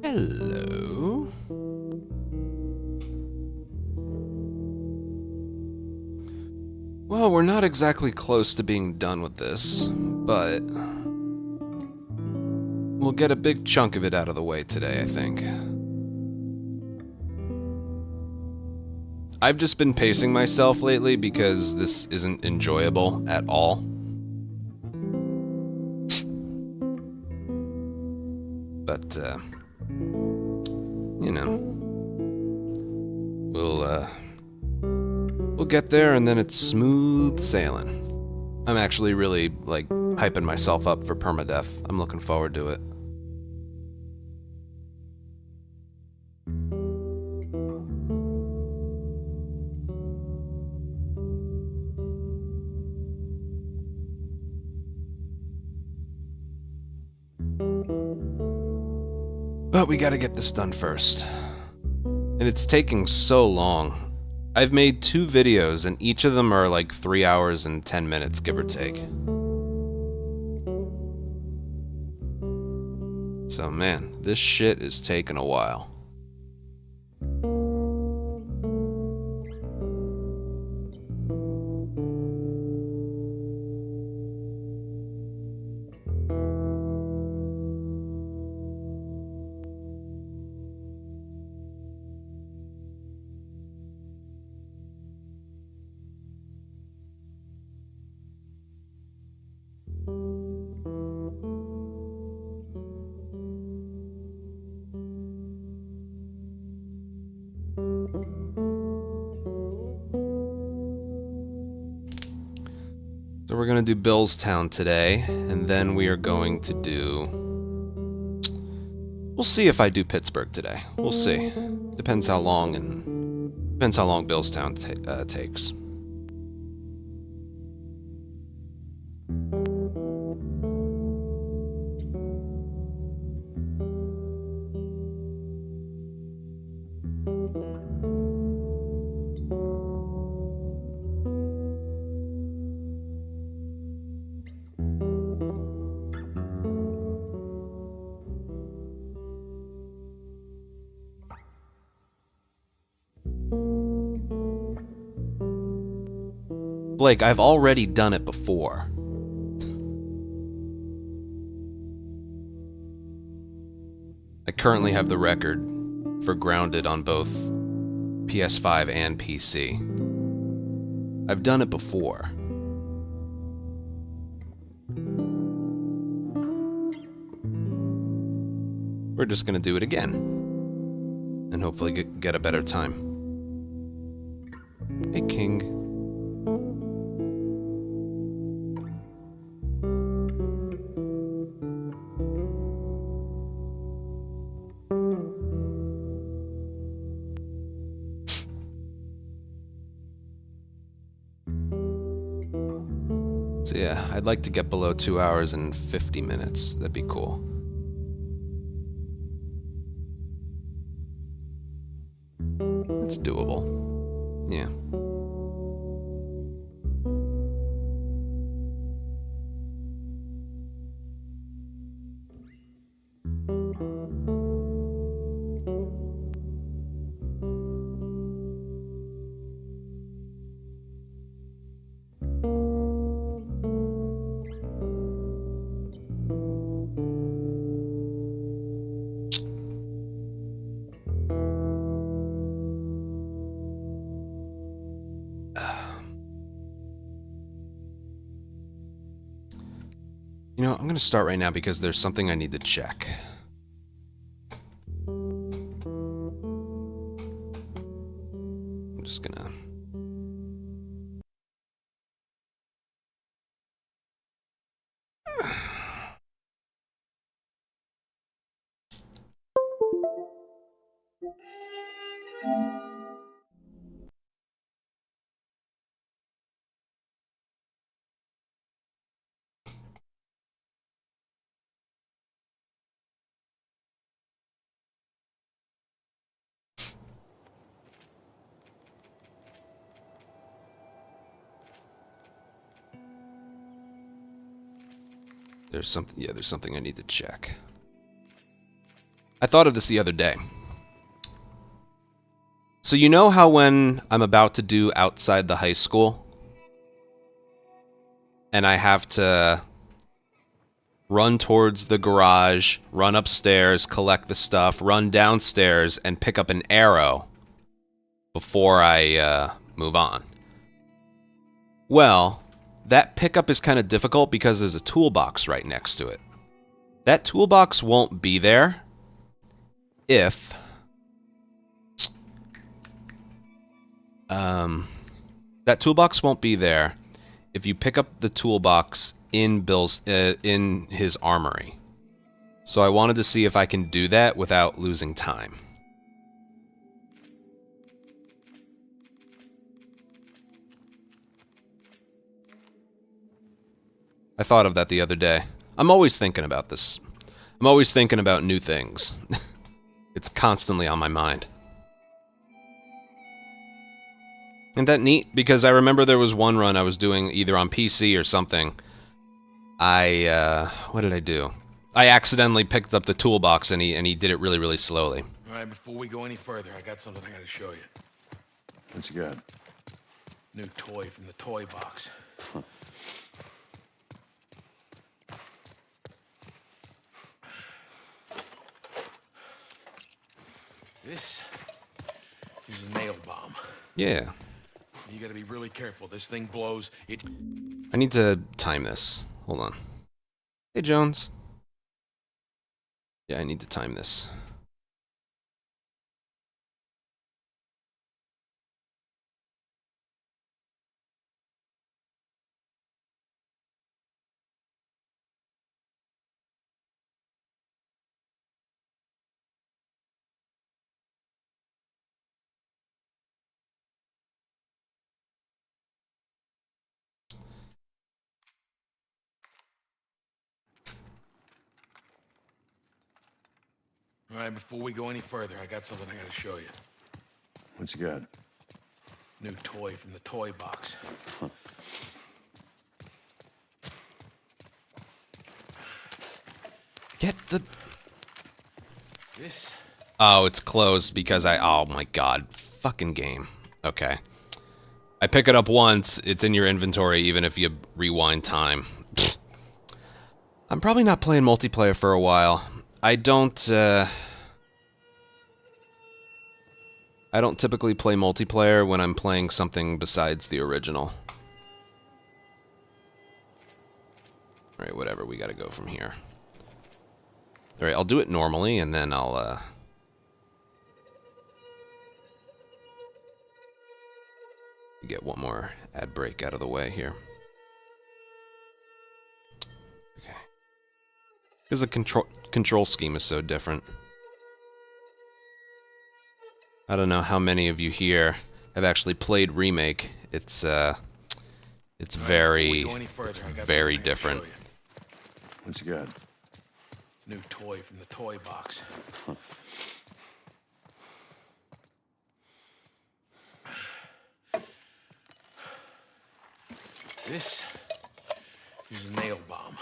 Hello. Well, we're not exactly close to being done with this, but we'll get a big chunk of it out of the way today, I think. I've just been pacing myself lately because this isn't enjoyable at all. But, you know, we'll get there and then it's smooth sailing. I'm actually really, like, hyping myself up for permadeath. I'm looking forward to it. But we gotta get this done first. And it's taking so long. I've made 2 videos and each of them are like 3 hours and 10 minutes, give or take. So man, this shit is taking a while. So we're going to do Billstown today, and then we are going to do... We'll see if I do Pittsburgh today. We'll see. Depends how long Billstown takes. Blake, I've already done it before. I currently have the record for Grounded on both PS5 and PC. I've done it before. We're just gonna do it again. And hopefully get a better time. Hey, King. So yeah, I'd like to get below 2 hours and 50 minutes. That'd be cool. It's doable. Yeah. I'm gonna start right now because there's something I need to check. I'm just gonna... There's something I need to check. I thought of this the other day. So you know how when I'm about to do outside the high school, and I have to run towards the garage, run upstairs, collect the stuff, run downstairs, and pick up an arrow before I move on. Well, that pickup is kind of difficult because there's a toolbox right next to it. That toolbox won't be there if... that toolbox won't be there if you pick up the toolbox in in his armory. So I wanted to see if I can do that without losing time. I thought of that the other day. I'm always thinking about this. I'm always thinking about new things. It's constantly on my mind. Isn't that neat? Because I remember there was one run I was doing either on PC or something. What did I do? I accidentally picked up the toolbox and he did it really, really slowly. All right, before we go any further, I got something I gotta show you. What you got? New toy from the toy box. This is a nail bomb. Yeah. You gotta be really careful. This thing blows. I need to time this. Hold on. Hey, Jones. Yeah, I need to time this. All right, before we go any further, I got something I gotta show you. What you got? New toy from the toy box. Get the... This? Oh, it's closed because oh my god. Fucking game. Okay. I pick it up once, it's in your inventory even if you rewind time. I'm probably not playing multiplayer for a while. I don't typically play multiplayer when I'm playing something besides the original. Alright, whatever, we gotta go from here. Alright, I'll do it normally, and then I'll, get one more ad break out of the way here. Okay. Because the control scheme is so different. I don't know how many of you here have actually played Remake. It's very different. What you got? New toy from the toy box. This is a nail bomb.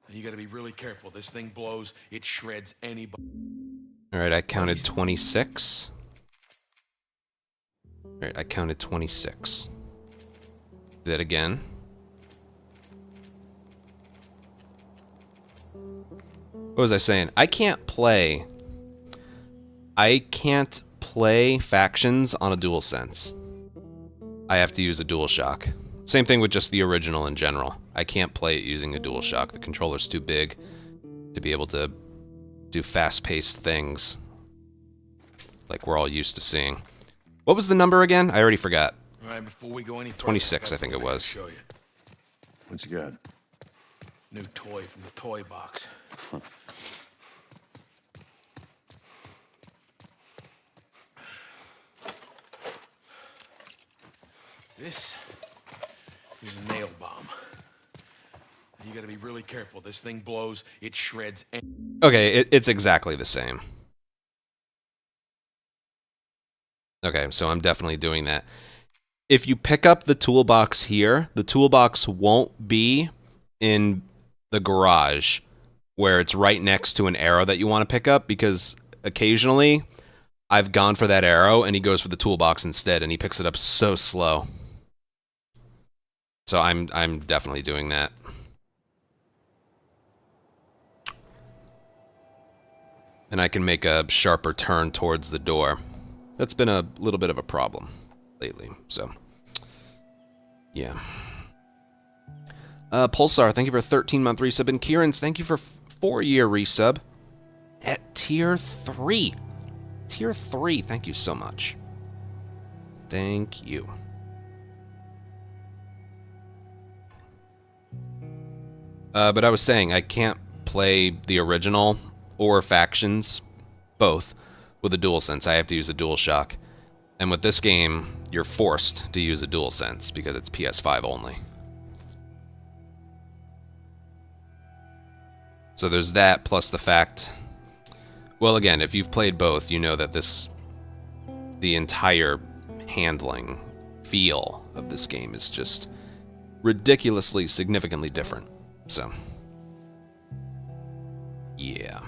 You gotta be really careful. This thing blows, it shreds anybody. Alright, I counted 26. Alright, I counted 26. Do that again. What was I saying? I can't play factions on a DualSense. I have to use a DualShock. Same thing with just the original in general. I can't play it using a DualShock. The controller's too big to be able to do fast-paced things like we're all used to seeing. What was the number again? I already forgot. All right, before we go any further, 26, got I think it something was. to show you. What you got? New toy from the toy box. This is a nail bomb. You gotta be really careful. This thing blows, it shreds. Okay, it's exactly the same. Okay, so I'm definitely doing that. If you pick up the toolbox here, the toolbox won't be in the garage where it's right next to an arrow that you want to pick up, because occasionally I've gone for that arrow and he goes for the toolbox instead and he picks it up so slow. So I'm definitely doing that. And I can make a sharper turn towards the door. That's been a little bit of a problem lately, so yeah. Pulsar, thank you for a 13-month resub, and Kieran's, thank you for 4-year resub at tier 3. Tier 3, thank you so much. Thank you. But I was saying, I can't play the original or Factions, both, with a DualSense. I have to use a DualShock. And with this game, you're forced to use a DualSense because it's PS5 only. So there's that, plus the fact... Well, again, if you've played both, you know that the entire handling feel of this game is just ridiculously, significantly different. So, yeah.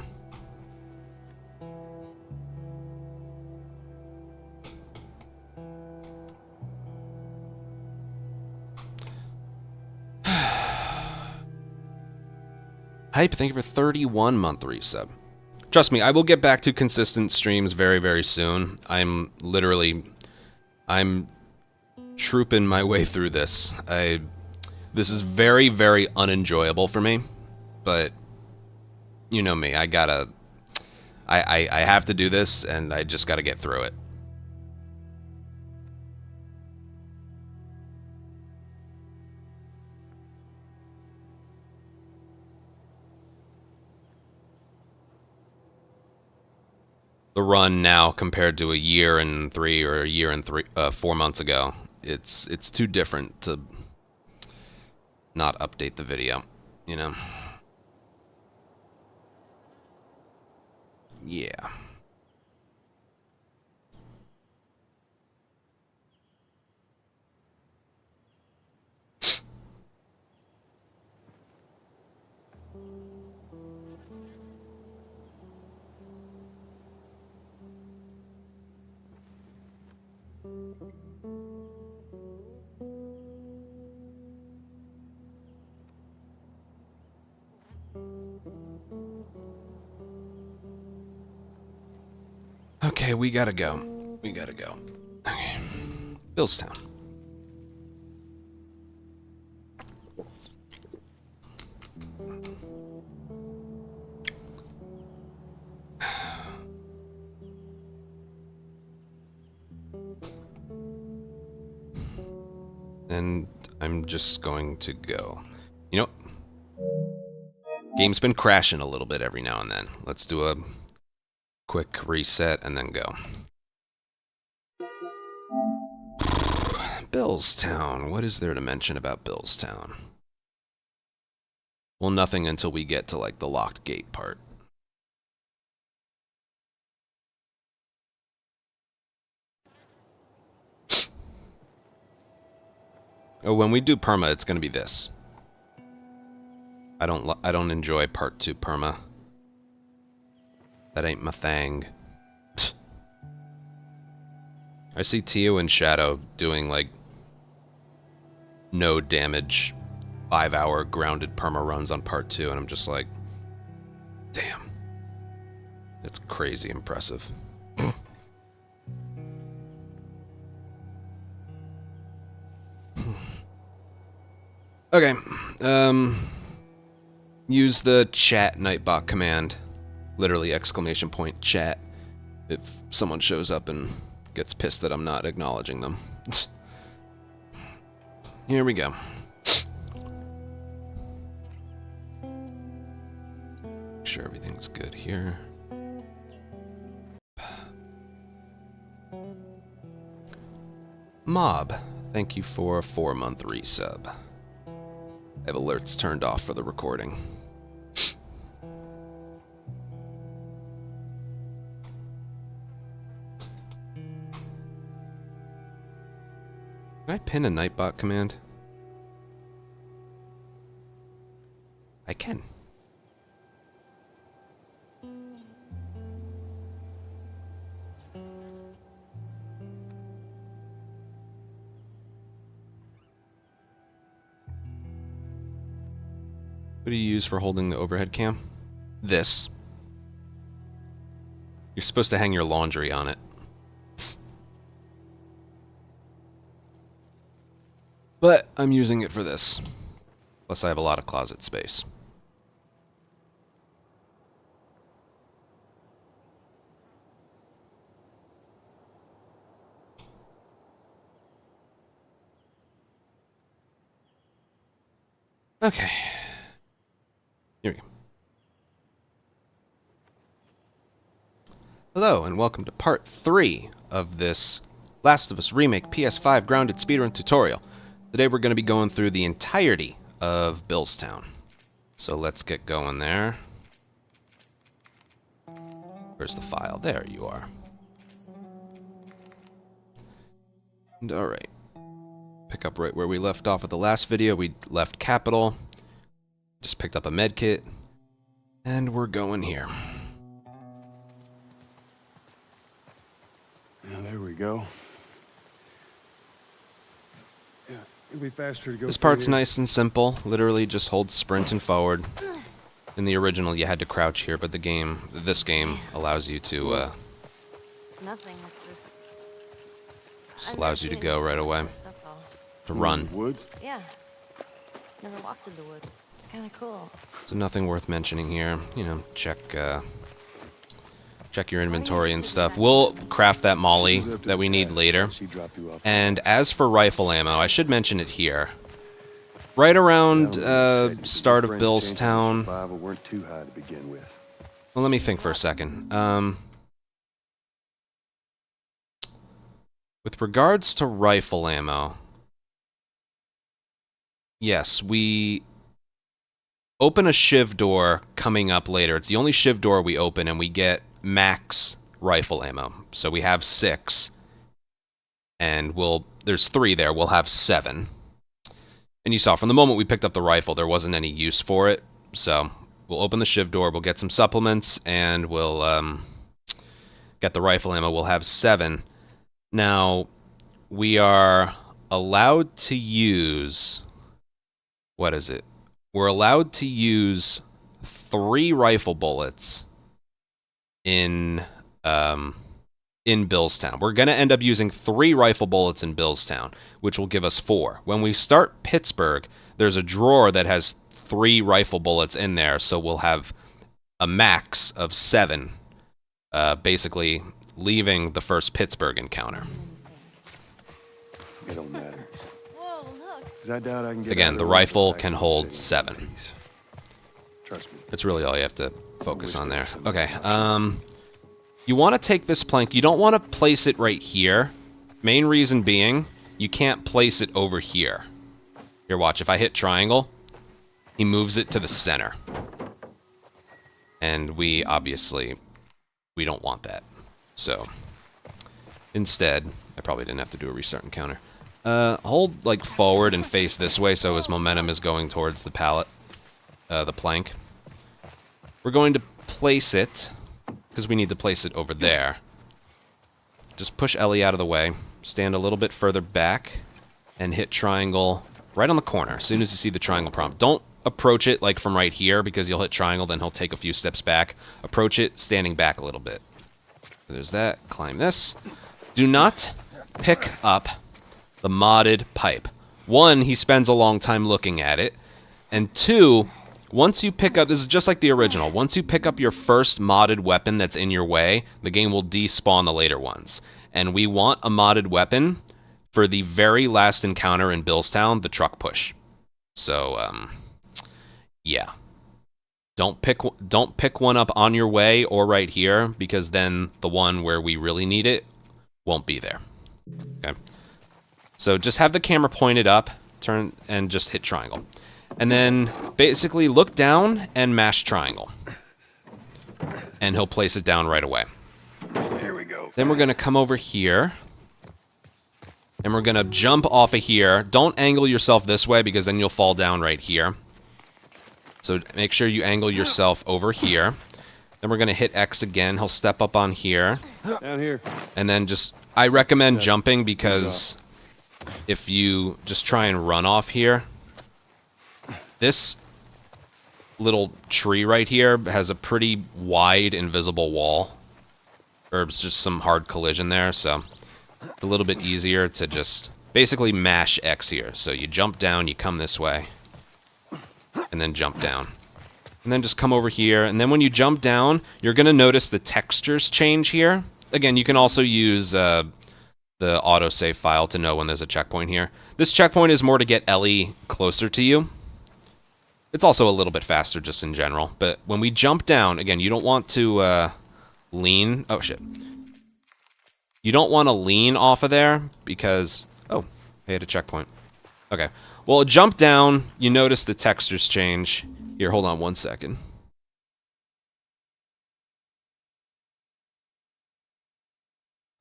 Hype, thank you for 31-month resub. Trust me, I will get back to consistent streams very, very soon. I'm trooping my way through this. This is very, very unenjoyable for me, but you know me, I have to do this, and I just gotta get through it. The run now compared to a year and 3 or a year and 4 months ago, it's too different to not update the video, you know? Yeah. Okay, we gotta go. We gotta go. Okay. Billstown. And I'm just going to go. You know, game's been crashing a little bit every now and then. Let's do a quick reset and then go. Billstown. What is there to mention about Billstown? Well, nothing until we get to, like, the locked gate part. Oh, when we do perma, it's gonna be this. I don't enjoy part 2 perma. That ain't my thing. I see TLOU and Shadow doing, like, no damage 5-hour grounded perma runs on part 2, and I'm just like, damn. It's crazy impressive. Okay. Use the chat Nightbot command. Literally exclamation point chat. If someone shows up and gets pissed that I'm not acknowledging them. Here we go. Make sure everything's good here. Mob, thank you for a 4-month resub. I have alerts turned off for the recording. Can I pin a Nightbot command? I can. What do you use for holding the overhead cam? This. You're supposed to hang your laundry on it. But I'm using it for this. Plus I have a lot of closet space. Okay. Here we go. Hello, and welcome to part 3 of this Last of Us Remake PS5 Grounded Speedrun tutorial. Today we're going to be going through the entirety of Billstown. So let's get going there. Where's the file? There you are. And alright. Pick up right where we left off at the last video. We left Capital. Just picked up a med kit. And we're going here. Now, there we go. Yeah, it'll be faster to go. This part's nice and simple. Literally just hold sprint and forward. In the original, you had to crouch here, but this game allows you to, Nothing, it's just allows you to go right away. That's all. To run. Woods? Yeah. Never walked in the woods. It's kinda cool. So nothing worth mentioning here. You know, check your inventory and stuff. We'll craft that molly that we need later. And as for rifle ammo, I should mention it here. Right around start of Billstown. Weren't too high to begin with. Well, let me think for a second. With regards to rifle ammo, yes, we open a shiv door coming up later. It's the only shiv door we open, and we get max rifle ammo. So we have 6, and there's 3 there. We'll have 7. And you saw from the moment we picked up the rifle, there wasn't any use for it. So we'll open the shiv door, we'll get some supplements, and we'll get the rifle ammo. We'll have 7. Now, we are allowed to use... What is it? We're allowed to use 3 rifle bullets in Billstown. We're going to end up using 3 rifle bullets in Billstown, which will give us 4. When we start Pittsburgh, there's a drawer that has 3 rifle bullets in there, so we'll have a max of 7, basically leaving the first Pittsburgh encounter. It don't matter. Whoa, look. 'Cause I doubt I can get Again, out the of rifle I can can hold save 7. these. Trust me. That's really all you have to focus on there. Okay, you want to take this plank. You don't want to place it right here. Main reason being, you can't place it over here. Here, watch. If I hit triangle, he moves it to the center. And we don't want that. So, instead, I probably didn't have to do a restart encounter. Hold, like, forward and face this way so his momentum is going towards the pallet, the plank. We're going to place it, because we need to place it over there. Just push Ellie out of the way, stand a little bit further back, and hit triangle right on the corner as soon as you see the triangle prompt. Don't approach it, like, from right here, because you'll hit triangle, then he'll take a few steps back. Approach it standing back a little bit. So there's that. Climb this. Do not pick up the modded pipe. one, he spends a long time looking at it, and two, once you pick up, this is just like the original, once you pick up your first modded weapon that's in your way, the game will despawn the later ones. And we want a modded weapon for the very last encounter in Billstown, the truck push. So, yeah. Don't pick one up on your way or right here, because then the one where we really need it won't be there. Okay. So just have the camera pointed up, turn, and just hit triangle. And then basically look down and mash triangle. And he'll place it down right away. There we go. Then we're going to come over here. And we're going to jump off of here. Don't angle yourself this way because then you'll fall down right here. So make sure you angle yourself over here. Then we're going to hit X again. He'll step up on here. Down here. And then just, I recommend jumping because if you just try and run off here, this little tree right here has a pretty wide invisible wall. Or it's just some hard collision there, so it's a little bit easier to just basically mash X here. So you jump down, you come this way, and then jump down. And then just come over here, and then when you jump down, you're going to notice the textures change here. Again, you can also use the autosave file to know when there's a checkpoint here. This checkpoint is more to get Ellie closer to you. It's also a little bit faster just in general. But when we jump down, again, you don't want to lean. Oh, shit. You don't want to lean off of there because... Oh, I hit a checkpoint. Okay. Well, jump down. You notice the textures change. Here, hold on 1 second.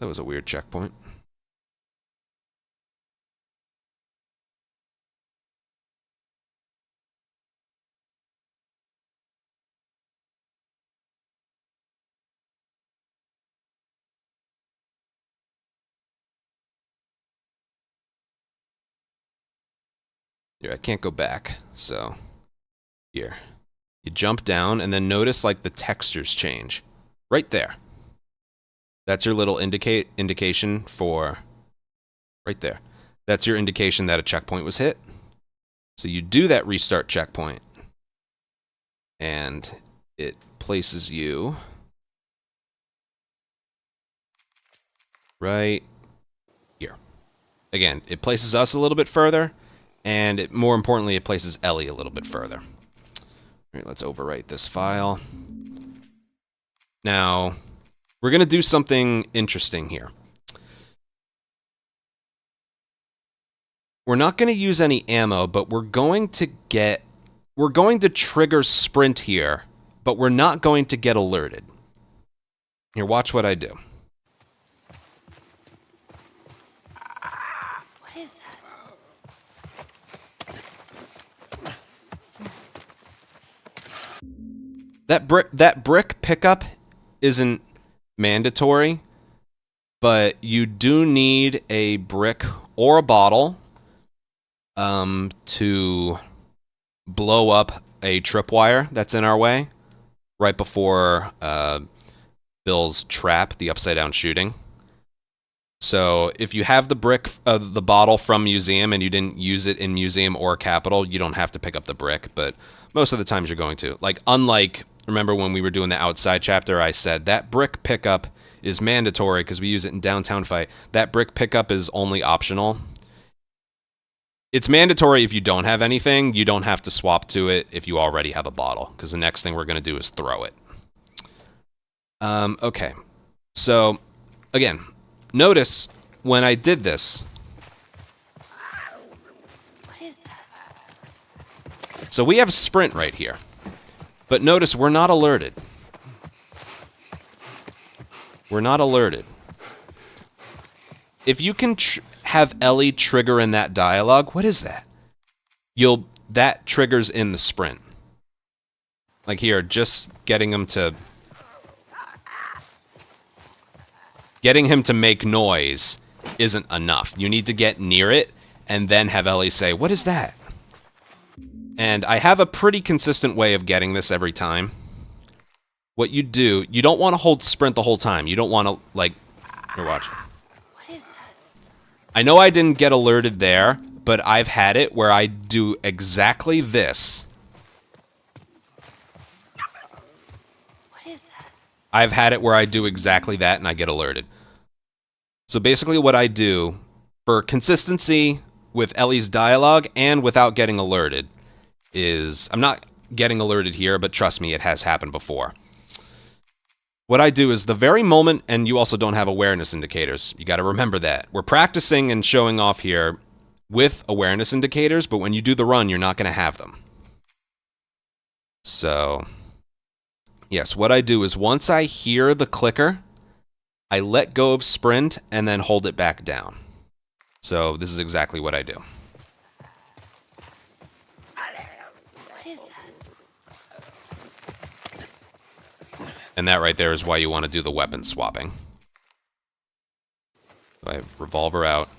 That was a weird checkpoint. Here, I can't go back, so here. You jump down and then notice like the textures change. Right there. That's your little indication for right there. That's your indication that a checkpoint was hit. So you do that restart checkpoint and it places you right here. Again, it places us a little bit further. And more importantly, it places Ellie a little bit further. All right, let's overwrite this file. Now, we're going to do something interesting here. We're not going to use any ammo, but we're going to trigger sprint here, but we're not going to get alerted. Here, watch what I do. That brick pickup isn't mandatory, but you do need a brick or a bottle to blow up a tripwire that's in our way right before Bill's trap, the upside down shooting. So if you have the the bottle from Museum and you didn't use it in Museum or Capital, you don't have to pick up the brick, but most of the times you're going to. Like, unlike, remember when we were doing the outside chapter, I said that brick pickup is mandatory because we use it in Downtown Fight. That brick pickup is only optional. It's mandatory if you don't have anything. You don't have to swap to it if you already have a bottle, because the next thing we're going to do is throw it. Okay. So, again, notice when I did this. What is that? So we have sprint right here. But notice we're not alerted. We're not alerted. If you can have Ellie trigger in that dialogue, what is that? That triggers in the sprint. Like here, just getting him to make noise isn't enough. You need to get near it and then have Ellie say, "What is that?" And I have a pretty consistent way of getting this every time. What you do, you don't want to hold sprint the whole time. You don't want to, like, here, watch. What is that? I know I didn't get alerted there, but I've had it where I do exactly this. What is that? I've had it where I do exactly that and I get alerted. So basically what I do, for consistency with Ellie's dialogue and without getting alerted, is... I'm not getting alerted here, but trust me, it has happened before. What I do is the very moment, and you also don't have awareness indicators. You got to remember that. We're practicing and showing off here with awareness indicators, but when you do the run, you're not going to have them. So, yes, what I do is once I hear the clicker, I let go of sprint and then hold it back down. So this is exactly what I do. What is that? And that right there is why you want to do the weapon swapping. So I have revolver out.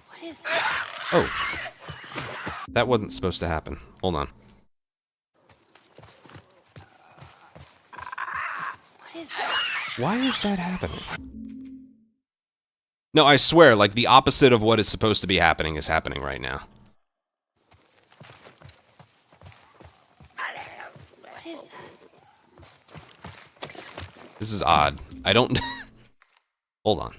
What is that? Oh. That wasn't supposed to happen. Hold on. What is that? Why is that happening? No, I swear, like, the opposite of what is supposed to be happening is happening right now. What is that? This is odd. I don't... Hold on.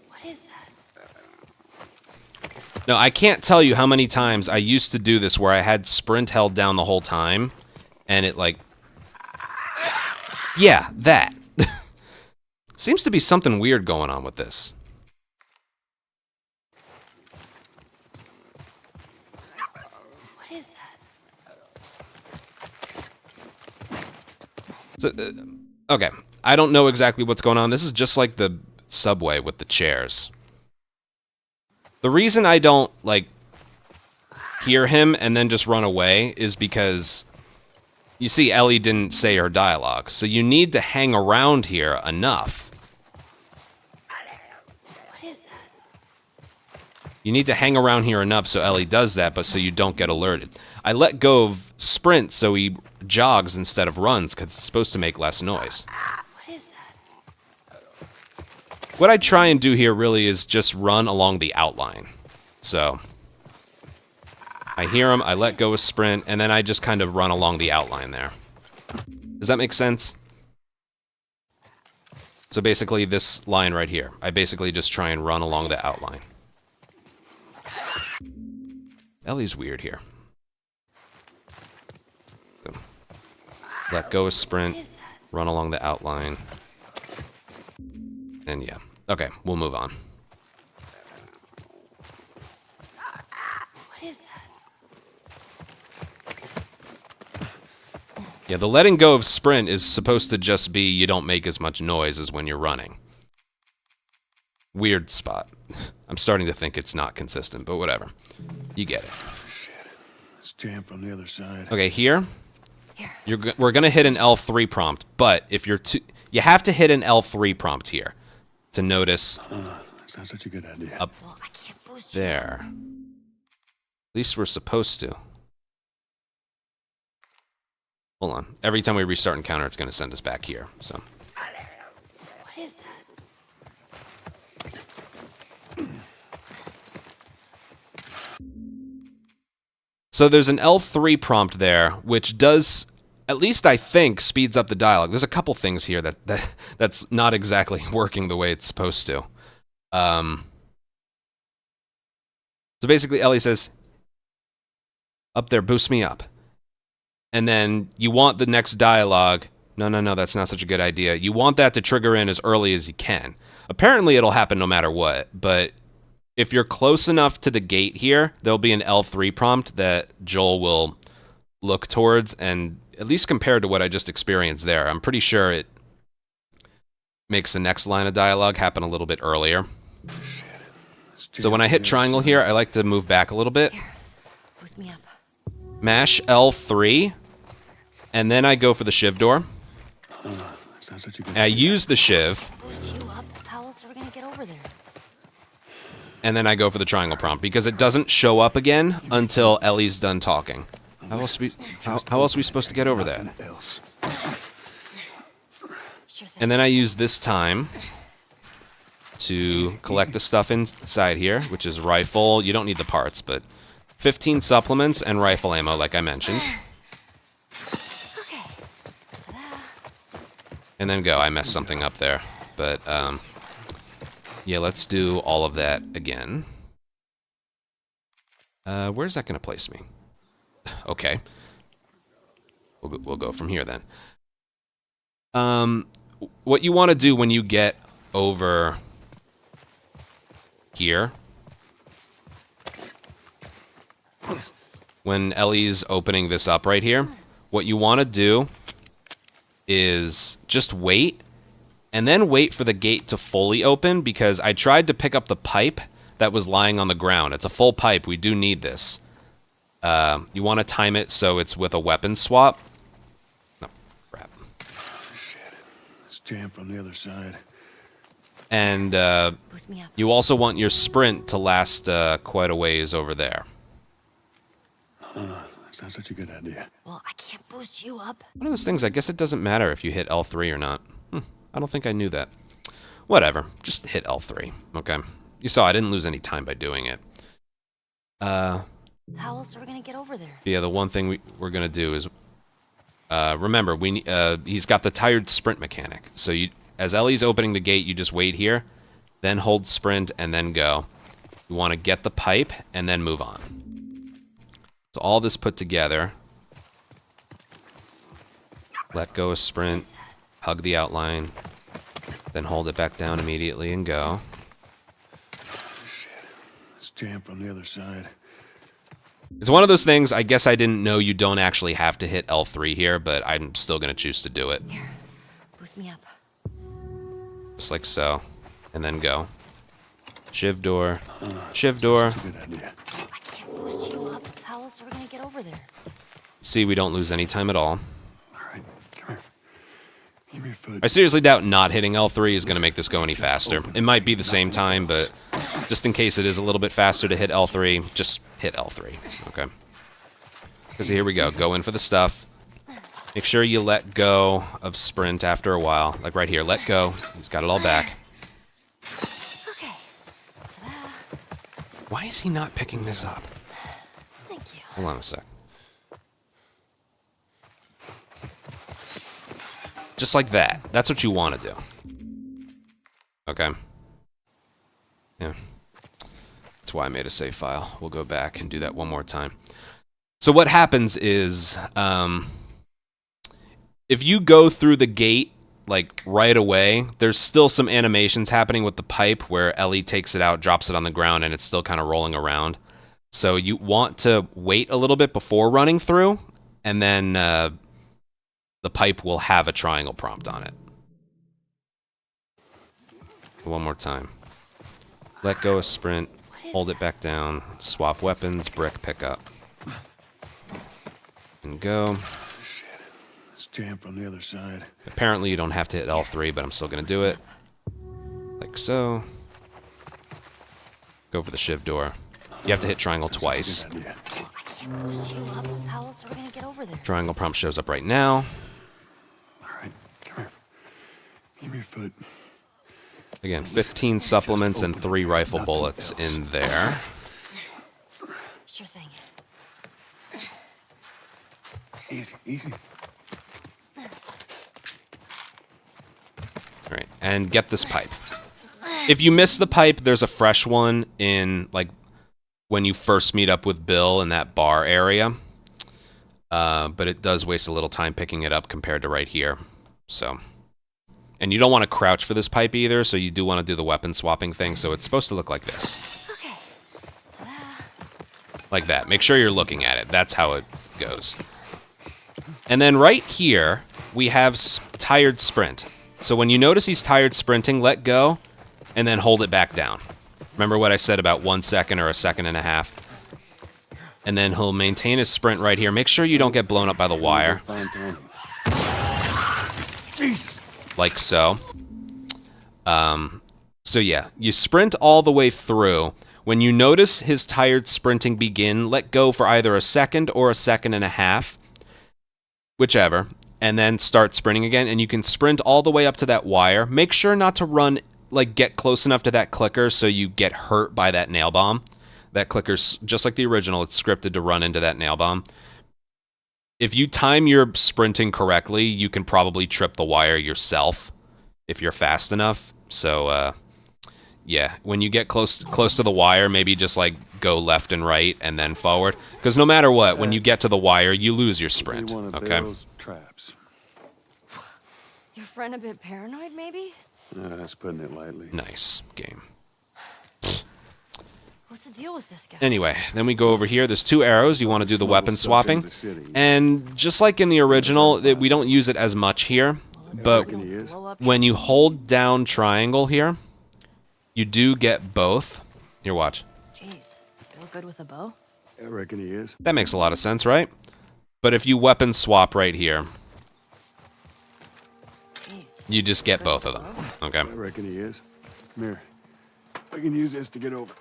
What is that? No, I can't tell you how many times I used to do this where I had sprint held down the whole time, and it, like... Yeah, that. Seems to be something weird going on with this. What is that? So, okay. I don't know exactly what's going on. This is just like the subway with the chairs. The reason I don't, like, hear him and then just run away is because, you see, Ellie didn't say her dialogue. So you need to hang around here enough. What is that? You need to hang around here enough so Ellie does that, but so you don't get alerted. I let go of sprint so he jogs instead of runs, because it's supposed to make less noise. What is that? What I try and do here really is just run along the outline. So, I hear him, I let go of sprint, and then I just kind of run along the outline there. Does that make sense? So basically this line right here. I basically just try and run along the outline. Ellie's weird here. So, let go of sprint, What is that? run along the outline. And yeah. Okay, we'll move on. What is that? Yeah, the letting go of sprint is supposed to just be you don't make as much noise as when you're running. Weird spot. I'm starting to think it's not consistent, but whatever. You get it. Shit. It's jammed from the other side. Okay, here. Here. We're gonna hit an L3 prompt, but if you're you have to hit an L3 prompt here to notice That's not such a good idea. up Well, I can't boost you. there. At least we're supposed to. Hold on. Every time we restart encounter, it's gonna send us back here. So. What is that? So there's an L3 prompt there, which does, at least I think, speeds up the dialogue. There's a couple things here that's not exactly working the way it's supposed to. So basically, Ellie says, "Up there, boost me up." And then you want the next dialogue. No, that's not such a good idea. You want that to trigger in as early as you can. Apparently, it'll happen no matter what, but if you're close enough to the gate here, there'll be an L3 prompt that Joel will look towards, and at least compared to what I just experienced there, I'm pretty sure it makes the next line of dialogue happen a little bit earlier. So when I hit triangle here, I like to move back a little bit. Here. Boost me up. Mash L3, and then I go for the shiv door. That's not such a good And I use the shiv, Boost you up? How else are we gonna get over there? and then I go for the triangle prompt, because it doesn't show up again until Ellie's done talking. How else are we supposed to get over that? Nothing else. Sure thing. And then I use this time to collect the stuff inside here, which is rifle. You don't need the parts, but 15 supplements and rifle ammo, like I mentioned. Okay. And then go. I messed something up there. But, yeah, let's do all of that again. Where's that going to place me? Okay. We'll go from here, then. What you want to do when you get over here, when Ellie's opening this up right here, what you want to do is just wait, and then wait for the gate to fully open, because I tried to pick up the pipe that was lying on the ground. It's a full pipe. We do need this. You want to time it so it's with a weapon swap. No, crap. Shit. It's jammed from the other side. And Boost me up. you also want your sprint to last quite a ways over there. That's not such a good idea. Well, I can't boost you up. One of those things, I guess it doesn't matter if you hit L3 or not. I don't think I knew that. Whatever, just hit L3, okay? You saw I didn't lose any time by doing it. How else are we gonna get over there? Yeah, the one thing we're gonna do is, remember, he's got the tired sprint mechanic. So as Ellie's opening the gate, you just wait here, then hold sprint, and then go. You want to get the pipe, and then move on. So all this put together. Let go of sprint, hug the outline, then hold it back down immediately and go. Shit. It's jammed from the other side. It's one of those things, I guess I didn't know you don't actually have to hit L3 here, but I'm still going to choose to do it. Here, boost me up. Just like so. And then go. Shiv door. Shiv door. That's a good idea. I can't boost you up. How else are we gonna get over there? See, we don't lose any time at all. All right, come here. Give me your foot. I seriously doubt not hitting L3 is going to make this go any faster. It might be the same time, but just in case it is a little bit faster to hit L3, just hit L3, okay? Because here we go. Go in for the stuff. Make sure you let go of sprint after a while. Like right here, let go. He's got it all back. Okay. Why is he not picking this up? Thank you. Hold on a sec. Just like that. That's what you want to do. Okay. Yeah. That's why I made a save file. We'll go back and do that one more time. So what happens is, if you go through the gate, like, right away, there's still some animations happening with the pipe where Ellie takes it out, drops it on the ground, and it's still kind of rolling around. So you want to wait a little bit before running through, and then the pipe will have a triangle prompt on it. One more time. Let go of sprint, hold it back down, swap weapons, brick, pick up. And go. Shit. It's jammed from the other side. Apparently you don't have to hit L3, but I'm still going to do it. Like so. Go for the shiv door. You have to hit triangle twice. That's a good idea. Well, I can't boost you up. How else are we gonna get over there? Triangle prompt shows up right now. All right, come here. Give me your foot. Again, 15 supplements and 3 rifle bullets in there. Sure thing. Easy, easy. Alright, and get this pipe. If you miss the pipe, there's a fresh one in, like, when you first meet up with Bill in that bar area. But it does waste a little time picking it up compared to right here. So, and you don't want to crouch for this pipe either, so you do want to do the weapon swapping thing, so it's supposed to look like this. Okay. Ta-da. Like that. Make sure you're looking at it. That's how it goes. And then right here, we have tired sprint. So when you notice he's tired sprinting, let go, and then hold it back down. Remember what I said about 1 second or a second and a half? And then he'll maintain his sprint right here. Make sure you don't get blown up by the wire. Fine time. Jesus. Like so. So yeah, you sprint all the way through. When you notice his tired sprinting begin, let go for either a second or a second and a half. Whichever. And then start sprinting again. And you can sprint all the way up to that wire. Make sure not to run like get close enough to that clicker so you get hurt by that nail bomb. That clicker's just like the original. It's scripted to run into that nail bomb. If you time your sprinting correctly, you can probably trip the wire yourself if you're fast enough. So, yeah, when you get close to the wire, maybe just like go left and right and then forward. Because no matter what, when you get to the wire, you lose your sprint. One of Okay. Bill's traps. Your friend a bit paranoid, maybe? That's putting it lightly. Nice game. What's the deal with this guy? Anyway, then we go over here. There's 2 arrows. You want to do the weapon swapping. And just like in the original, we don't use it as much here. But when you hold down triangle here, you do get both. Here, watch. Jeez, feel good with a bow? I reckon he is. That makes a lot of sense, right? But if you weapon swap right here, Jeez. you just get both of them. Okay. I reckon he is. Come here. I can use this to get over.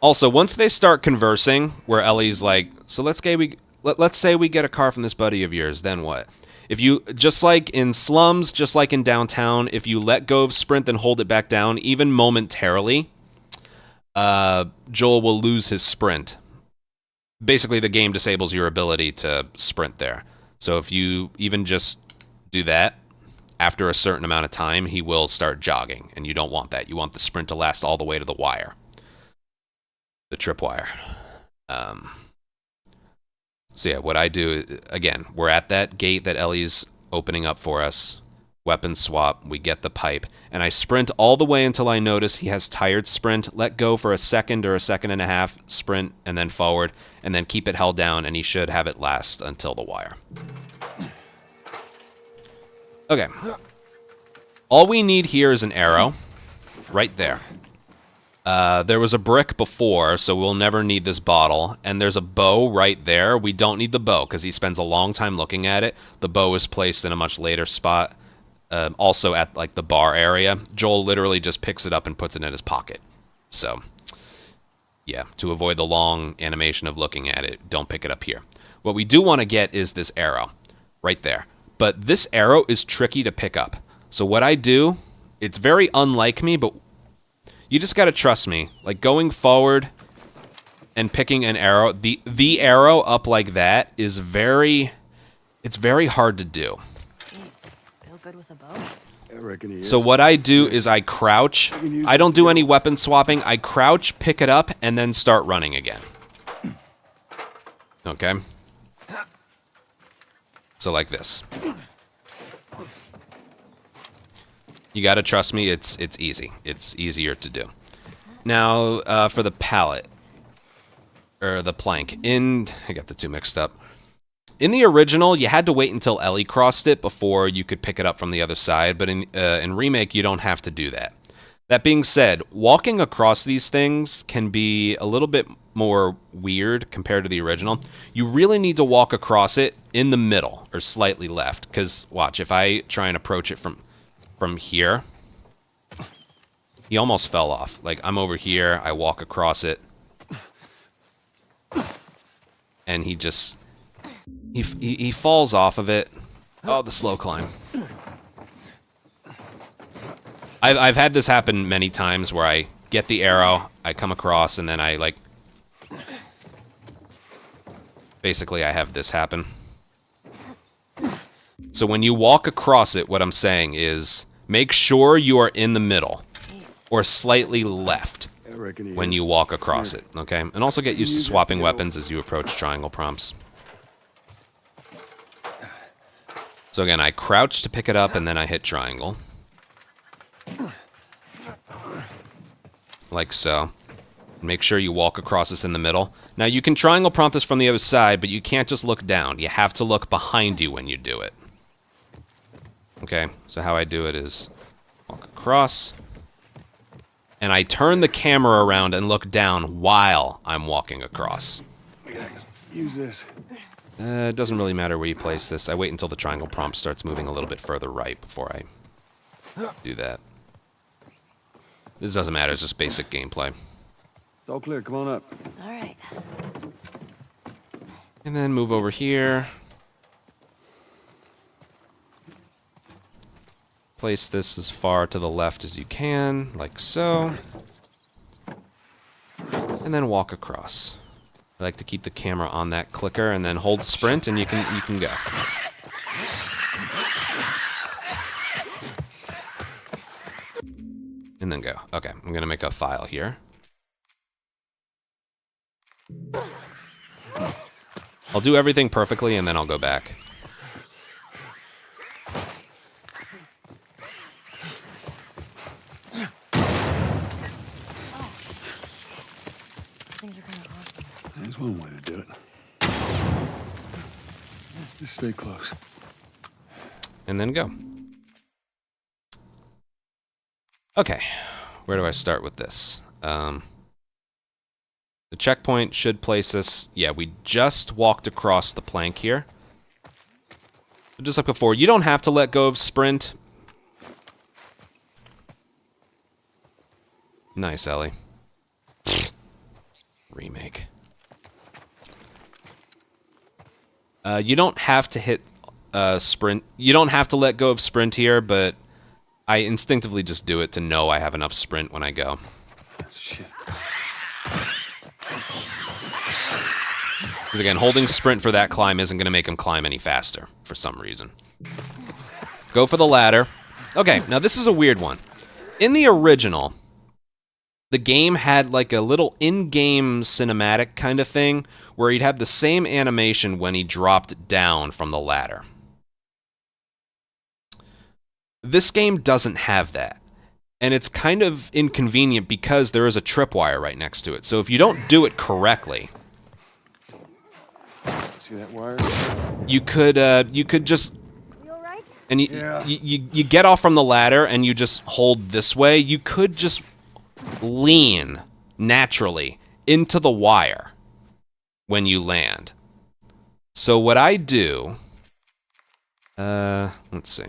Also, once they start conversing, where Ellie's like, so let's say we get a car from this buddy of yours, then what? If you, just like in slums, just like in downtown, if you let go of sprint and hold it back down, even momentarily, Joel will lose his sprint. Basically, the game disables your ability to sprint there. So if you even just do that, after a certain amount of time, he will start jogging, and you don't want that. You want the sprint to last all the way to the wire. The tripwire. So yeah, what I do, again, we're at that gate that Ellie's opening up for us. Weapon swap, we get the pipe, and I sprint all the way until I notice he has tired sprint, let go for a second or a second and a half, sprint, and then forward, and then keep it held down, and he should have it last until the wire. Okay. All we need here is an arrow, right there. There was a brick before, so we'll never need this bottle. And there's a bow right there. We don't need the bow, because he spends a long time looking at it. The bow is placed in a much later spot, also at like the bar area. Joel literally just picks it up and puts it in his pocket. So, yeah, to avoid the long animation of looking at it, don't pick it up here. What we do want to get is this arrow, right there. But this arrow is tricky to pick up. So what I do, it's very unlike me, but you just got to trust me. Like going forward and picking an arrow, the arrow up like that is it's very hard to do. Jeez, feel good with a bow? I reckon he is. So what I do is I crouch. I don't do any weapon swapping. I crouch, pick it up, and then start running again. Okay? So like this. You gotta trust me, it's easy. It's easier to do. Now, for the pallet, or the plank, I got the two mixed up. In the original, you had to wait until Ellie crossed it before you could pick it up from the other side, but in Remake, you don't have to do that. That being said, walking across these things can be a little bit more weird compared to the original. You really need to walk across it in the middle, or slightly left, because, watch, if I try and approach it from here, he almost fell off. Like, I'm over here, I walk across it, and he just, he falls off of it. Oh, the slow climb. I've had this happen many times where I get the arrow, I come across, and then I, like, basically I have this happen. So when you walk across it, what I'm saying is make sure you are in the middle or slightly left when you walk across it, okay? And also get used to swapping weapons as you approach triangle prompts. So again, I crouch to pick it up and then I hit triangle. Like so. Make sure you walk across this in the middle. Now you can triangle prompt this from the other side, but you can't just look down. You have to look behind you when you do it. Okay, so how I do it is walk across, and I turn the camera around and look down while I'm walking across. Use this. It doesn't really matter where you place this. I wait until the triangle prompt starts moving a little bit further right before I do that. This doesn't matter, it's just basic gameplay. It's all clear. Come on up. All right. And then move over here. place this as far to the left as you can, like so. And then walk across. I like to keep the camera on that clicker and then hold sprint and you can go. And then go. Okay, I'm gonna make a file here. I'll do everything perfectly and then I'll go back. Things are kind of awesome. There's one way to do it. Just stay close. And then go. Okay, where do I start with this? The checkpoint should place us... Yeah, we just walked across the plank here. Just like before, you don't have to let go of sprint. Nice, Ellie. Remake. You don't have to hit sprint. You don't have to let go of sprint here, but I instinctively just do it to know I have enough sprint when I go. Shit. Because again, holding sprint for that climb isn't going to make him climb any faster, for some reason. Go for the ladder. Okay, now this is a weird one. In the original, the game had like a little in-game cinematic kind of thing, where he'd have the same animation when he dropped down from the ladder. This game doesn't have that. And it's kind of inconvenient because there is a tripwire right next to it. So if you don't do it correctly... See that wire? You could just, You all right? and Yeah. you get off from the ladder and you just hold this way. You could just lean naturally into the wire when you land. So what I do, let's see.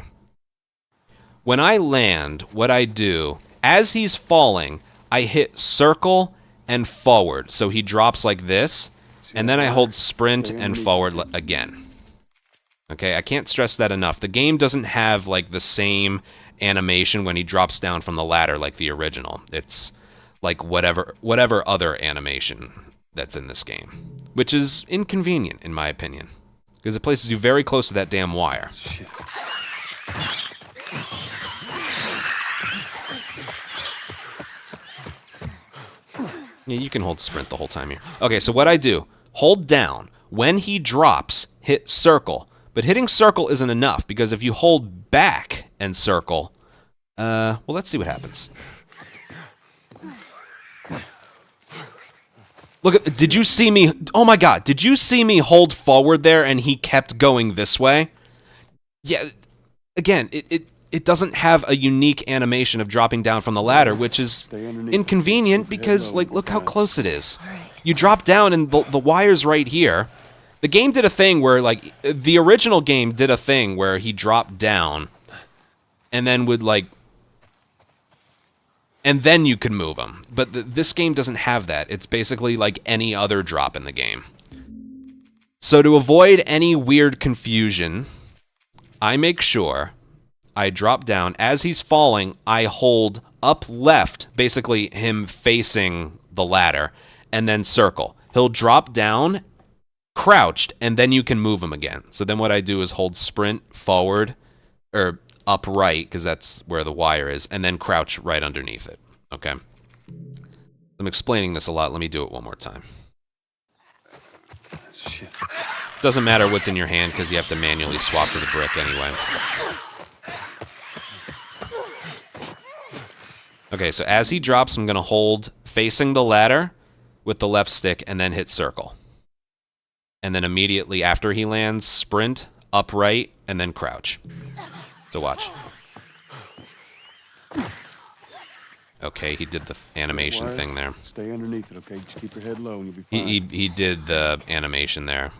When I land, what I do, as he's falling, I hit circle and forward. So he drops like this. And then I hold sprint and forward again. Okay, I can't stress that enough. The game doesn't have like the same animation when he drops down from the ladder like the original. It's like whatever other animation that's in this game, which is inconvenient in my opinion, because it places you very close to that damn wire. Shit. Yeah, you can hold sprint the whole time here. Okay, so what I do, hold down. When he drops, hit circle. But hitting circle isn't enough, because if you hold back and circle, well, let's see what happens. Look, did you see me? Oh my god, did you see me hold forward there and he kept going this way? Yeah, again, it doesn't have a unique animation of dropping down from the ladder, which is inconvenient because, like, look how close it is. You drop down and the wire's right here. The game did a thing where, like, the original game did a thing where he dropped down and then would, like, and then you could move him. But this game doesn't have that. It's basically like any other drop in the game. So to avoid any weird confusion, I make sure I drop down. As he's falling, I hold up left, basically him facing the ladder, and then circle. He'll drop down, crouched, and then you can move him again. So then what I do is hold sprint forward, or upright, because that's where the wire is, and then crouch right underneath it. Okay? I'm explaining this a lot. Let me do it one more time. Shit. Doesn't matter what's in your hand, because you have to manually swap to the brick anyway. Okay, so as he drops, I'm going to hold facing the ladder with the left stick and then hit circle. And then immediately after he lands, sprint, upright, and then crouch. So watch. Okay, he did the animation Wire, thing there. Stay underneath it, okay? Just keep your head low and you'll be fine. He did the animation there.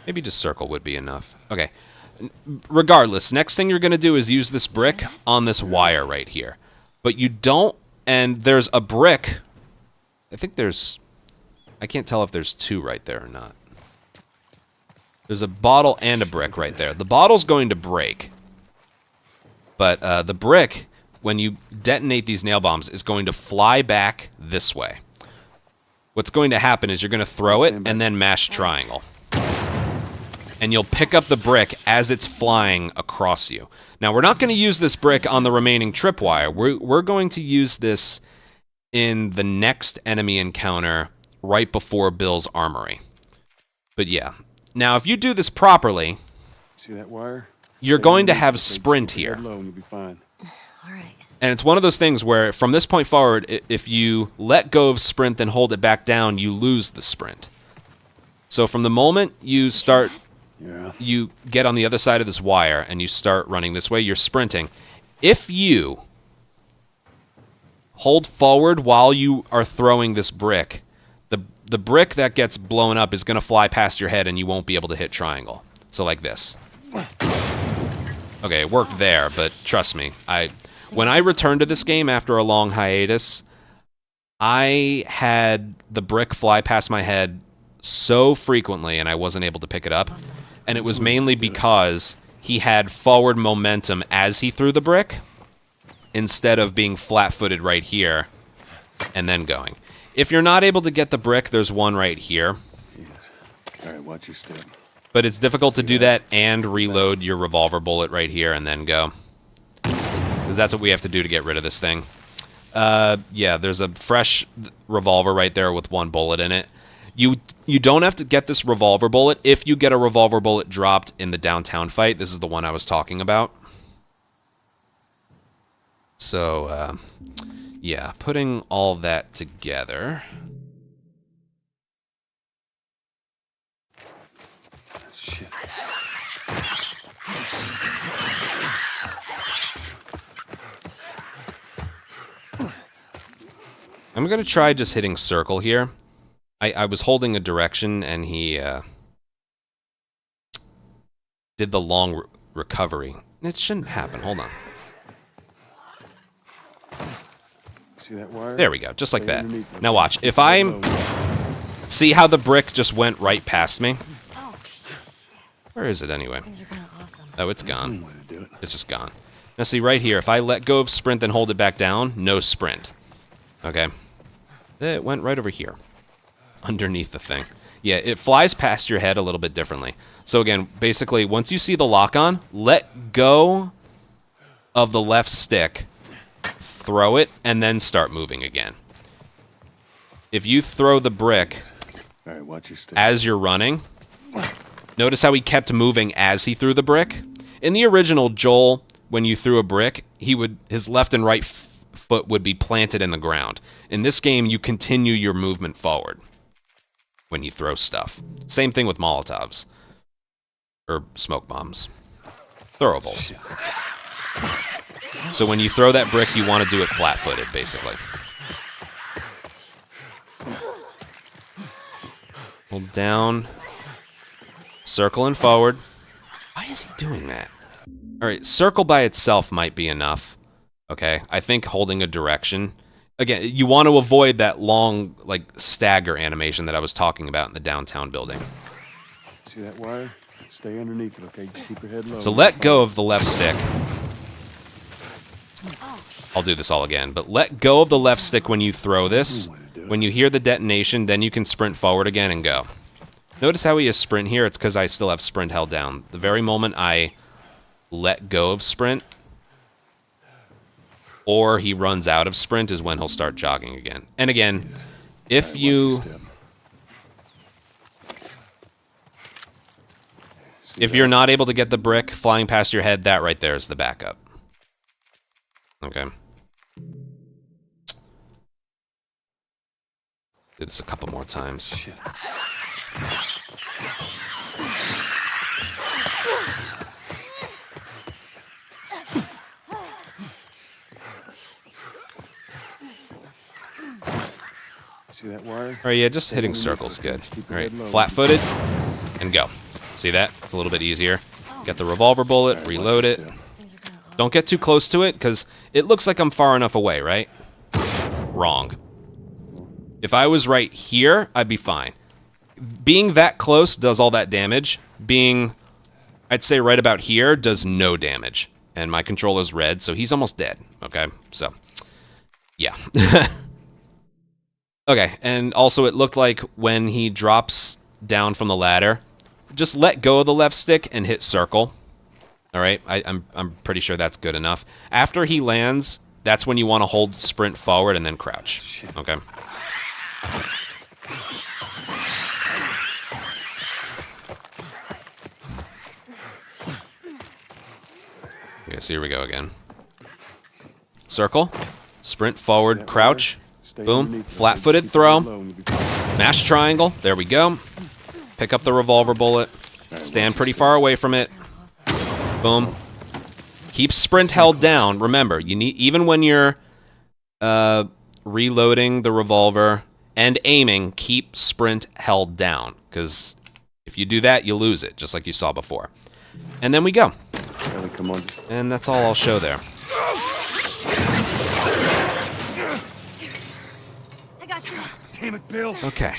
Maybe just circle would be enough. Okay. Regardless, next thing you're going to do is use this brick on this wire right here. But you don't, and there's a brick. I think there's, I can't tell if there's two right there or not. There's a bottle and a brick right there. The bottle's going to break. But the brick, when you detonate these nail bombs, is going to fly back this way. What's going to happen is you're going to throw it and then mash triangle. And you'll pick up the brick as it's flying across you. Now, we're not going to use this brick on the remaining tripwire. We're going to use this in the next enemy encounter right before Bill's armory. But yeah. Now, if you do this properly, See that wire? you're going to have sprint here. Low and you'll be fine. All right. And it's one of those things where, from this point forward, if you let go of sprint and hold it back down, you lose the sprint. So from the moment you start, Yeah. you get on the other side of this wire and you start running this way, you're sprinting. If you hold forward while you are throwing this brick, the brick that gets blown up is going to fly past your head and you won't be able to hit triangle. So like this. Okay, it worked there, but trust me, when I returned to this game after a long hiatus, I had the brick fly past my head so frequently and I wasn't able to pick it up. And it was mainly because he had forward momentum as he threw the brick instead of being flat-footed right here and then going. If you're not able to get the brick, there's one right here. Yes. All right, watch your step. But it's difficult to do that and reload your revolver bullet right here and then go. Because that's what we have to do to get rid of this thing. Yeah, there's a fresh revolver right there with one bullet in it. You don't have to get this revolver bullet if you get a revolver bullet dropped in the downtown fight. This is the one I was talking about. So, yeah, putting all that together. Shit. I'm going to try just hitting circle here. I was holding a direction and he did the long recovery. It shouldn't happen. Hold on. See that wire? There we go. Just like Stay that. underneath it. Now watch. If I see how the brick just went right past me. Oh, shit. Where is it anyway? Things are kind of awesome. Oh, it's gone. Way to do it. It's just gone. Now see right here, if I let go of sprint and hold it back down, no sprint. Okay? It went right over here. Underneath the thing. Yeah, it flies past your head a little bit differently. So again, basically, once you see the lock on, let go of the left stick, throw it, and then start moving again. If you throw the brick All right, watch your step. as you're running, notice how he kept moving as he threw the brick? In the original, Joel, when you threw a brick, his left and right foot would be planted in the ground. In this game, you continue your movement forward when you throw stuff. Same thing with Molotovs. Or smoke bombs. Throwables. So when you throw that brick, you want to do it flat-footed, basically. Hold down. Circle and forward. Why is he doing that? Alright, circle by itself might be enough. Okay, I think holding a direction. Again, you want to avoid that long, like, stagger animation that I was talking about in the downtown building. See that wire? Stay underneath it, okay? Just keep your head low. So let go of the left stick. Oh, I'll do this all again, but let go of the left stick when you throw this. When you hear the detonation, then you can sprint forward again and go. Notice how he has sprint here? It's because I still have sprint held down. The very moment I let go of sprint, or he runs out of sprint, is when he'll start jogging again. And again, if you're not able to get the brick flying past your head, that right there is the backup. Okay. Do this a couple more times. Shit. See that wire? All right, yeah, just hitting circles, good. All right, flat-footed, and go. See that? It's a little bit easier. Get the revolver bullet, reload it. things are kind of awesome. Don't get too close to it, because it looks like I'm far enough away, right? Wrong. If I was right here, I'd be fine. being that close does all that damage. Being, I'd say right about here, does no damage. And my controller's red, so he's almost dead. Okay, so, yeah. Okay, and also it looked like when he drops down from the ladder, just let go of the left stick and hit circle. All right, I'm pretty sure that's good enough. After he lands, that's when you want to hold sprint forward and then crouch. Okay. Okay, so here we go again. Circle, sprint forward, crouch, boom, flat-footed throw, mash triangle, there we go. Pick up the revolver bullet, stand pretty far away from it, boom. Keep sprint held down. Remember, you need, even when you're reloading the revolver and aiming, keep sprint held down, because if you do that, you lose it, just like you saw before. And then we go. Come on. And that's all I'll show there. I got you. Damn it, Bill. Okay.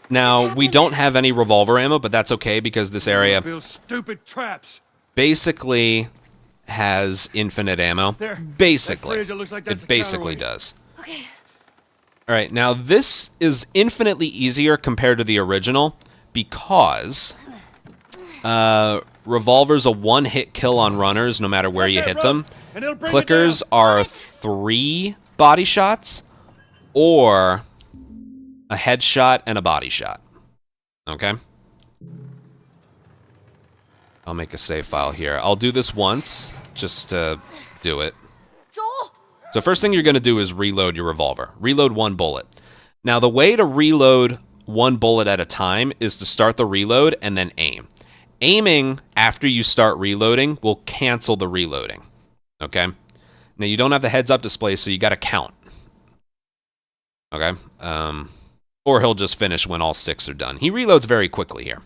Now, we don't have any revolver ammo, but that's okay because this area Bill's stupid traps. basically has infinite ammo. There. Basically. That fridge, it looks like that's It a basically counterweight. does. Okay. Alright, now this is infinitely easier compared to the original because revolver's a one-hit kill on runners no matter where you hit them. And it'll bring Clickers are 3 body shots or a headshot and a body shot. Okay? I'll make a save file here. I'll do this once, just to do it. Joel! So first thing you're going to do is reload your revolver. Reload 1 bullet. Now the way to reload 1 bullet at a time is to start the reload and then aim. Aiming after you start reloading will cancel the reloading. Okay? Now you don't have the heads-up display, so you got to count. Okay? Or he'll just finish when all 6 are done. He reloads very quickly here.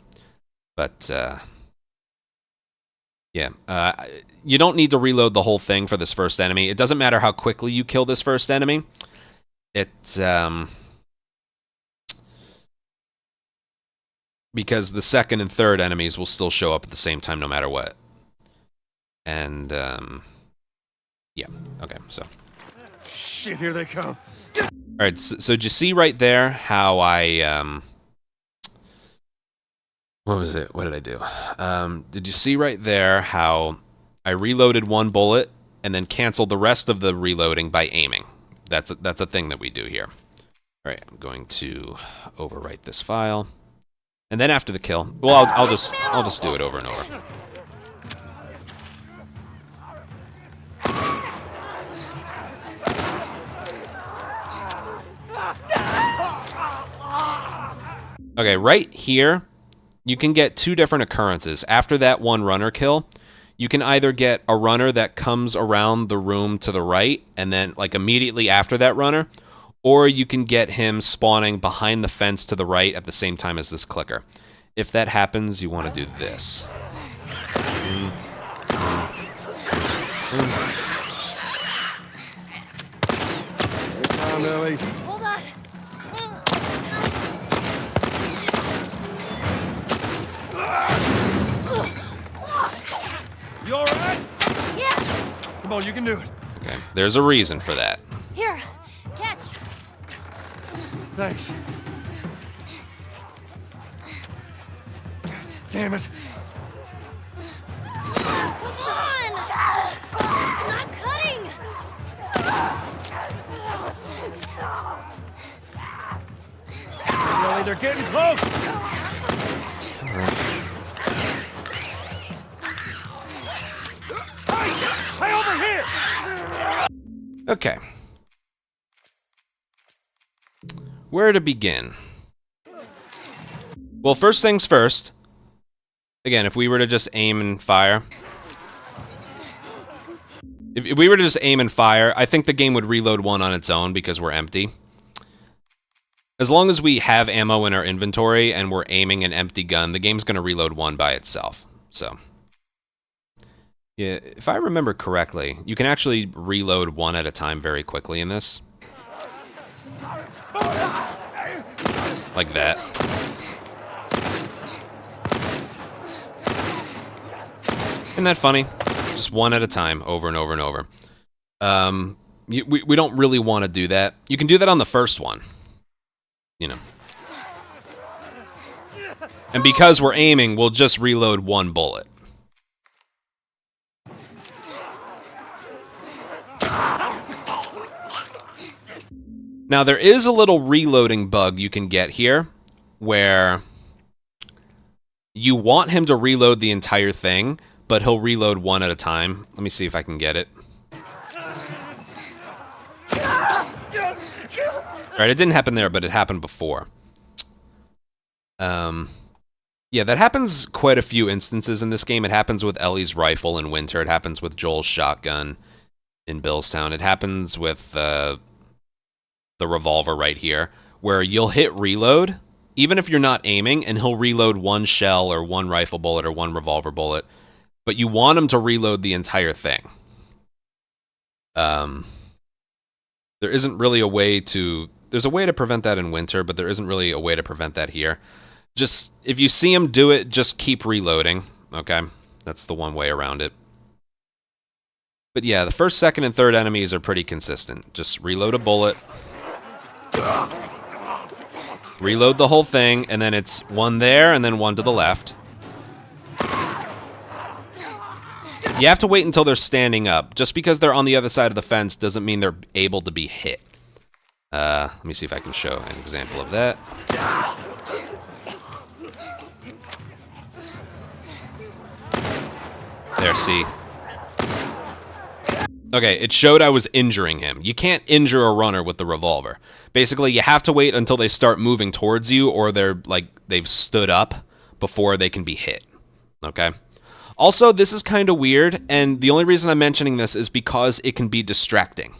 But, yeah. You don't need to reload the whole thing for this first enemy. It doesn't matter how quickly you kill this first enemy. Because the second and third enemies will still show up at the same time no matter what. And, yeah. Okay, so. Shit, here they come. Alright, so did you see right there how I, what was it? What did I do? Did you see right there how I reloaded 1 bullet and then canceled the rest of the reloading by aiming? That's a thing that we do here. Alright, I'm going to overwrite this file. And then after the kill, well, I'll just do it over and over. Okay, right here, you can get 2 different occurrences. After that 1 runner kill, you can either get a runner that comes around the room to the right, and then, like, immediately after that runner, or you can get him spawning behind the fence to the right at the same time as this clicker. If that happens, you want to do this. Come on, Ellie. Hold on. You all right? Yeah. Come on, you can do it. Okay, there's a reason for that. Here. Catch. Thanks. Damn it. Come on. I'm not cutting. Ellie, they're getting close. Hey, over here! Okay. Where to begin? Well, first things first. Again, if we were to just aim and fire. If we were to just aim and fire, I think the game would reload 1 on its own because we're empty. As long as we have ammo in our inventory and we're aiming an empty gun, the game's going to reload 1 by itself. So, yeah, if I remember correctly, you can actually reload 1 at a time very quickly in this. Like that. Isn't that funny? Just one at a time, over and over and over. We don't really want to do that. You can do that on the first one. You know. And because we're aiming, we'll just reload one bullet. Now, there is a little reloading bug you can get here, where you want him to reload the entire thing, but he'll reload one at a time. Let me see if I can get it. Alright, it didn't happen there, but it happened before. Yeah, that happens quite a few instances in this game. It happens with Ellie's rifle in Winter. It happens with Joel's shotgun in Billstown. It happens with the revolver right here, where you'll hit reload, even if you're not aiming, and he'll reload one shell or one rifle bullet or one revolver bullet, but you want him to reload the entire thing. There isn't really a way to... There's a way to prevent that in Winter, but there isn't really a way to prevent that here. Just, if you see him do it, just keep reloading, okay? That's the one way around it. But yeah, the first, second, and third enemies are pretty consistent. Just reload a bullet. Reload the whole thing, and then it's one there, and then one to the left. You have to wait until they're standing up. Just because they're on the other side of the fence doesn't mean they're able to be hit. Let me see if I can show an example of that. There, see? Okay, it showed I was injuring him. You can't injure a runner with the revolver. Basically, you have to wait until they start moving towards you, or they're, like, they've stood up before they can be hit. Okay? Also, this is kind of weird, and the only reason I'm mentioning this is because it can be distracting.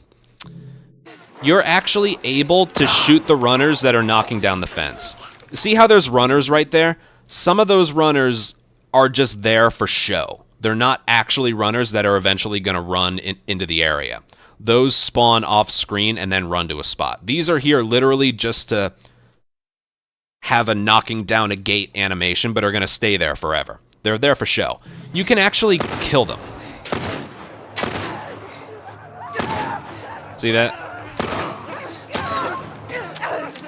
You're actually able to shoot the runners that are knocking down the fence. See how there's runners right there? Some of those runners are just there for show. They're not actually runners that are eventually going to run into the area. Those spawn off screen and then run to a spot. These are here literally just to have a knocking down a gate animation, but are going to stay there forever. They're there for show. You can actually kill them. See that?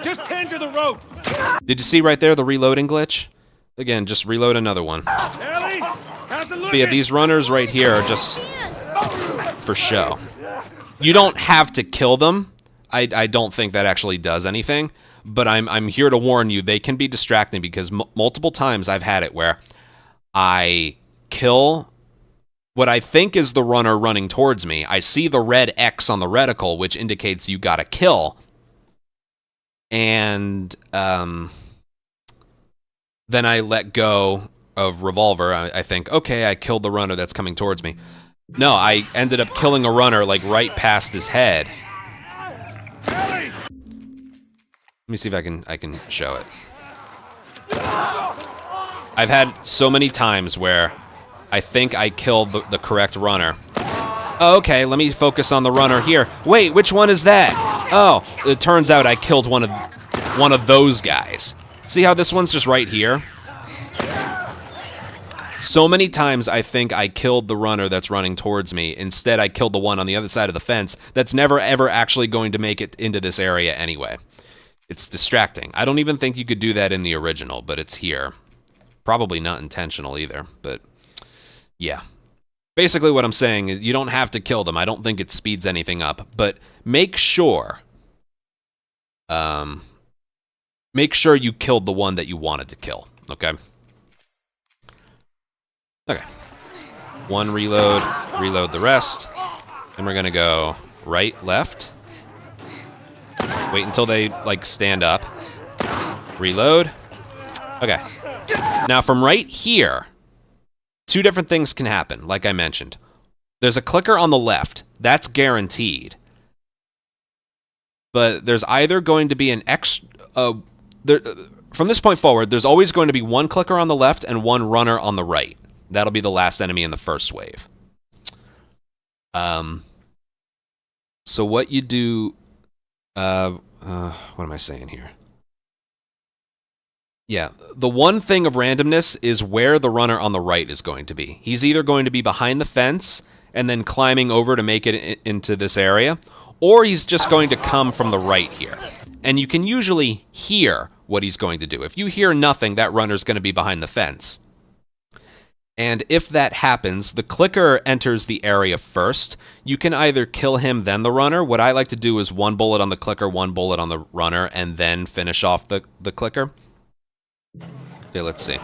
Just tender the rope. Did you see right there the reloading glitch? Again, just reload another one. Ellie, how's it looking? But yeah, these runners right here are just for show. You don't have to kill them. I don't think that actually does anything. But I'm here to warn you, they can be distracting because multiple times I've had it where I kill what I think is the runner running towards me. I see the red X on the reticle, which indicates you got to kill. And then I let go of revolver. I think, okay, I killed the runner that's coming towards me. No, I ended up killing a runner like right past his head. Let me see if I can show it. I've had so many times where I think I killed the correct runner. Oh, okay, let me focus on the runner here. Wait, which one is that? Oh, it turns out I killed one of those guys. See how this one's just right here? So many times I think I killed the runner that's running towards me. Instead, I killed the one on the other side of the fence that's never ever actually going to make it into this area anyway. It's distracting. I don't even think you could do that in the original, but it's here. Probably not intentional either, but yeah. Basically what I'm saying is you don't have to kill them. I don't think it speeds anything up, but make sure you killed the one that you wanted to kill, okay? Okay. One reload, reload the rest, and we're gonna go right, left. Wait until they, like, stand up. Reload. Okay. Now from right here, two different things can happen, like I mentioned. There's a clicker on the left. That's guaranteed. But there's either going to be an from this point forward, there's always going to be one clicker on the left and one runner on the right. That'll be the last enemy in the first wave. So what you do... what am I saying here? Yeah, the one thing of randomness is where the runner on the right is going to be. He's either going to be behind the fence and then climbing over to make it into this area, or he's just going to come from the right here. And you can usually hear what he's going to do. If you hear nothing, that runner's going to be behind the fence. And if that happens, the clicker enters the area first. You can either kill him, then the runner. What I like to do is 1 bullet on the clicker, 1 bullet on the runner, and then finish off the clicker. Okay, let's see.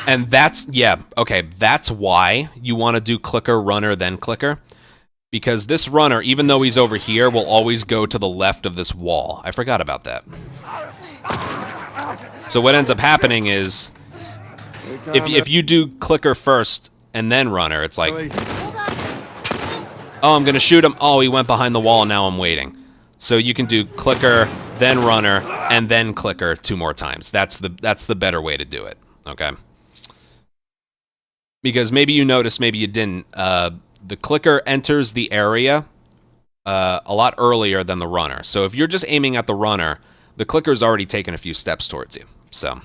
And that's, yeah, okay, that's why you want to do clicker, runner, then clicker. Because this runner, even though he's over here, will always go to the left of this wall. I forgot about that. So what ends up happening is, if you do clicker first and then runner, it's like, oh, I'm going to shoot him. Oh, he went behind the wall, now I'm waiting. So you can do clicker, then runner, and then clicker 2 more times. That's the better way to do it, okay? Because maybe you noticed, maybe you didn't. The clicker enters the area a lot earlier than the runner. So if you're just aiming at the runner, the clicker's already taken a few steps towards you. So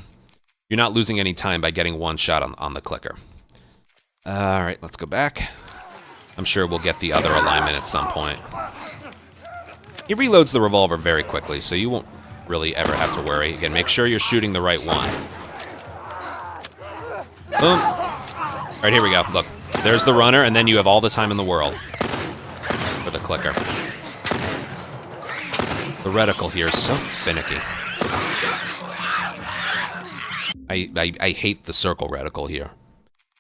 you're not losing any time by getting 1 shot on the clicker. All right, let's go back. I'm sure we'll get the other alignment at some point. He reloads the revolver very quickly, so you won't really ever have to worry. Again, make sure you're shooting the right one. Boom. All right, here we go. Look, there's the runner, and then you have all the time in the world for the clicker. The reticle here is so finicky. I hate the circle reticle here.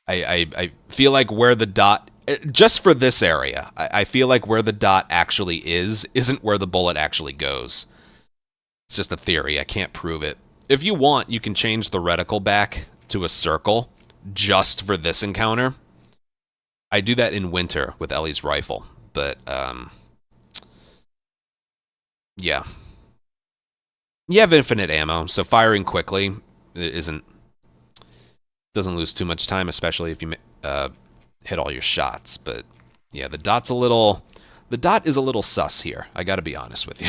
I feel like where the dot, just for this area, I feel like where the dot actually isn't where the bullet actually goes. It's just a theory. I can't prove it. If you want, you can change the reticle back to a circle just for this encounter. I do that in winter with Ellie's rifle, but yeah. You have infinite ammo, so firing quickly doesn't lose too much time, especially if you hit all your shots. But yeah, the dot is a little sus here. I got to be honest with you.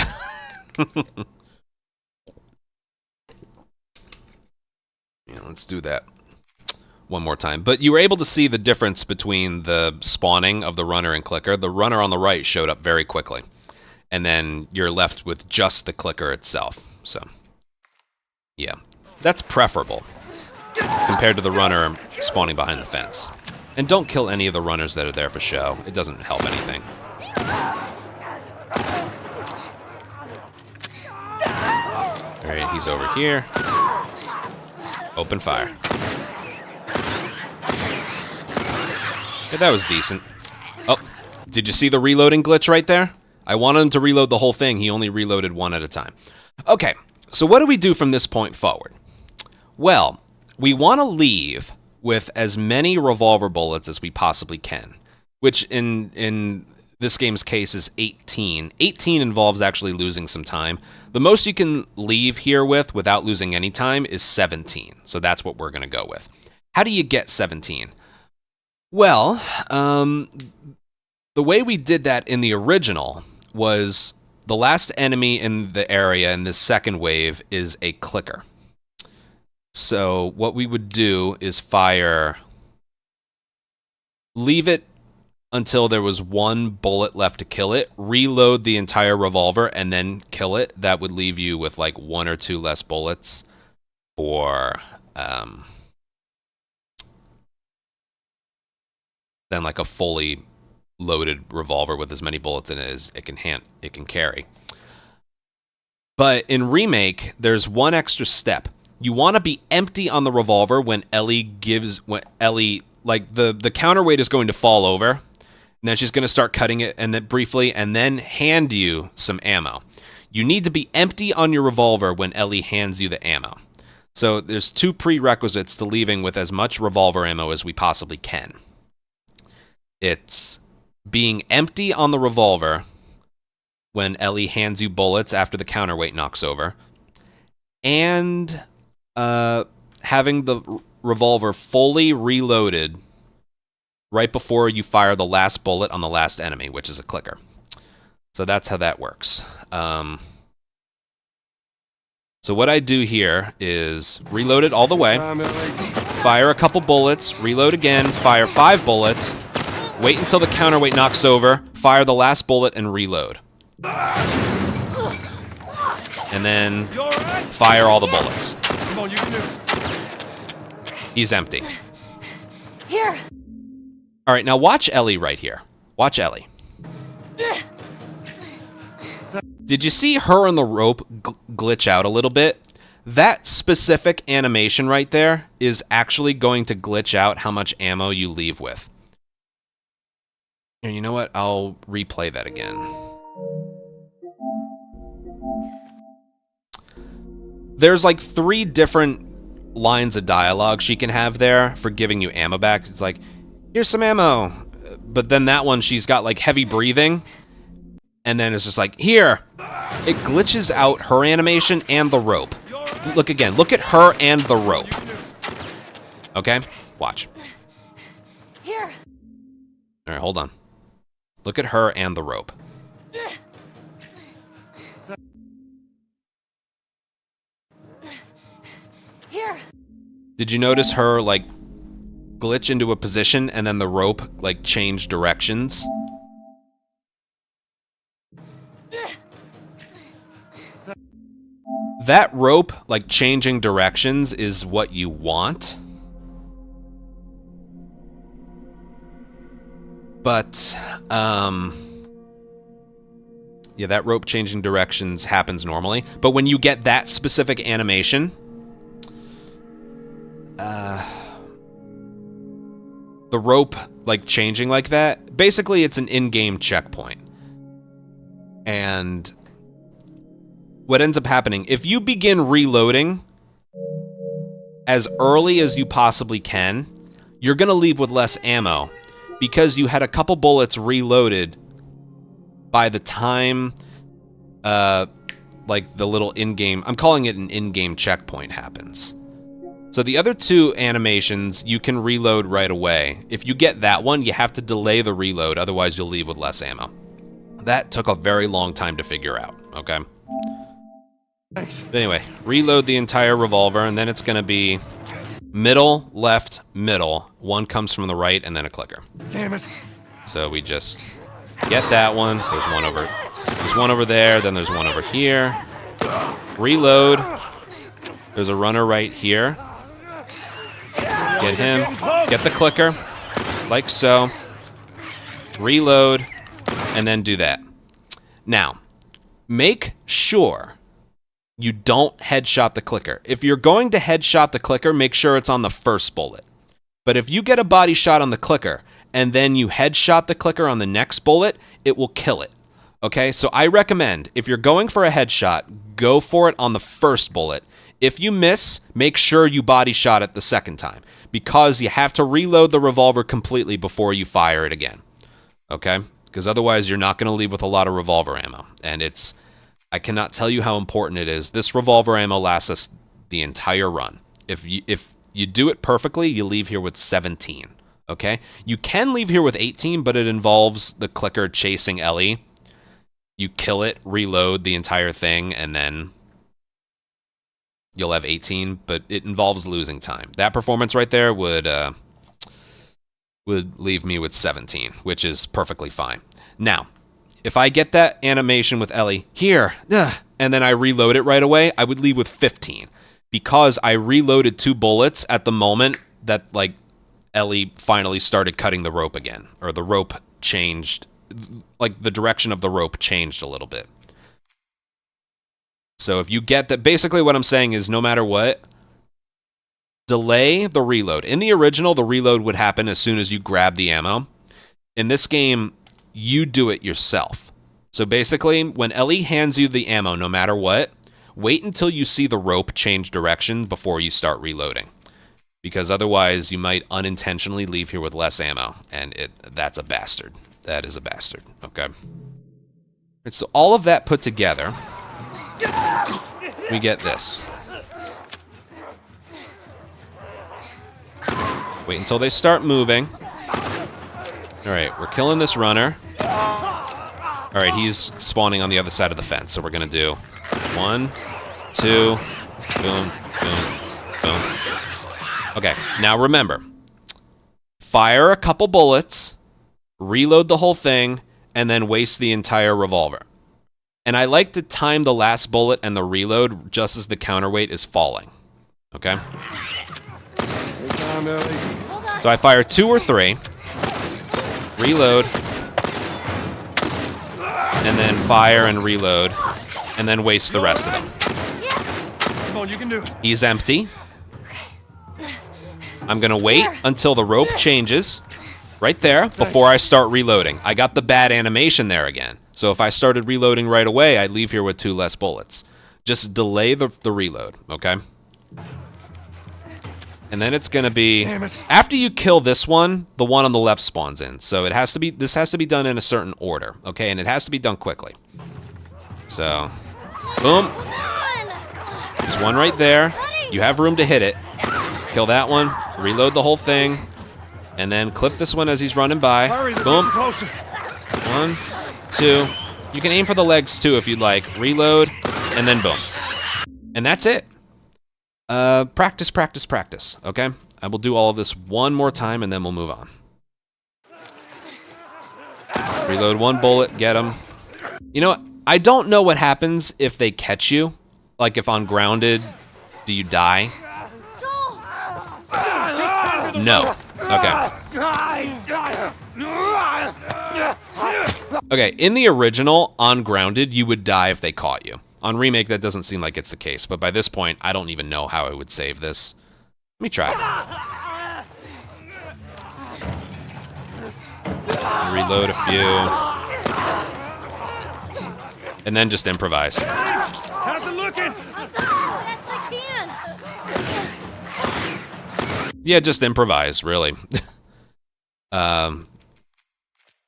Yeah, let's do that one more time. But you were able to see the difference between the spawning of the runner and clicker. The runner on the right showed up very quickly, and then you're left with just the clicker itself. So yeah, that's preferable compared to the runner spawning behind the fence. And don't kill any of the runners that are there for show. It doesn't help anything. Alright, he's over here. Open fire. Yeah, that was decent. Oh, did you see the reloading glitch right there? I wanted him to reload the whole thing. He only reloaded 1 at a time. Okay, so what do we do from this point forward? Well, we want to leave with as many revolver bullets as we possibly can, which in this game's case is 18. 18 involves actually losing some time. The most you can leave here with without losing any time is 17, so that's what we're going to go with. How do you get 17? Well, the way we did that in the original was the last enemy in the area in this second wave is a clicker. So what we would do is fire, leave it until there was 1 bullet left to kill it, reload the entire revolver, and then kill it. That would leave you with like 1 or 2 less bullets for than like a fully loaded revolver with as many bullets in it as it can carry. But in Remake, there's one extra step. You want to be empty on the revolver when Ellie, like the counterweight is going to fall over, and then she's going to start cutting it and then briefly, and then hand you some ammo. You need to be empty on your revolver when Ellie hands you the ammo. So there's 2 prerequisites to leaving with as much revolver ammo as we possibly can. It's being empty on the revolver when Ellie hands you bullets after the counterweight knocks over, and having the revolver fully reloaded right before you fire the last bullet on the last enemy, which is a clicker. So that's how that works. So what I do here is reload it all the way, Time, Ellie. fire a couple bullets, reload again, fire 5 bullets, wait until the counterweight knocks over, fire the last bullet, and reload. And then fire all the bullets. Come on, you can do it. He's empty. Here. All right, now watch Ellie right here. Watch Ellie. Did you see her and the rope glitch out a little bit? That specific animation right there is actually going to glitch out how much ammo you leave with. And you know what? I'll replay that again. There's like 3 different lines of dialogue she can have there for giving you ammo back. It's like, here's some ammo. But then that one, she's got like heavy breathing. And then it's just like, here. It glitches out her animation and the rope. Look again. Look at her and the rope. Okay? Watch. Here. All right, hold on. Look at her and the rope. Here. Did you notice her, like, glitch into a position and then the rope, like, change directions? That rope, like, changing directions is what you want. But, yeah, that rope changing directions happens normally. But when you get that specific animation, the rope, like, changing like that, basically it's an in-game checkpoint. And what ends up happening, if you begin reloading as early as you possibly can, you're going to leave with less ammo because you had a couple bullets reloaded by the time, like, the little in-game, I'm calling it an in-game checkpoint happens. So the other 2 animations, you can reload right away. If you get that one, you have to delay the reload, otherwise you'll leave with less ammo. That took a very long time to figure out, okay? Thanks. But anyway, reload the entire revolver, and then it's going to be middle, left, middle. One comes from the right, and then a clicker. Damn it. So we just get that one. There's one over there, then there's one over here. Reload. There's a runner right here. Get him. Get the clicker. Like so. Reload. And then do that. Now, make sure you don't headshot the clicker. If you're going to headshot the clicker, make sure it's on the first bullet. But if you get a body shot on the clicker and then you headshot the clicker on the next bullet, it will kill it. Okay, so I recommend if you're going for a headshot, go for it on the first bullet. If you miss, make sure you body shot it the second time because you have to reload the revolver completely before you fire it again. Okay? Because otherwise you're not going to leave with a lot of revolver ammo. And I cannot tell you how important it is. This revolver ammo lasts us the entire run. If you do it perfectly, you leave here with 17. Okay? You can leave here with 18, but it involves the clicker chasing Ellie. You kill it, reload the entire thing, and then you'll have 18, but it involves losing time. That performance right there would leave me with 17, which is perfectly fine. Now, if I get that animation with Ellie, here, and then I reload it right away, I would leave with 15. Because I reloaded 2 bullets at the moment that, like, Ellie finally started cutting the rope again. Or the rope changed, like, the direction of the rope changed a little bit. So if you get that, basically what I'm saying is no matter what, delay the reload. In the original, the reload would happen as soon as you grab the ammo. In this game, you do it yourself. So basically, when Ellie hands you the ammo, no matter what, wait until you see the rope change direction before you start reloading. Because otherwise, you might unintentionally leave here with less ammo. And that's a bastard. That is a bastard. Okay. Right, so all of that put together, we get this. Wait until they start moving. Alright, we're killing this runner. Alright, he's spawning on the other side of the fence, so we're gonna do 1, 2, boom, boom, boom. Okay, now remember, fire a couple bullets, reload the whole thing, and then waste the entire revolver. And I like to time the last bullet and the reload just as the counterweight is falling. Okay? So I fire 2 or 3, reload, and then fire and reload, and then waste the rest of them. Come on, you can do it. He's empty. I'm gonna wait until the rope changes, right there, before I start reloading. I got the bad animation there again. So if I started reloading right away, I'd leave here with 2 less bullets. Just delay the reload, okay? And then it's gonna be, after you kill this one, the one on the left spawns in. So it has to be, this has to be done in a certain order, okay? And it has to be done quickly. So, boom. There's one right there. You have room to hit it. Kill that one, reload the whole thing, and then clip this one as he's running by. Boom. 1, 2. You can aim for the legs too if you'd like. Reload, and then boom. And that's it. Practice, practice, practice, okay? I will do all of this one more time, and then we'll move on. Reload 1 bullet, get him. You know what? I don't know what happens if they catch you. Like, if on grounded, do you die? No. Okay. Okay, in the original, on grounded, you would die if they caught you. On Remake, that doesn't seem like it's the case, but by this point, I don't even know how I would save this. Let me try. Reload a few. And then just improvise. How's it looking? Yeah, just improvise, really. But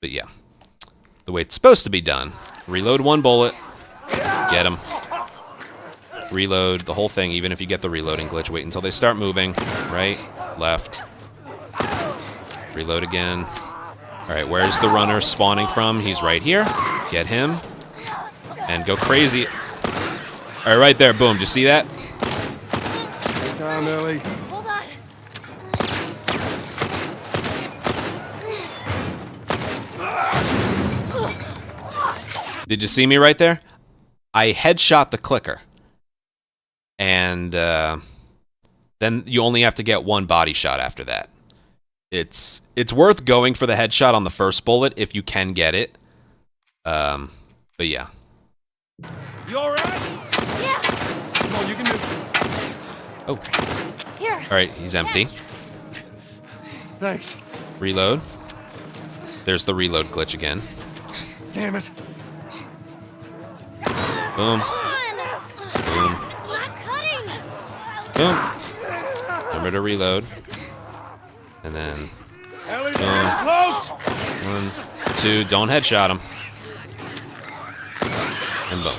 yeah. The way it's supposed to be done. Reload 1 bullet. Get him. Reload the whole thing, even if you get the reloading glitch. Wait until they start moving. Right, left. Reload again. Alright, where's the runner spawning from? He's right here. Get him. And go crazy. Alright, right there. Boom. Did you see that? Take time, Ellie. Hold on. Did you see me right there? I headshot the clicker. And then you only have to get 1 body shot after that. It's worth going for the headshot on the first bullet if you can get it. But yeah. You alright? Yeah. Come on, you can do it. Oh. Here. All right, he's empty. Thanks. Reload. There's the reload glitch again. Damn it. Boom. On. Boom. It's not cutting. Boom. Remember to reload. And then Ellie, Boom. close. 1, 2. Don't headshot him. And boom.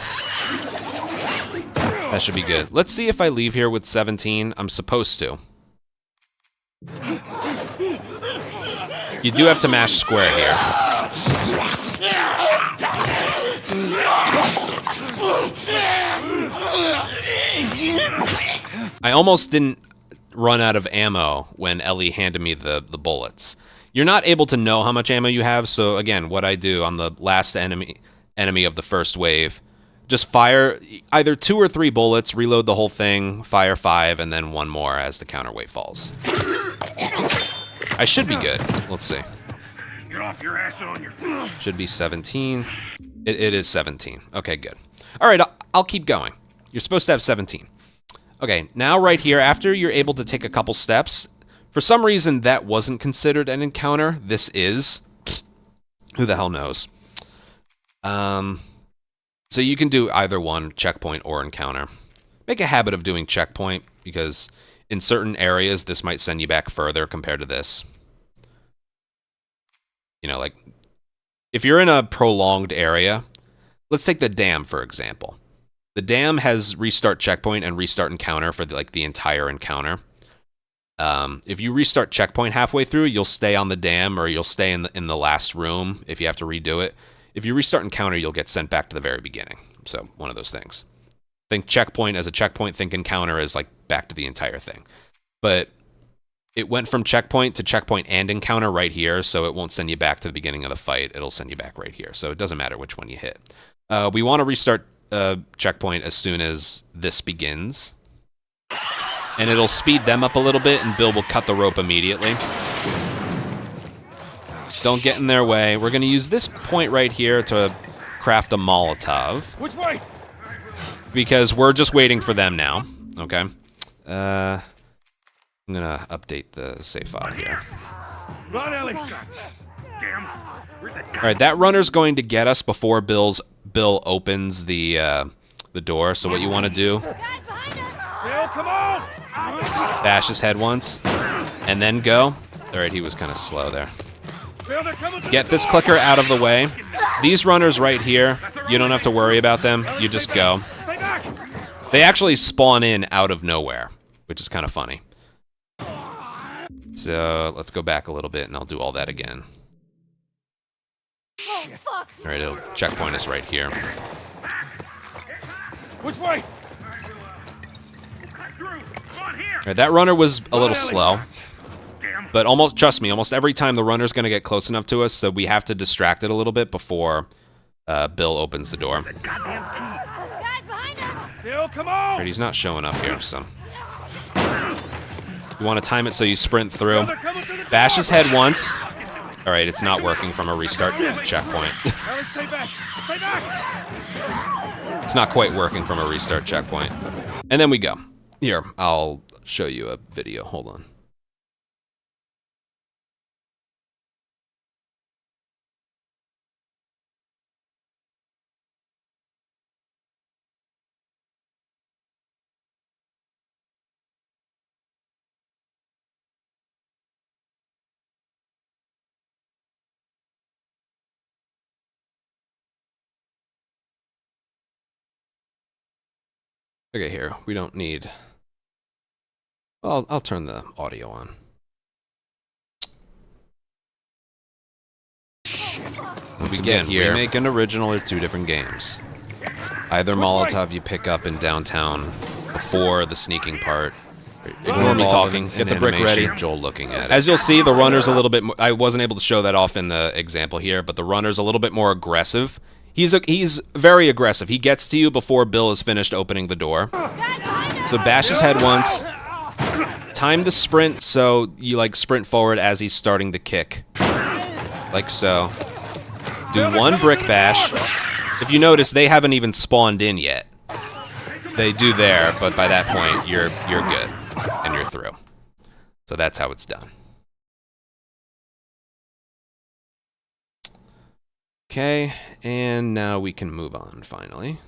That should be good. Let's see if I leave here with 17. I'm supposed to. You do have to mash square here. I almost didn't run out of ammo when Ellie handed me the bullets. You're not able to know how much ammo you have, so again, what I do on the last enemy of the first wave, just fire either 2 or 3 bullets, reload the whole thing, fire 5, and then 1 more as the counterweight falls. I should be good. Let's see. Get off your ass on your feet. Should be 17. It is 17. Okay, good. All right, I'll keep going. You're supposed to have 17. Okay, now right here, after you're able to take a couple steps, for some reason that wasn't considered an encounter. This is. Who the hell knows? So you can do either one, checkpoint or encounter. Make a habit of doing checkpoint, because in certain areas, this might send you back further compared to this. You know, like, if you're in a prolonged area, let's take the dam, for example. The dam has restart checkpoint and restart encounter for the entire encounter. If you restart checkpoint halfway through, you'll stay on the dam, or you'll stay in the last room if you have to redo it. If you restart encounter, you'll get sent back to the very beginning. So, one of those things. Think checkpoint as a checkpoint, think encounter as like back to the entire thing. But it went from checkpoint to checkpoint and encounter right here, so it won't send you back to the beginning of the fight. It'll send you back right here, so it doesn't matter which one you hit. We want to restart checkpoint as soon as this begins. And it'll speed them up a little bit, and Bill will cut the rope immediately. Don't get in their way. We're going to use this point right here to craft a Molotov. Which way? Because we're just waiting for them now. Okay. I'm going to update the save file here. Run, Ellie. Alright, that runner's going to get us before Bill opens the door. So what you want to do... Bill, come on! Bash his head once, and then go. Alright, he was kind of slow there. Get this clicker out of the way. These runners right here, you don't have to worry about them. You just go. They actually spawn in out of nowhere, which is kind of funny. So let's go back a little bit, and I'll do all that again. Alright, it'll checkpoint us right here. Which way? Alright, that runner was a little slow. But almost, trust me, almost every time the runner's going to get close enough to us, so we have to distract it a little bit before Bill opens the door. Bill, come on! Alright, he's not showing up here, so... You want to time it so you sprint through. Bash his head once. Alright, it's not working from a restart checkpoint. Ellie, stay back! Stay back! It's not quite working from a restart checkpoint. And then we go. Here, I'll show you a video. Hold on. Okay, here. We don't need... Well, I'll turn the audio on. Once again, Remake and Original are two different games. Either Molotov you pick up in downtown before the sneaking part. Ignore me talking. Get the brick ready. Joel looking at it. As you'll see, the runner's a little bit... I wasn't able to show that off in the example here, but the runner's a little bit more aggressive. He's very aggressive. He gets to you before Bill has finished opening the door. So bash his head once. Time to sprint, so you like sprint forward as he's starting to kick. Like so. Do one brick bash. If you notice, they haven't even spawned in yet. They do there, but by that point, you're good. And you're through. So that's how it's done. Okay, and now we can move on, finally.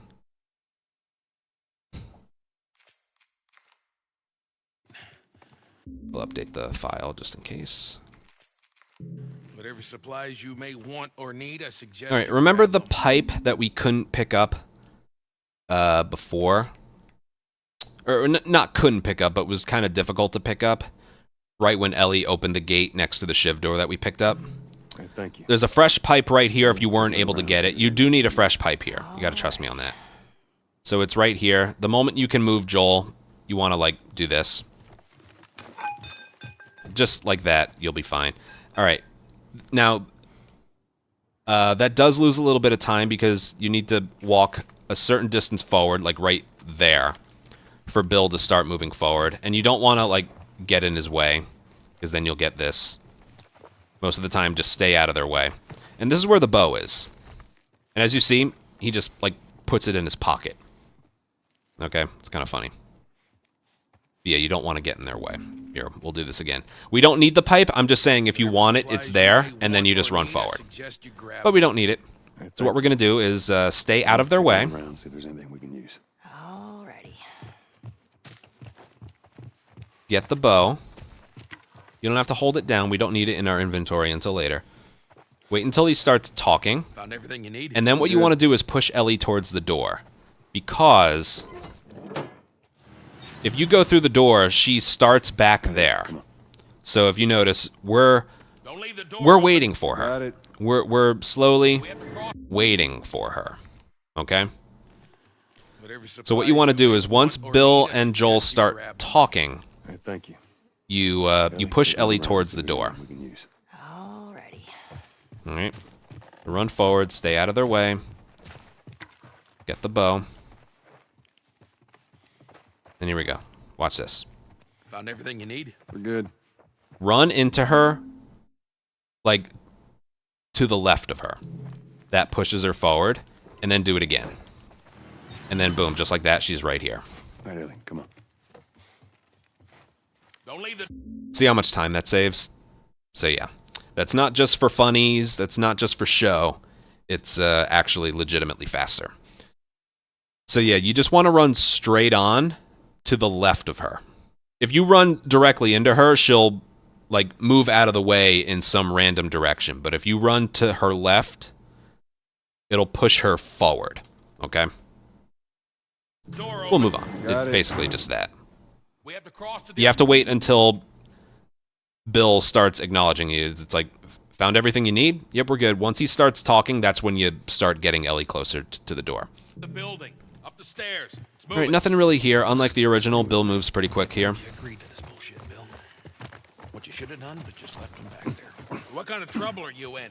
We'll update the file just in case. Whatever supplies you may want or need, I suggest... Alright, remember the pipe that we couldn't pick up before? Or not couldn't pick up, but was kind of difficult to pick up? Right when Ellie opened the gate next to the shiv door that we picked up? Okay, thank you. There's a fresh pipe right here if you weren't able to get it. You do need a fresh pipe here. You gotta trust me on that. So it's right here. The moment you can move Joel, you want to, like, do this. Just like that, you'll be fine. Alright. Now, that does lose a little bit of time because you need to walk a certain distance forward, like right there, for Bill to start moving forward. And you don't want to, like, get in his way, because then you'll get this. Most of the time, just stay out of their way. And this is where the bow is. And as you see, he just, like, puts it in his pocket. Okay? It's kind of funny. Yeah, you don't want to get in their way. Here, we'll do this again. We don't need the pipe. I'm just saying if you want it, it's there, and then you just run forward. But we don't need it. So what we're going to do is stay out of their way. Around, see if there's anything we can use. Alrighty. Get the bow. You don't have to hold it down. We don't need it in our inventory until later. Wait until he starts talking. Found everything you need. And then what you want to do is push Ellie towards the door. Because if you go through the door, she starts back there. So if you notice, we're waiting for Got her. it. We're slowly waiting for her. Okay? So what you want to do is once Bill and Joel start talking, All right, thank you. you push Ellie towards the door. We can use. Alrighty. All right. Run forward, stay out of their way. Get the bow. And here we go. Watch this. Found everything you need? We're good. Run into her, like, to the left of her. That pushes her forward, and then do it again. And then boom, just like that, she's right here. All right, Ellie, come on. Don't leave the... See how much time that saves? So yeah, that's not just for funnies, that's not just for show. It's actually legitimately faster. So yeah, you just want to run straight on to the left of her. If you run directly into her, she'll like move out of the way in some random direction. But if you run to her left, it'll push her forward. Okay? We'll move on. It's basically just that. We have to cross to You have to wait until Bill starts acknowledging you. It's like, found everything you need? Yep, we're good. Once he starts talking, that's when you start getting Ellie closer to the door. the building, up the stairs. It's All right, nothing really here. Unlike the original, Bill moves pretty quick here. You agreed to this bullshit, Bill. What you should have done, but just left him back there. What kind of trouble are you in?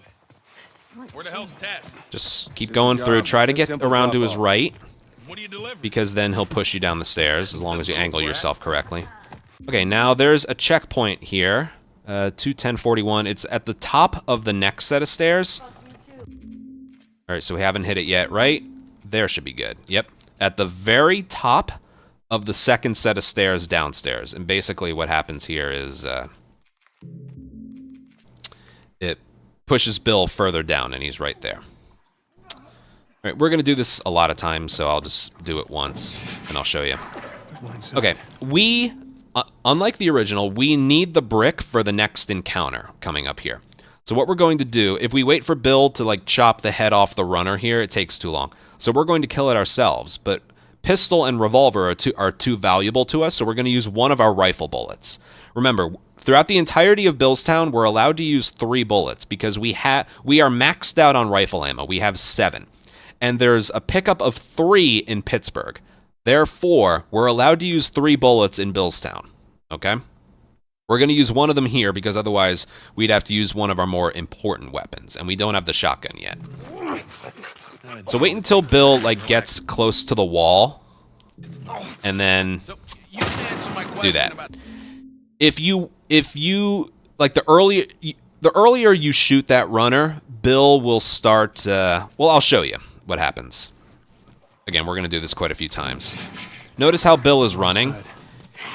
Where the hell's Tess? Just keep going through. Try to get around to his right, What do you deliver? because then he'll push you down the stairs, as long as you angle yourself correctly. Okay, now there's a checkpoint here. 21041. It's at the top of the next set of stairs. Alright, so we haven't hit it yet, right? There should be good. Yep. At the very top of the second set of stairs downstairs. And basically what happens here is it pushes Bill further down, and he's right there. Alright, we're going to do this a lot of times, so I'll just do it once, and I'll show you. Okay, we, unlike the original, we need the brick for the next encounter coming up here. So what we're going to do, if we wait for Bill to like chop the head off the runner here, it takes too long. So we're going to kill it ourselves, but pistol and revolver are too valuable to us, so we're going to use one of our rifle bullets. Remember, throughout the entirety of Billstown, we're allowed to use 3 bullets because we are maxed out on rifle ammo. We have 7. And there's a pickup of 3 in Pittsburgh. Therefore, we're allowed to use 3 bullets in Billstown. Okay? We're going to use one of them here because otherwise we'd have to use one of our more important weapons, and we don't have the shotgun yet. So wait until Bill like gets close to the wall, and then do that. If you like the earlier you shoot that runner, Bill will start. Well, I'll show you what happens. Again, we're going to do this quite a few times. Notice how Bill is running.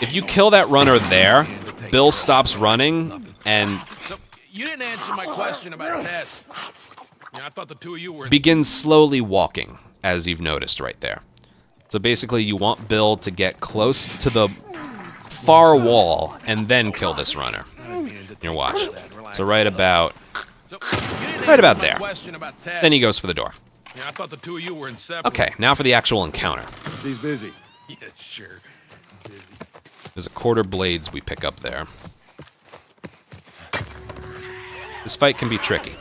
If you kill that runner there, Bill stops running and So, you didn't answer my question about Tess. Yeah, I thought the two of you were... begins slowly walking, as you've noticed right there. So basically, you want Bill to get close to the far wall and then kill this runner. Your watch. So right about there. Then he goes for the door. Yeah, I thought the two of you were inseparable. Okay, now for the actual encounter. He's busy. Yeah, sure. There's a quarter blades we pick up there. This fight can be tricky.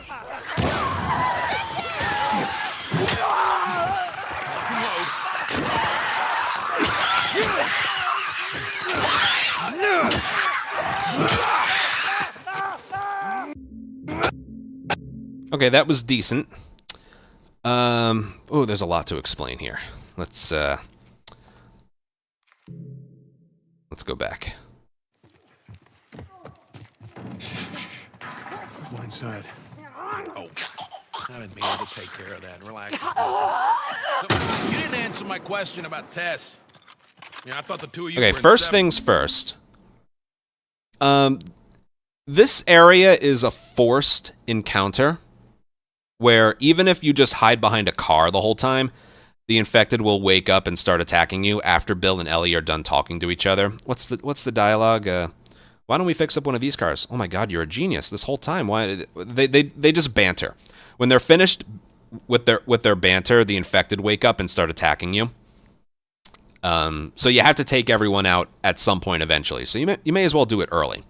Okay, that was decent. Oh, there's a lot to explain here. Let's go back. Blind side. Oh, I didn't mean to take care of that. Relax. So, you didn't answer my question about Tess. Yeah, I thought the two of you Okay, were first inseparable. things first. This area is a forced encounter where even if you just hide behind a car the whole time, the infected will wake up and start attacking you after Bill and Ellie are done talking to each other. What's the dialogue? Why don't we fix up one of these cars? Oh my God, you're a genius this whole time. Why they just banter. When they're finished with their banter, the infected wake up and start attacking you. So you have to take everyone out at some point eventually. So you may as well do it early.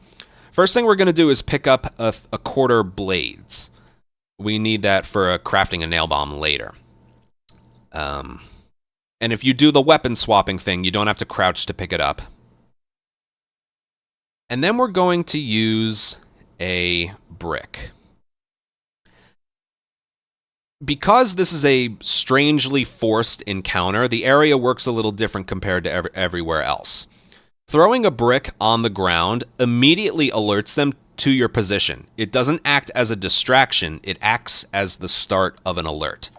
First thing we're going to do is pick up a quarter blades. We need that for crafting a nail bomb later. And if you do the weapon swapping thing, you don't have to crouch to pick it up. And then we're going to use a brick. Because this is a strangely forced encounter, the area works a little different compared to everywhere else. Throwing a brick on the ground immediately alerts them to your position. It doesn't act as a distraction, it acts as the start of an alert.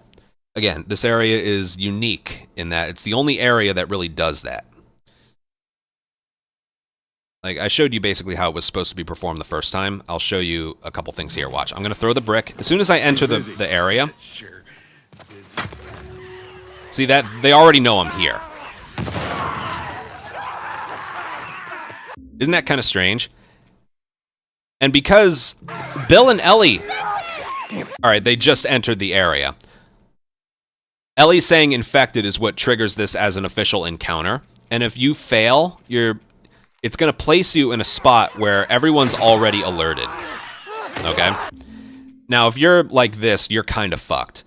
Again, this area is unique in that it's the only area that really does that. Like, I showed you basically how it was supposed to be performed the first time. I'll show you a couple things here. Watch. I'm going to throw the brick. As soon as I enter the area... Sure. See that? They already know I'm here. Isn't that kind of strange? And because Bill and Ellie... Alright, they just entered the area. Ellie saying infected is what triggers this as an official encounter. And if you fail, it's going to place you in a spot where everyone's already alerted. Okay? Now, if you're like this, you're kind of fucked.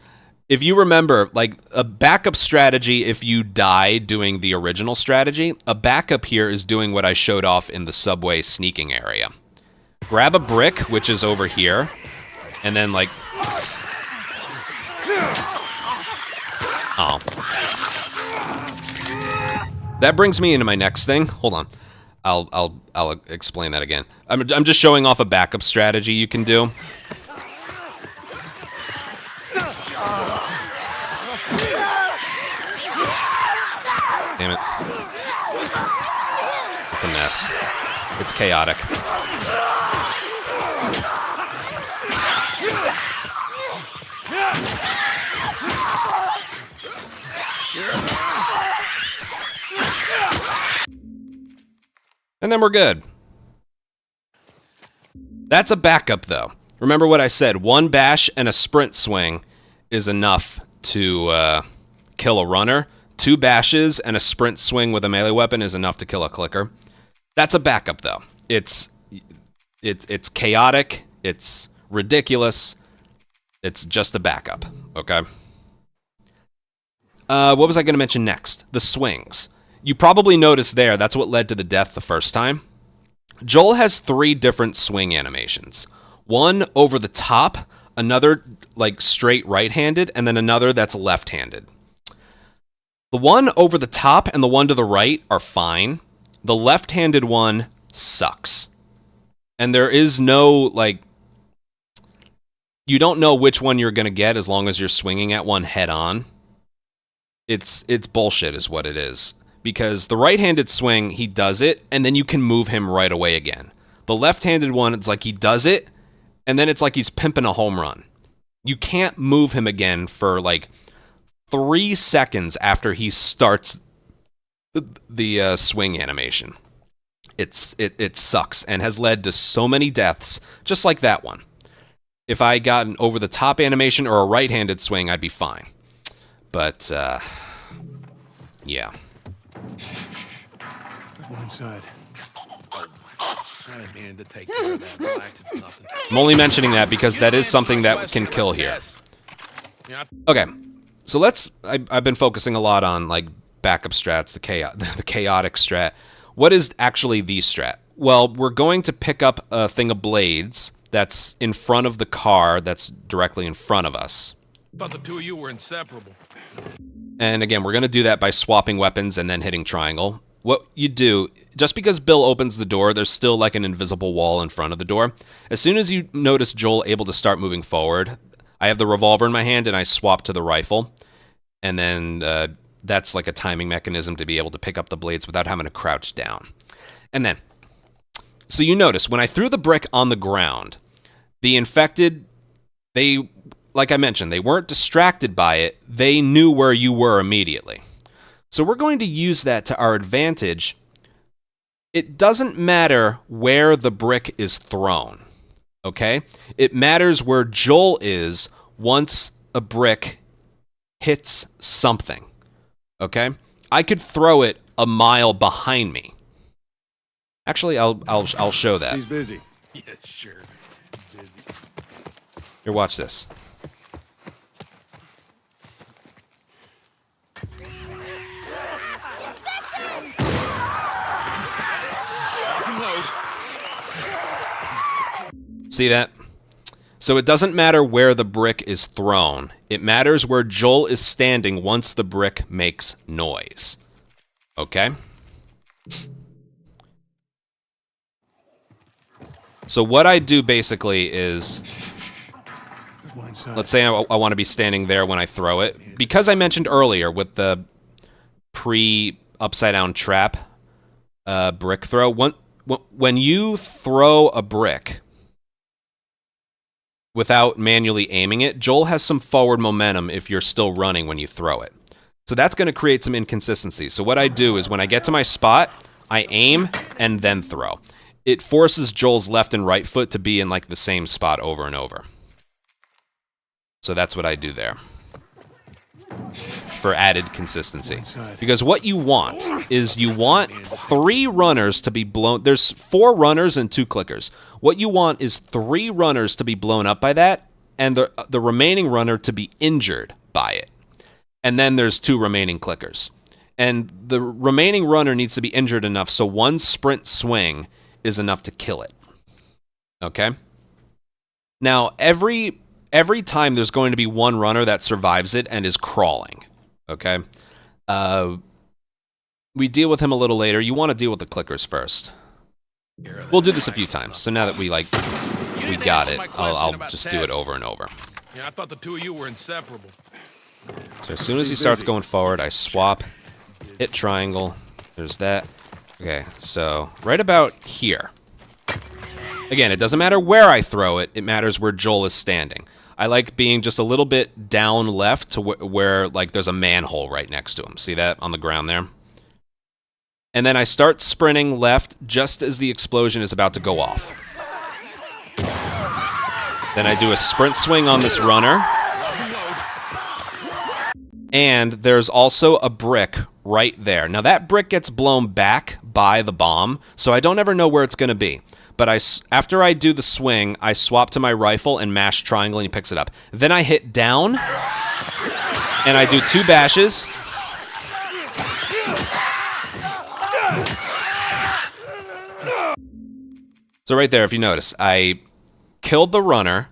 If you remember, like, a backup strategy if you die doing the original strategy, a backup here is doing what I showed off in the subway sneaking area. Grab a brick, which is over here, and then, like... Oh. That brings me into my next thing. Hold on. I'll explain that again. I'm just showing off a backup strategy you can do. Damn it. It's a mess. It's chaotic. And then we're good. That's a backup, though. Remember what I said, one bash and a sprint swing is enough to kill a runner. 2 bashes and a sprint swing with a melee weapon is enough to kill a clicker. That's a backup, though. It's chaotic, it's ridiculous, it's just a backup, okay? What was I going to mention next? The swings. You probably noticed there, that's what led to the death the first time. Joel has 3 different swing animations. One over the top, another like straight right-handed, and then another that's left-handed. The one over the top and the one to the right are fine. The left-handed one sucks. And there is no, like... You don't know which one you're going to get as long as you're swinging at one head-on. It's bullshit is what it is. Because the right-handed swing, he does it, and then you can move him right away again. The left-handed one, it's like he does it, and then it's like he's pimping a home run. You can't move him again for, like, 3 seconds after he starts the swing animation. It sucks, and has led to so many deaths, just like that one. If I got an over-the-top animation or a right-handed swing, I'd be fine. But, yeah. Go inside. I didn't mean to take care of that. Relax, it's nothing. I'm only mentioning that because that is something that can kill here. Okay, so I've been focusing a lot on, like, backup strats, the chaotic strat. What is actually the strat? Well, we're going to pick up a thing of blades that's in front of the car that's directly in front of us. Thought the 2 of you were inseparable. And again, we're going to do that by swapping weapons and then hitting triangle. What you do, just because Bill opens the door, there's still like an invisible wall in front of the door. As soon as you notice Joel able to start moving forward, I have the revolver in my hand and I swap to the rifle. And then that's like a timing mechanism to be able to pick up the blades without having to crouch down. And then, so you notice, when I threw the brick on the ground, the infected, they, like I mentioned, they weren't distracted by it. They knew where you were immediately. So we're going to use that to our advantage. It doesn't matter where the brick is thrown, okay? It matters where Joel is once a brick hits something, okay? I could throw it a mile behind me. Actually, I'll show that. He's busy. Yeah, sure. Busy. Here, watch this. See that? So it doesn't matter where the brick is thrown. It matters where Joel is standing once the brick makes noise. Okay? So what I do basically is, let's say I want to be standing there when I throw it. Because I mentioned earlier with the pre-upside down trap brick throw, when you throw a brick without manually aiming it, Joel has some forward momentum if you're still running when you throw it. So that's going to create some inconsistency. So what I do is when I get to my spot, I aim and then throw. It forces Joel's left and right foot to be in like the same spot over and over. So that's what I do there for added consistency. Because what you want is you want 3 runners to be blown. There's 4 runners and 2 clickers. What you want is 3 runners to be blown up by that, and the remaining runner to be injured by it. And then there's 2 remaining clickers. And the remaining runner needs to be injured enough so 1 sprint swing is enough to kill it. Okay? Now, every time there's going to be 1 runner that survives it and is crawling. Okay? We deal with him a little later. You want to deal with the clickers first. We'll do this a few times. So now that we got it, I'll just do it over and over. Yeah, I thought the 2 of you were inseparable. So as soon as he starts going forward, I swap, hit triangle. There's that. Okay, so right about here. Again, it doesn't matter where I throw it. It matters where Joel is standing. I like being just a little bit down left to where like there's a manhole right next to him. See that on the ground there? And then I start sprinting left just as the explosion is about to go off. Then I do a sprint swing on this runner. And there's also a brick right there. Now that brick gets blown back by the bomb, so I don't ever know where it's going to be. But after I do the swing, I swap to my rifle and mash triangle and he picks it up. Then I hit down, and I do 2 bashes. So right there, if you notice, I killed the runner.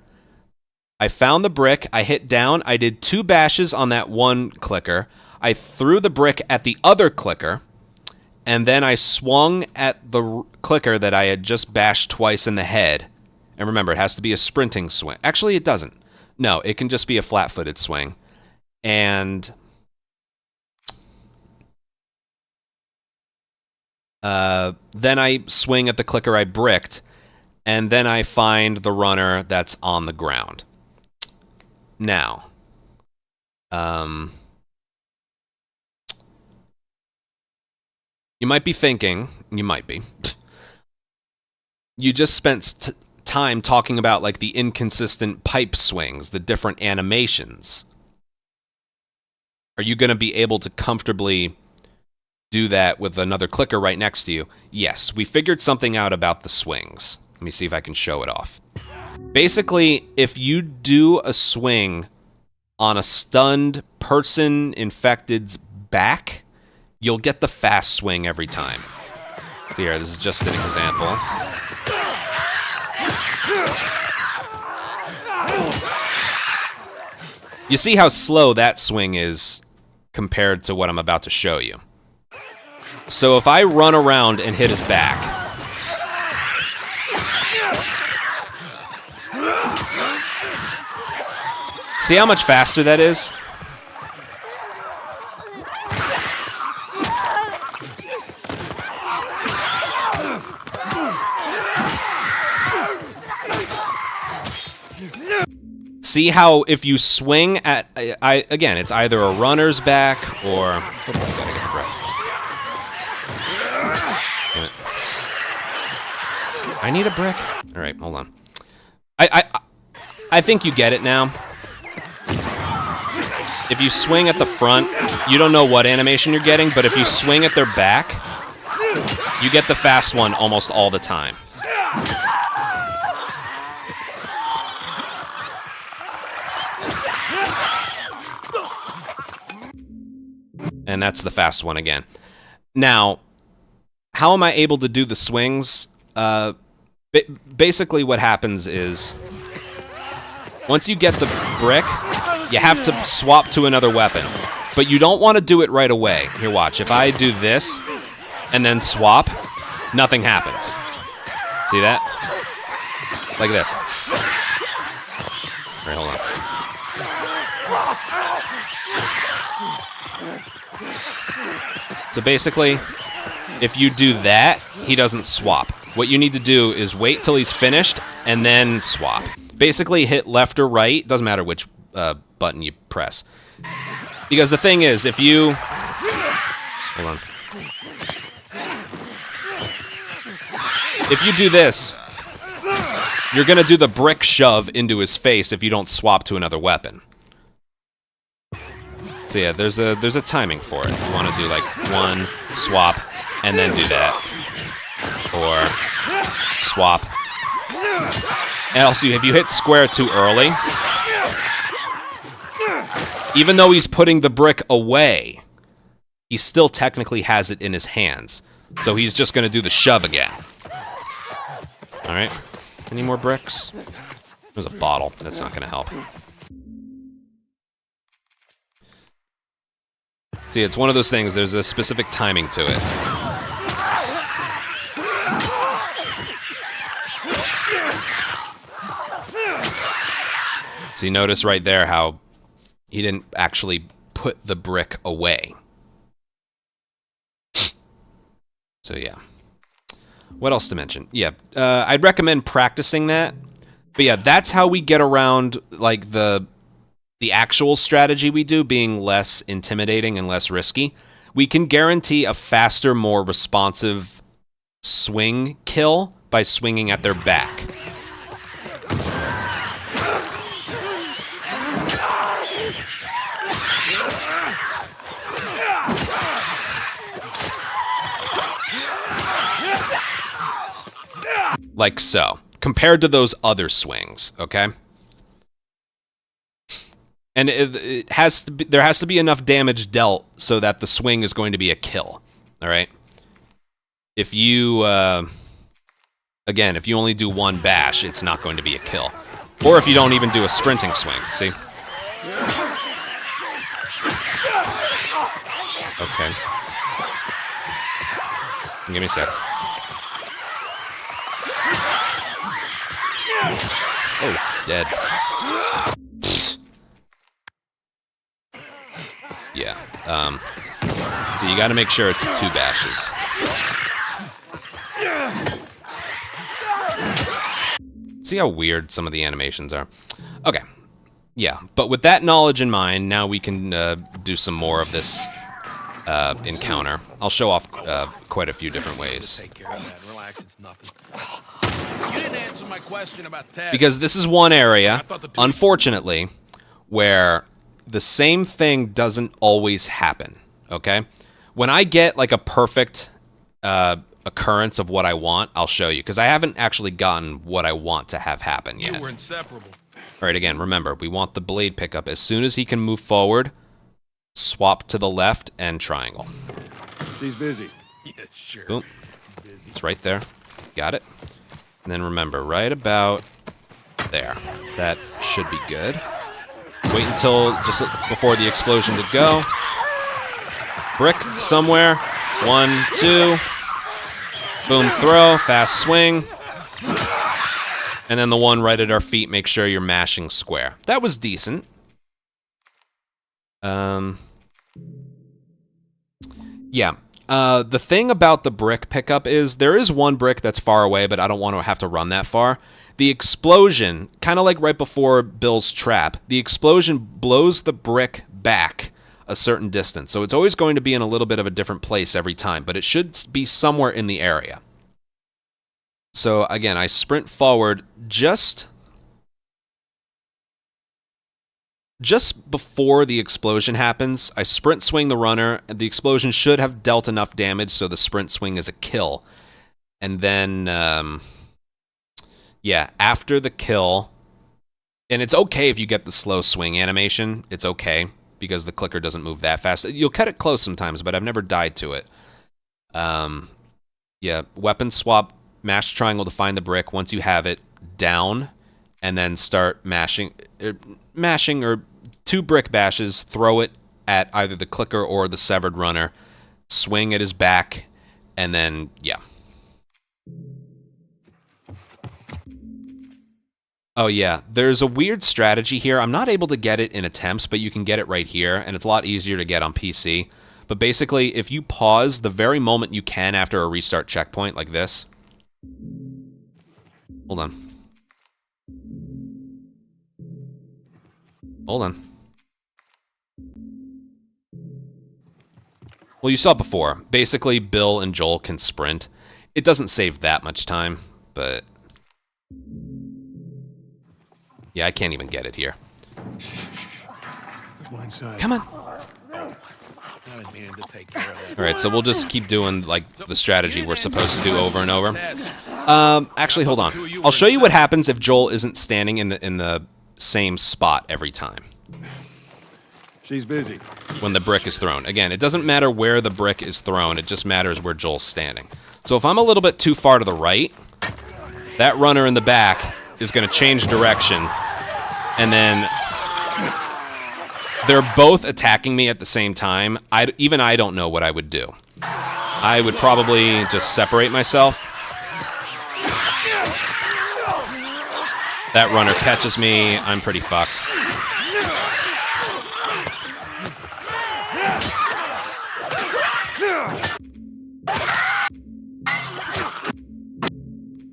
I found the brick. I hit down. I did 2 bashes on that 1 clicker. I threw the brick at the other clicker. And then I swung at the clicker that I had just bashed twice in the head. And remember, it has to be a sprinting swing. Actually, it doesn't. No, it can just be a flat-footed swing. And then I swing at the clicker I bricked. And then I find the runner that's on the ground. Now, you might be thinking, you just spent time talking about like the inconsistent pipe swings, the different animations. Are you going to be able to comfortably do that with another clicker right next to you? Yes, we figured something out about the swings. Let me see if I can show it off. Basically, if you do a swing on a stunned person infected's back, you'll get the fast swing every time. Here, this is just an example. You see how slow that swing is compared to what I'm about to show you. So if I run around and hit his back, see how much faster that is? See how if you swing at, again, it's either a runner's back or... Oh, I gotta get a brick. I need a brick. All right, hold on. I think you get it now. If you swing at the front, you don't know what animation you're getting, but if you swing at their back, you get the fast one almost all the time. And that's the fast one again. Now, how am I able to do the swings? Basically what happens is, once you get the brick, you have to swap to another weapon. But you don't want to do it right away. Here, watch. If I do this and then swap, nothing happens. See that? Like this. All right, hold on. So basically, if you do that, he doesn't swap. What you need to do is wait till he's finished and then swap. Basically, hit left or right. Doesn't matter which button you press. Because the thing is, if you... Hold on. If you do this, you're going to do the brick shove into his face if you don't swap to another weapon. So yeah, there's a timing for it. You want to do like one, swap, and then do that. Or swap. And also, if you hit square too early, even though he's putting the brick away, he still technically has it in his hands. So he's just going to do the shove again. All right. Any more bricks? There's a bottle. That's not going to help. See, it's one of those things. There's a specific timing to it. So you notice right there how he didn't actually put the brick away. So yeah. What else to mention? Yeah, I'd recommend practicing that. But yeah, that's how we get around like the actual strategy we do being less intimidating and less risky. We can guarantee a faster, more responsive swing kill by swinging at their back. Like so, compared to those other swings, okay? And it has to be, there has to be enough damage dealt so that the swing is going to be a kill, all right? If you, again, if you only do one bash, it's not going to be a kill. Or if you don't even do a sprinting swing, see? Okay. Give me a sec. Oh, dead. Yeah, you gotta make sure it's 2 bashes. See how weird some of the animations are? Okay, yeah, but with that knowledge in mind, now we can do some more of this encounter. I'll show off quite a few different ways. Take care of that. Relax, it's nothing. You didn't answer my question about Tess. Because this is one area, unfortunately, where the same thing doesn't always happen, okay? When I get like a perfect occurrence of what I want, I'll show you, because I haven't actually gotten what I want to have happen yet. We're inseparable. All right, again, remember, we want the blade pickup. As soon as he can move forward, swap to the left and triangle. She's busy. Yeah, sure. Boom. It's right there. Got it. And then remember, right about there. That should be good. Wait until just before the explosion to go. Brick somewhere. 1, 2. Boom, throw. Fast swing. And then the one right at our feet, make sure you're mashing square. That was decent. Yeah. The thing about the brick pickup is there is one brick that's far away, but I don't want to have to run that far. The explosion, kind of like right before Bill's trap, the explosion blows the brick back a certain distance. So it's always going to be in a little bit of a different place every time, but it should be somewhere in the area. So again, I sprint forward just before the explosion happens. I sprint swing the runner, and the explosion should have dealt enough damage so the sprint swing is a kill. And then, yeah, after the kill, and it's okay if you get the slow swing animation. It's okay, because the clicker doesn't move that fast. You'll cut it close sometimes, but I've never died to it. Yeah, weapon swap mash triangle to find the brick. Once you have it, down, and then start mashing or 2 brick bashes, throw it at either the clicker or the severed runner, swing at his back, and then, yeah. Oh yeah, there's a weird strategy here. I'm not able to get it in attempts, but you can get it right here, and it's a lot easier to get on PC. But basically, if you pause the very moment you can after a restart checkpoint like this... Hold on. Hold on. Well, you saw before. Basically, Bill and Joel can sprint. It doesn't save that much time, but... Yeah, I can't even get it here. Go inside. Come on. I didn't mean to take care of that. All right, so we'll just keep doing like the strategy we're supposed to do over and over. Actually, hold on. I'll show you what happens if Joel isn't standing in the same spot every time She's busy. when the brick is thrown. Again, it doesn't matter where the brick is thrown. It just matters where Joel's standing. So if I'm a little bit too far to the right, that runner in the back is going to change direction, and then they're both attacking me at the same time. Even I don't know what I would do. I would probably just separate myself. That runner catches me, I'm pretty fucked.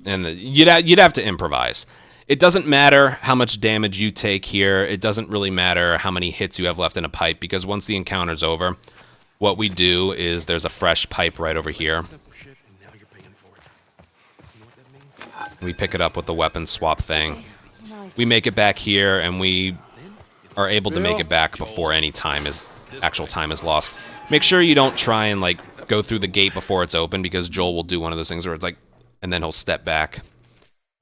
And you'd have to improvise. It doesn't matter how much damage you take here. It doesn't really matter how many hits you have left in a pipe, because once the encounter's over, what we do is there's a fresh pipe right over here. We pick it up with the weapon swap thing. We make it back here, and we are able to make it back before any actual time is lost. Make sure you don't try and like go through the gate before it's open, because Joel will do one of those things where it's like, and then he'll step back.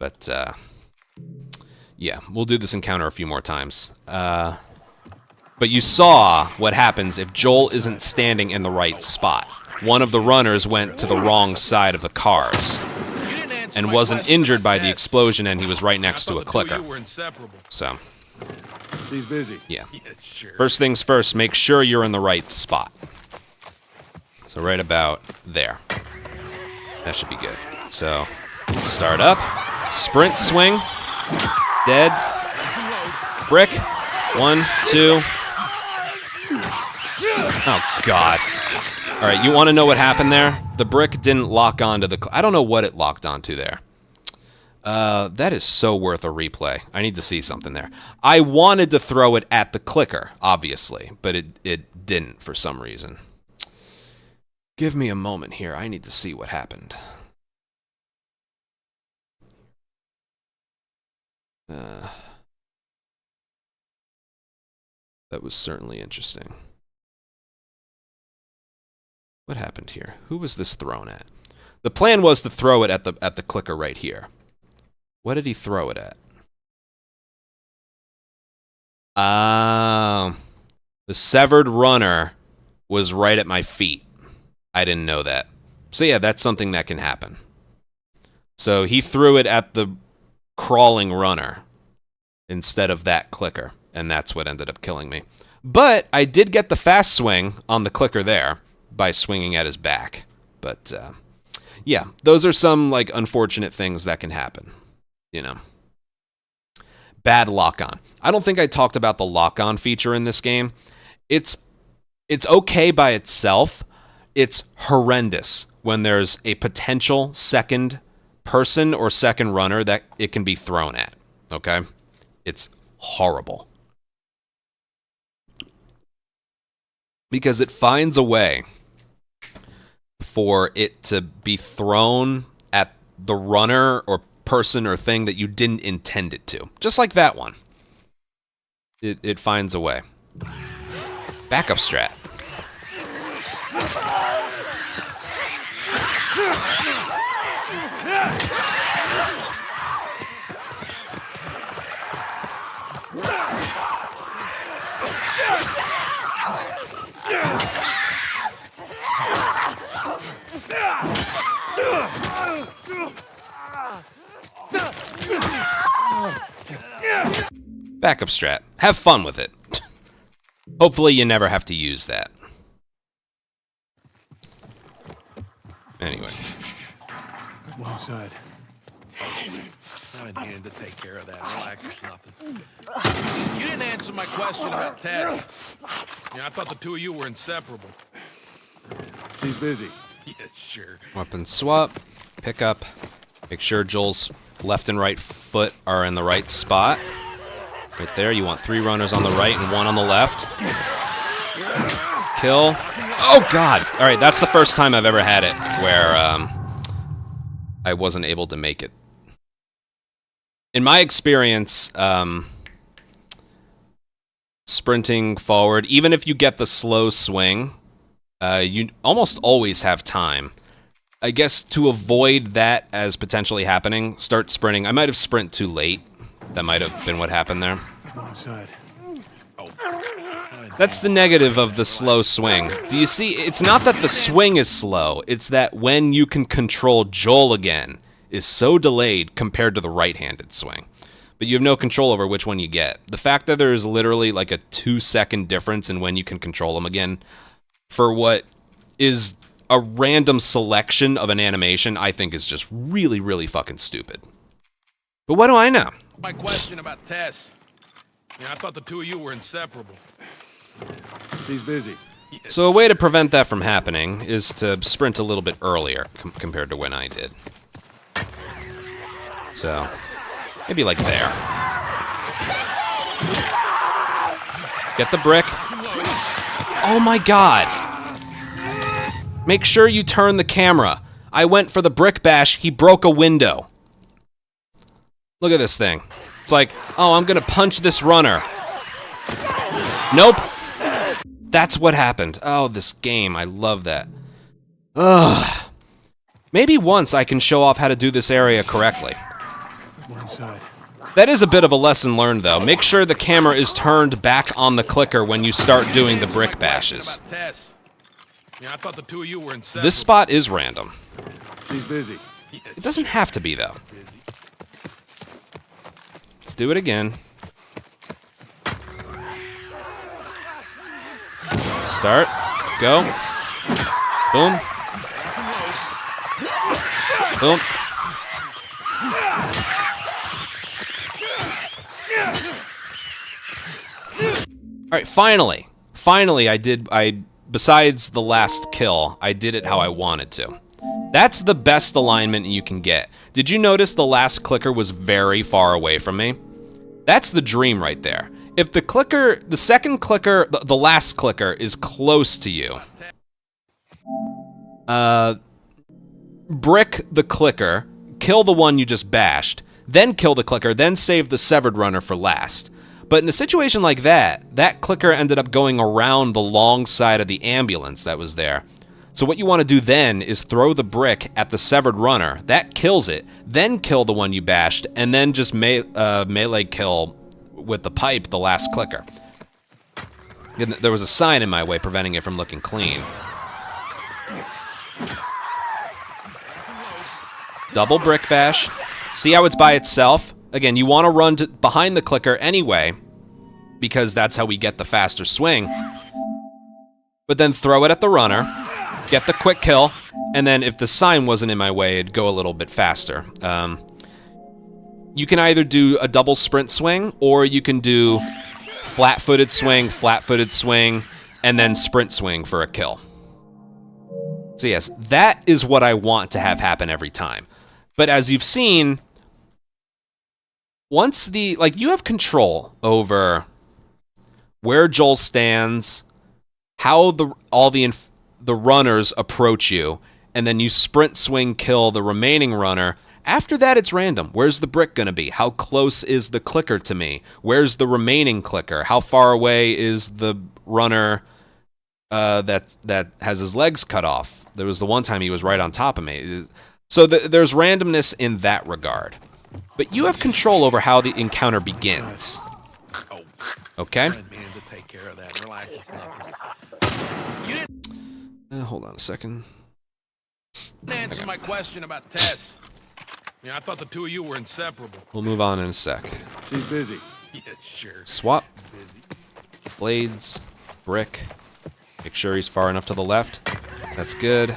But yeah, we'll do this encounter a few more times. But you saw what happens if Joel isn't standing in the right spot. One of the runners went to the wrong side of the cars and wasn't injured by the explosion, and he was right next to a clicker. So, She's busy. yeah. First things first, make sure you're in the right spot. So right about there. That should be good. So, start up, sprint swing, dead, brick, 1, 2. Oh, God. All right, you want to know what happened there? The brick didn't lock onto the... I don't know what it locked onto there. That is so worth a replay. I need to see something there. I wanted to throw it at the clicker, obviously, but it didn't for some reason. Give me a moment here. I need to see what happened. That was certainly interesting. What happened here? Who was this thrown at? The plan was to throw it at the clicker right here. What did he throw it at? The severed runner was right at my feet. I didn't know that. So yeah, that's something that can happen. So he threw it at the crawling runner instead of that clicker, and that's what ended up killing me. But I did get the fast swing on the clicker there by swinging at his back. But yeah, those are some like unfortunate things that can happen, you know. Bad lock-on. I don't think I talked about the lock-on feature in this game. It's okay by itself. It's horrendous when there's a potential second person or second runner that it can be thrown at, okay? It's horrible. Because it finds a way for it to be thrown at the runner or person or thing that you didn't intend it to. Just like that one. It finds a way. Backup strat. Backup strat. Have fun with it. Hopefully you never have to use that. Anyway. Go inside. I'm in hand to take care of that. Relax, it's nothing. You didn't answer my question about Tess. Yeah, I thought the two of you were inseparable. She's busy. Yeah, sure. Weapon swap. Pick up. Make sure Joel's left and right foot are in the right spot. Right there. You want 3 runners on the right and 1 on the left. Kill. Oh, God. All right, that's the first time I've ever had it where I wasn't able to make it. In my experience, sprinting forward, even if you get the slow swing, you almost always have time. I guess to avoid that as potentially happening, start sprinting. I might have sprint too late. That might have been what happened there. Go inside. That's the negative of the slow swing. Do you see? It's not that the swing is slow. It's that when you can control Joel again is so delayed compared to the right-handed swing. But you have no control over which one you get. The fact that there is literally like a 2-second difference in when you can control them again for what is a random selection of an animation, I think is just really, really fucking stupid. But what do I know? My question about Tess. Yeah, I thought the two of you were inseparable. She's busy. So a way to prevent that from happening is to sprint a little bit earlier compared to when I did. So, maybe like there. Get the brick. Oh my god! Make sure you turn the camera. I went for the brick bash, he broke a window. Look at this thing. It's like, oh, I'm gonna punch this runner. Nope. That's what happened. Oh, this game, I love that. Ugh. Maybe once I can show off how to do this area correctly. Go inside. That is a bit of a lesson learned, though. Make sure the camera is turned back on the clicker when you start doing the brick bashes. Tess. Yeah, I thought the two of you were inseparable. This spot is random. She's busy. It doesn't have to be, though. Let's do it again. Start. Go. Boom. Boom. Alright, finally. Finally, besides the last kill, I did it how I wanted to. That's the best alignment you can get. Did you notice the last clicker was very far away from me? That's the dream right there. If the clicker, the second clicker, the last clicker is close to you, brick the clicker, kill the one you just bashed, then kill the clicker, then save the severed runner for last. But in a situation like that, that clicker ended up going around the long side of the ambulance that was there. So what you want to do then is throw the brick at the severed runner, that kills it, then kill the one you bashed, and then just melee kill with the pipe the last clicker. There was a sign in my way preventing it from looking clean. Double brick bash. See how it's by itself? Again, you want to run behind the clicker anyway, because that's how we get the faster swing. But then throw it at the runner, get the quick kill, and then if the sign wasn't in my way, it'd go a little bit faster. You can either do a double sprint swing, or you can do flat-footed swing, and then sprint swing for a kill. So yes, that is what I want to have happen every time. But as you've seen, once you have control over where Joel stands, how all the runners approach you, and then you sprint swing kill the remaining runner. After that, it's random. Where's the brick going to be? How close is the clicker to me? Where's the remaining clicker? How far away is the runner that has his legs cut off? There was the one time he was right on top of me. So there's randomness in that regard. But you have control over how the encounter begins. Okay? I didn't mean to take care of that. Relax, it's nothing. You didn't Hold on a second. answer my question about Tess. Yeah, I thought the two of you were inseparable. We'll move on in a sec. She's busy. Yeah, sure. Swap. Blades. Brick. Make sure he's far enough to the left. That's good.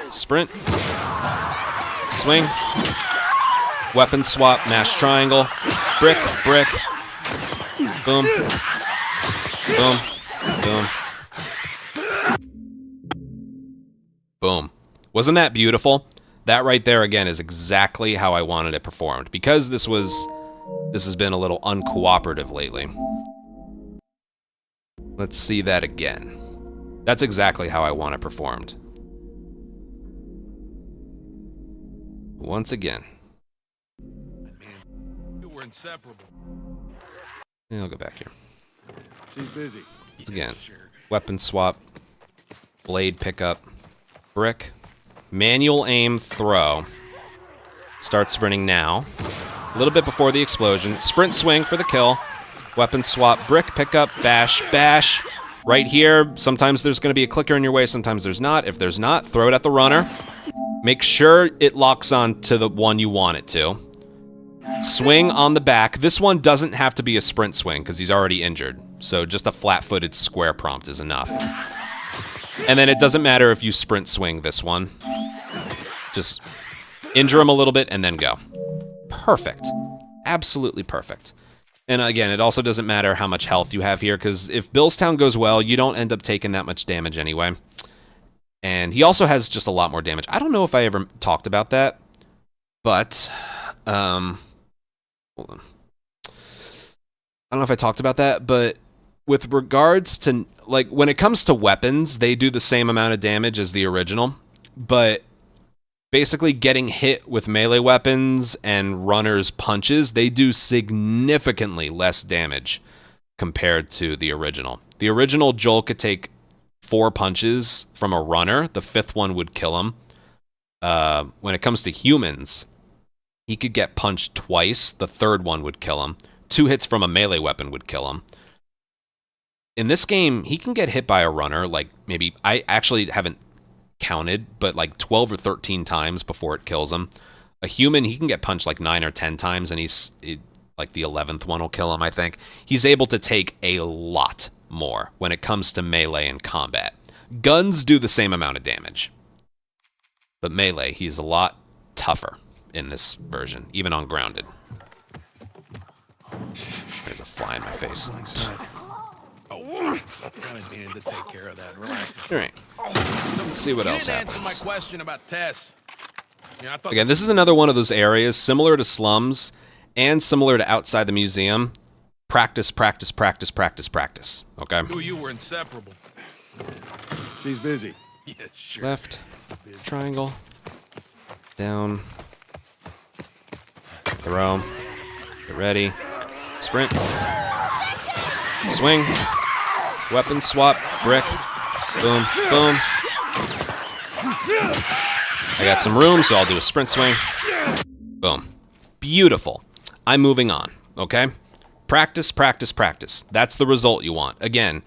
Sprint. Swing. Weapon swap. Mash triangle. Brick. Brick. Boom. Boom. Boom. Boom. Wasn't that beautiful? That right there, again, is exactly how I wanted it performed. Because this has been a little uncooperative lately. Let's see that again. That's exactly how I want it performed. Once again. You were inseparable. I'll go back here. She's busy. Once again. Sure. Weapon swap. Blade pickup. Brick. Manual aim throw. Start sprinting now. A little bit before the explosion. Sprint swing for the kill. Weapon swap. Brick pickup. Bash. Bash. Right here. Sometimes there's going to be a clicker in your way. Sometimes there's not. If there's not, throw it at the runner. Make sure it locks on to the one you want it to. Swing on the back. This one doesn't have to be a sprint swing because he's already injured. So just a flat-footed square prompt is enough. And then it doesn't matter if you sprint swing this one. Just injure him a little bit and then go. Perfect. Absolutely perfect. And again, it also doesn't matter how much health you have here, because if Billstown goes well, you don't end up taking that much damage anyway. And he also has just a lot more damage. I don't know if I ever talked about that, but hold on. I don't know if I talked about that, but with regards to, like, when it comes to weapons, they do the same amount of damage as the original, but basically getting hit with melee weapons and runners' punches, they do significantly less damage compared to the original. The original, Joel could take 4 punches from a runner. The 5th one would kill him. When it comes to humans, he could get punched twice. The 3rd one would kill him. 2 hits from a melee weapon would kill him. In this game, he can get hit by a runner, like maybe, I actually haven't counted, but like 12 or 13 times before it kills him. A human, he can get punched like 9 or 10 times, and like the 11th one will kill him, I think. He's able to take a lot more when it comes to melee and combat. Guns do the same amount of damage. But melee, he's a lot tougher in this version, even on grounded. There's a fly in my face. Oh, I needed to take care of that. Relax. All right. Let's see what else You didn't happens. answer my question about Tess. Yeah, I thought Again, this is another one of those areas similar to slums and similar to outside the museum. Practice, practice, practice, practice, practice. Okay? you were inseparable. She's busy. Yeah, sure. Left, triangle, down, throw, get ready, sprint, swing, weapon swap, brick, boom, boom. I got some room, so I'll do a sprint swing. Boom. Beautiful. I'm moving on, okay? Practice, practice, practice. That's the result you want. Again,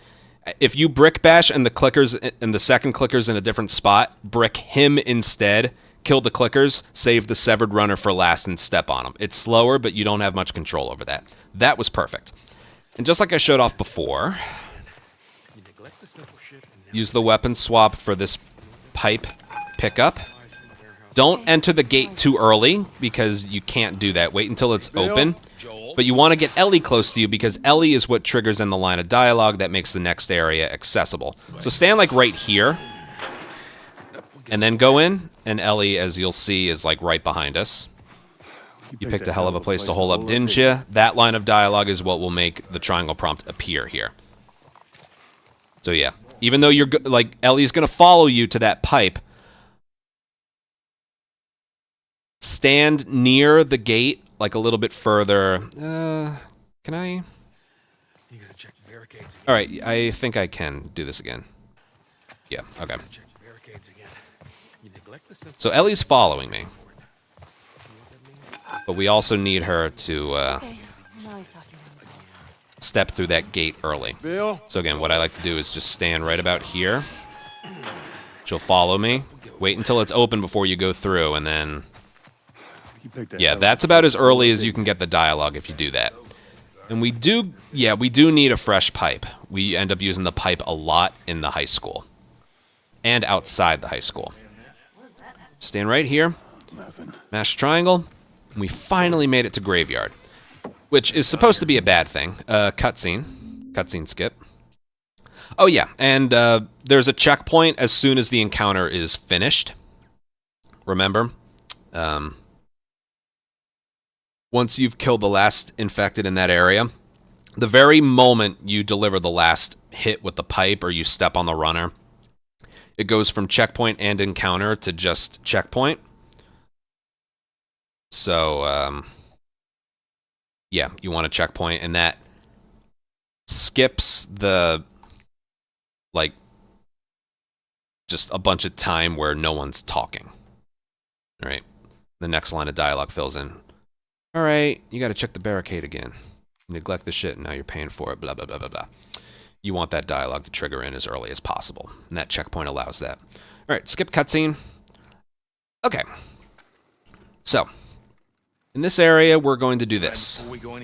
if you brick bash and the clickers and the second clicker's in a different spot, brick him instead, kill the clickers, save the severed runner for last and step on him. It's slower, but you don't have much control over that. That was perfect. And just like I showed off before, use the weapon swap for this pipe pickup. Don't enter the gate too early, because you can't do that. Wait until it's open. But you want to get Ellie close to you, because Ellie is what triggers in the line of dialogue that makes the next area accessible. So stand like right here, and then go in, and Ellie, as you'll see, is like right behind us. You picked a hell of a place to hole up, didn't you? That line of dialogue is what will make the triangle prompt appear here. So yeah, even though you're like Ellie's gonna follow you to that pipe, stand near the gate, like a little bit further. Can I? You gotta check the barricades. All right, I think I can do this again. Yeah, okay. Check the barricades again. You neglect the simple. So Ellie's following me, but we also need her to Okay, now he's talking to himself. step through that gate early. Bill? So again, what I like to do is just stand right about here. She'll follow me. Wait until it's open before you go through, and then... You picked a Yeah, hell of that's a about place as to hole early up, as you didn't can get the dialogue if you do that. And we do need a fresh pipe. We end up using the pipe a lot in the high school. And outside the high school. Stand right here. Nothing. Mash triangle. And we finally made it to Graveyard. Which is supposed to be a bad thing. Cutscene. Cutscene skip. Oh yeah, and there's a checkpoint as soon as the encounter is finished. Remember? Once you've killed the last infected in that area, the very moment you deliver the last hit with the pipe or you step on the runner, it goes from checkpoint and encounter to just checkpoint. So, yeah, you want a checkpoint, and that skips the, like, just a bunch of time where no one's talking. All right, the next line of dialogue fills in. All right, you got to check the barricade again. You neglect the shit, and now you're paying for it, blah, blah, blah, blah, blah. You want that dialogue to trigger in as early as possible, and that checkpoint allows that. All right, skip cutscene. Okay. So, in this area, we're going to do this.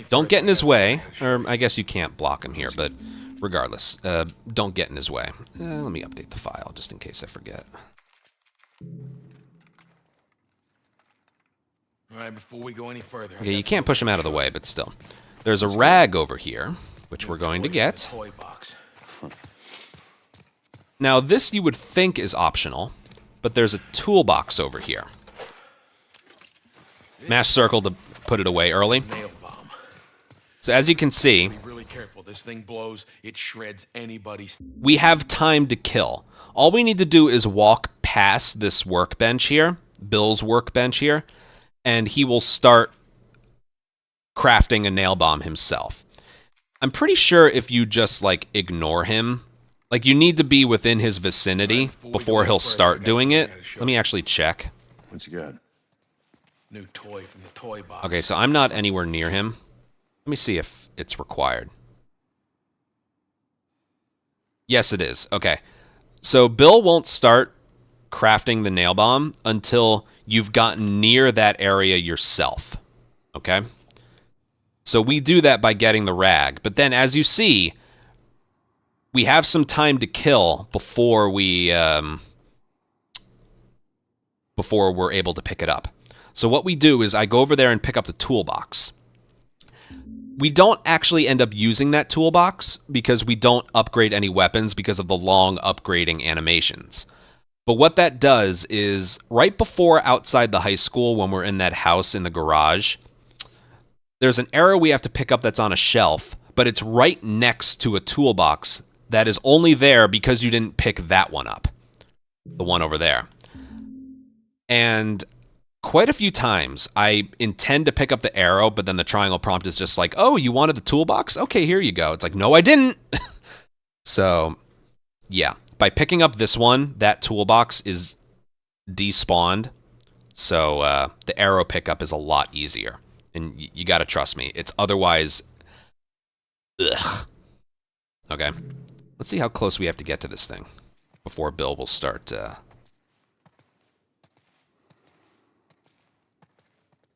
Don't get in his way, or I guess you can't block him here, but regardless, don't get in his way. Let me update the file, just in case I forget. All right, before we go any further. Okay, you can't push him out of the way, but still. There's a rag over here, which we're going to get. Toy box. Now, this you would think is optional, but there's a toolbox over here. Mash circle to put it away early. Nail bomb. So as you can see, Be really careful. This thing blows. It shreds anybody's. we have time to kill. All we need to do is walk past this workbench here, Bill's workbench here, and he will start crafting a nail bomb himself. I'm pretty sure if you just, like, ignore him, like, you need to be within his vicinity before he'll start doing it. Let me actually check. What you got? New toy from the toy box. Okay, so I'm not anywhere near him. Let me see if it's required. Yes, it is. Okay. So Bill won't start crafting the nail bomb until you've gotten near that area yourself. Okay? So we do that by getting the rag. But then, as you see, we have some time to kill before we're able to pick it up. So what we do is I go over there and pick up the toolbox. We don't actually end up using that toolbox because we don't upgrade any weapons because of the long upgrading animations. But what that does is right before outside the high school, when we're in that house in the garage, there's an arrow we have to pick up that's on a shelf, but it's right next to a toolbox that is only there because you didn't pick that one up. The one over there. And quite a few times, I intend to pick up the arrow, but then the triangle prompt is just like, oh, you wanted the toolbox? Okay, here you go. It's like, no, I didn't. So, yeah. By picking up this one, that toolbox is despawned. So, the arrow pickup is a lot easier. And you gotta trust me. It's otherwise... Ugh. Okay. Let's see how close we have to get to this thing before Bill will start...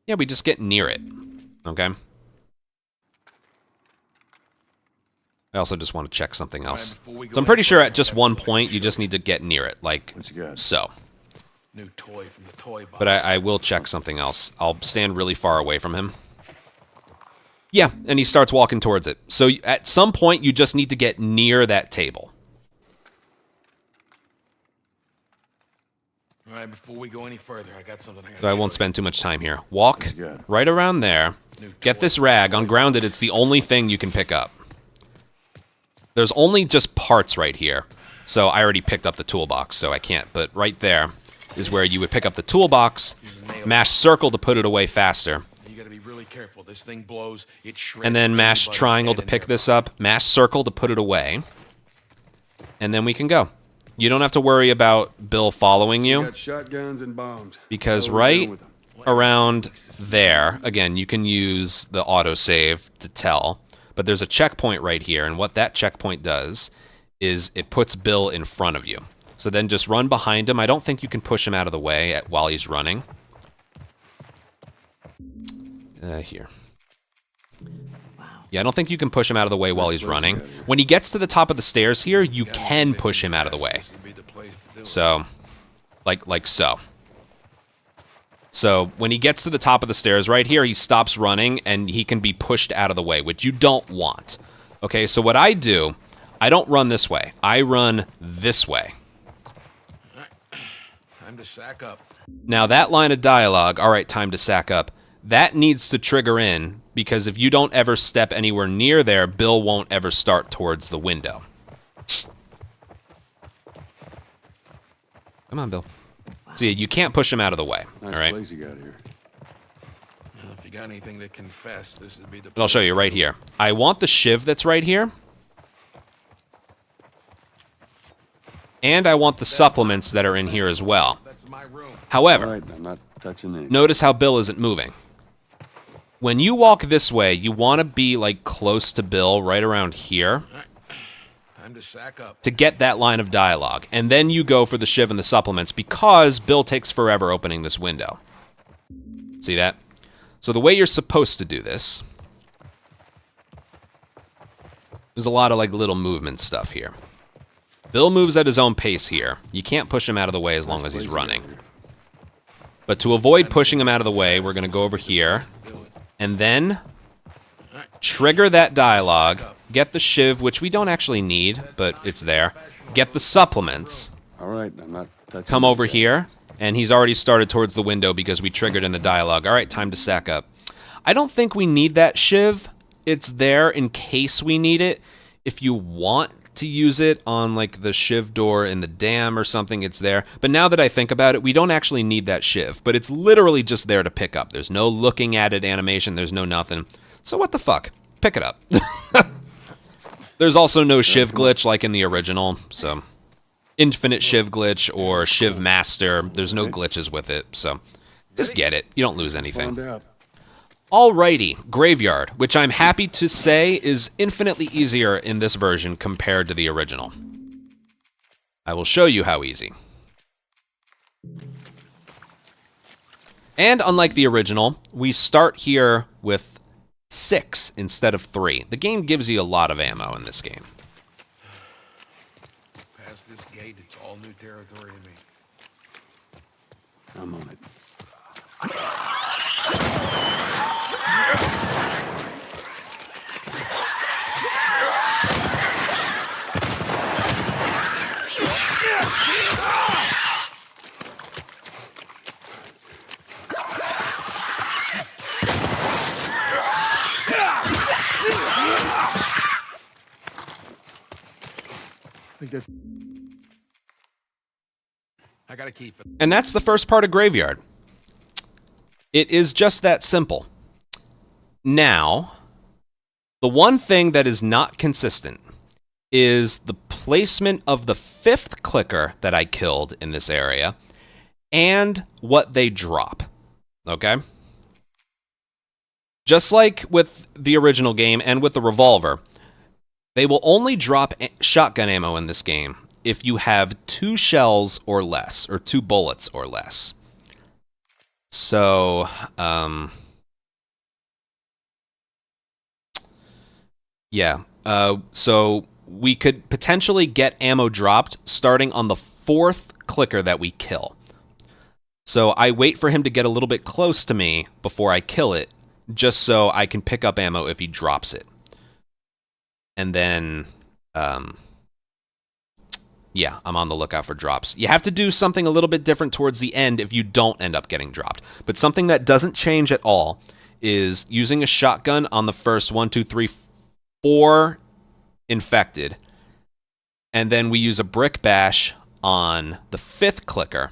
Yeah, we just get near it, okay? I also just want to check something else. So I'm pretty sure at just one point, you just need to get near it, like so. New toy from the toy box. But I will check something else. I'll stand really far away from him. Yeah, and he starts walking towards it. So at some point, you just need to get near that table. All right, before we go any further, I got something I gotta So I won't show spend too much time here. Walk right around there. Get this rag. Ungrounded, it's the only thing you can pick up. There's only just parts right here. So I already picked up the toolbox, so I can't. But right there is where you would pick up the toolbox, mash circle to put it away faster. You gotta be really careful. This thing blows. It shreds. And then mash anybody triangle to standing pick there. this up, mash circle to put it away. And then we can go. You don't have to worry about Bill following you. Got shotguns and bombs. Because What are we doing right with them? around there, again, you can use the autosave to tell, but there's a checkpoint right here, and what that checkpoint does is it puts Bill in front of you. So then just run behind him. I don't think you can push him out of the way while he's running. Here. Wow. Yeah, I don't think you can push him out of the way while he's running. When he gets to the top of the stairs here, you can push him out of the way. So, like so. So, when he gets to the top of the stairs right here, he stops running and he can be pushed out of the way, which you don't want. Okay, so what I do, I don't run this way. I run this way. Time to sack up. Now, that line of dialogue, all right, time to sack up, that needs to trigger in, because if you don't ever step anywhere near there, Bill won't ever start towards the window. Come on, Bill. See, you can't push him out of the way, all right? Nice place you got here. Well, if you got anything to confess, this would be the. And I'll show you right here. I want the shiv that's right here. And I want the supplements that are in here as well. That's my room. All However, right, I'm not touching anything. notice how Bill isn't moving. When you walk this way, you want to be like close to Bill, right around here, Time to sack up. to get that line of dialogue. And then you go for the shiv and the supplements, because Bill takes forever opening this window. See that? So the way you're supposed to do this, there's a lot of like little movement stuff here. Bill moves at his own pace here. You can't push him out of the way as long as he's running. But to avoid pushing him out of the way, we're going to go over here, and then trigger that dialogue, get the shiv, which we don't actually need, but it's there, get the supplements, All right, I'm not touching come over here, and he's already started towards the window because we triggered in the dialogue. All right, time to sack up. I don't think we need that shiv. It's there in case we need it. If you want to use it on like the shiv door in the dam or something, it's there. But now that I think about it, we don't actually need that shiv, but it's literally just there to pick up. There's no looking at it animation, there's no nothing. So what the fuck? Pick it up. There's also no shiv glitch like in the original, so infinite shiv glitch or shiv master, there's no glitches with it, so just get it. You don't lose anything. Find out. Alrighty, Graveyard, which I'm happy to say is infinitely easier in this version compared to the original. I will show you how easy. And unlike the original, we start here with 6 instead of 3. The game gives you a lot of ammo in this game. Past this gate, it's all new territory to me. I'm on it. I gotta keep it. And that's the first part of Graveyard. It is just that simple. Now, the one thing that is not consistent is the placement of the 5th clicker that I killed in this area and what they drop. Okay? Just like with the original game and with the revolver, they will only drop shotgun ammo in this game if you have 2 shells or less, or 2 bullets or less. So, yeah. So we could potentially get ammo dropped starting on the 4th clicker that we kill. So I wait for him to get a little bit close to me before I kill it, just so I can pick up ammo if he drops it. And then, yeah, I'm on the lookout for drops. You have to do something a little bit different towards the end if you don't end up getting dropped. But something that doesn't change at all is using a shotgun on the first 1, 2, 3, 4 infected. And then we use a brick bash on the 5th clicker.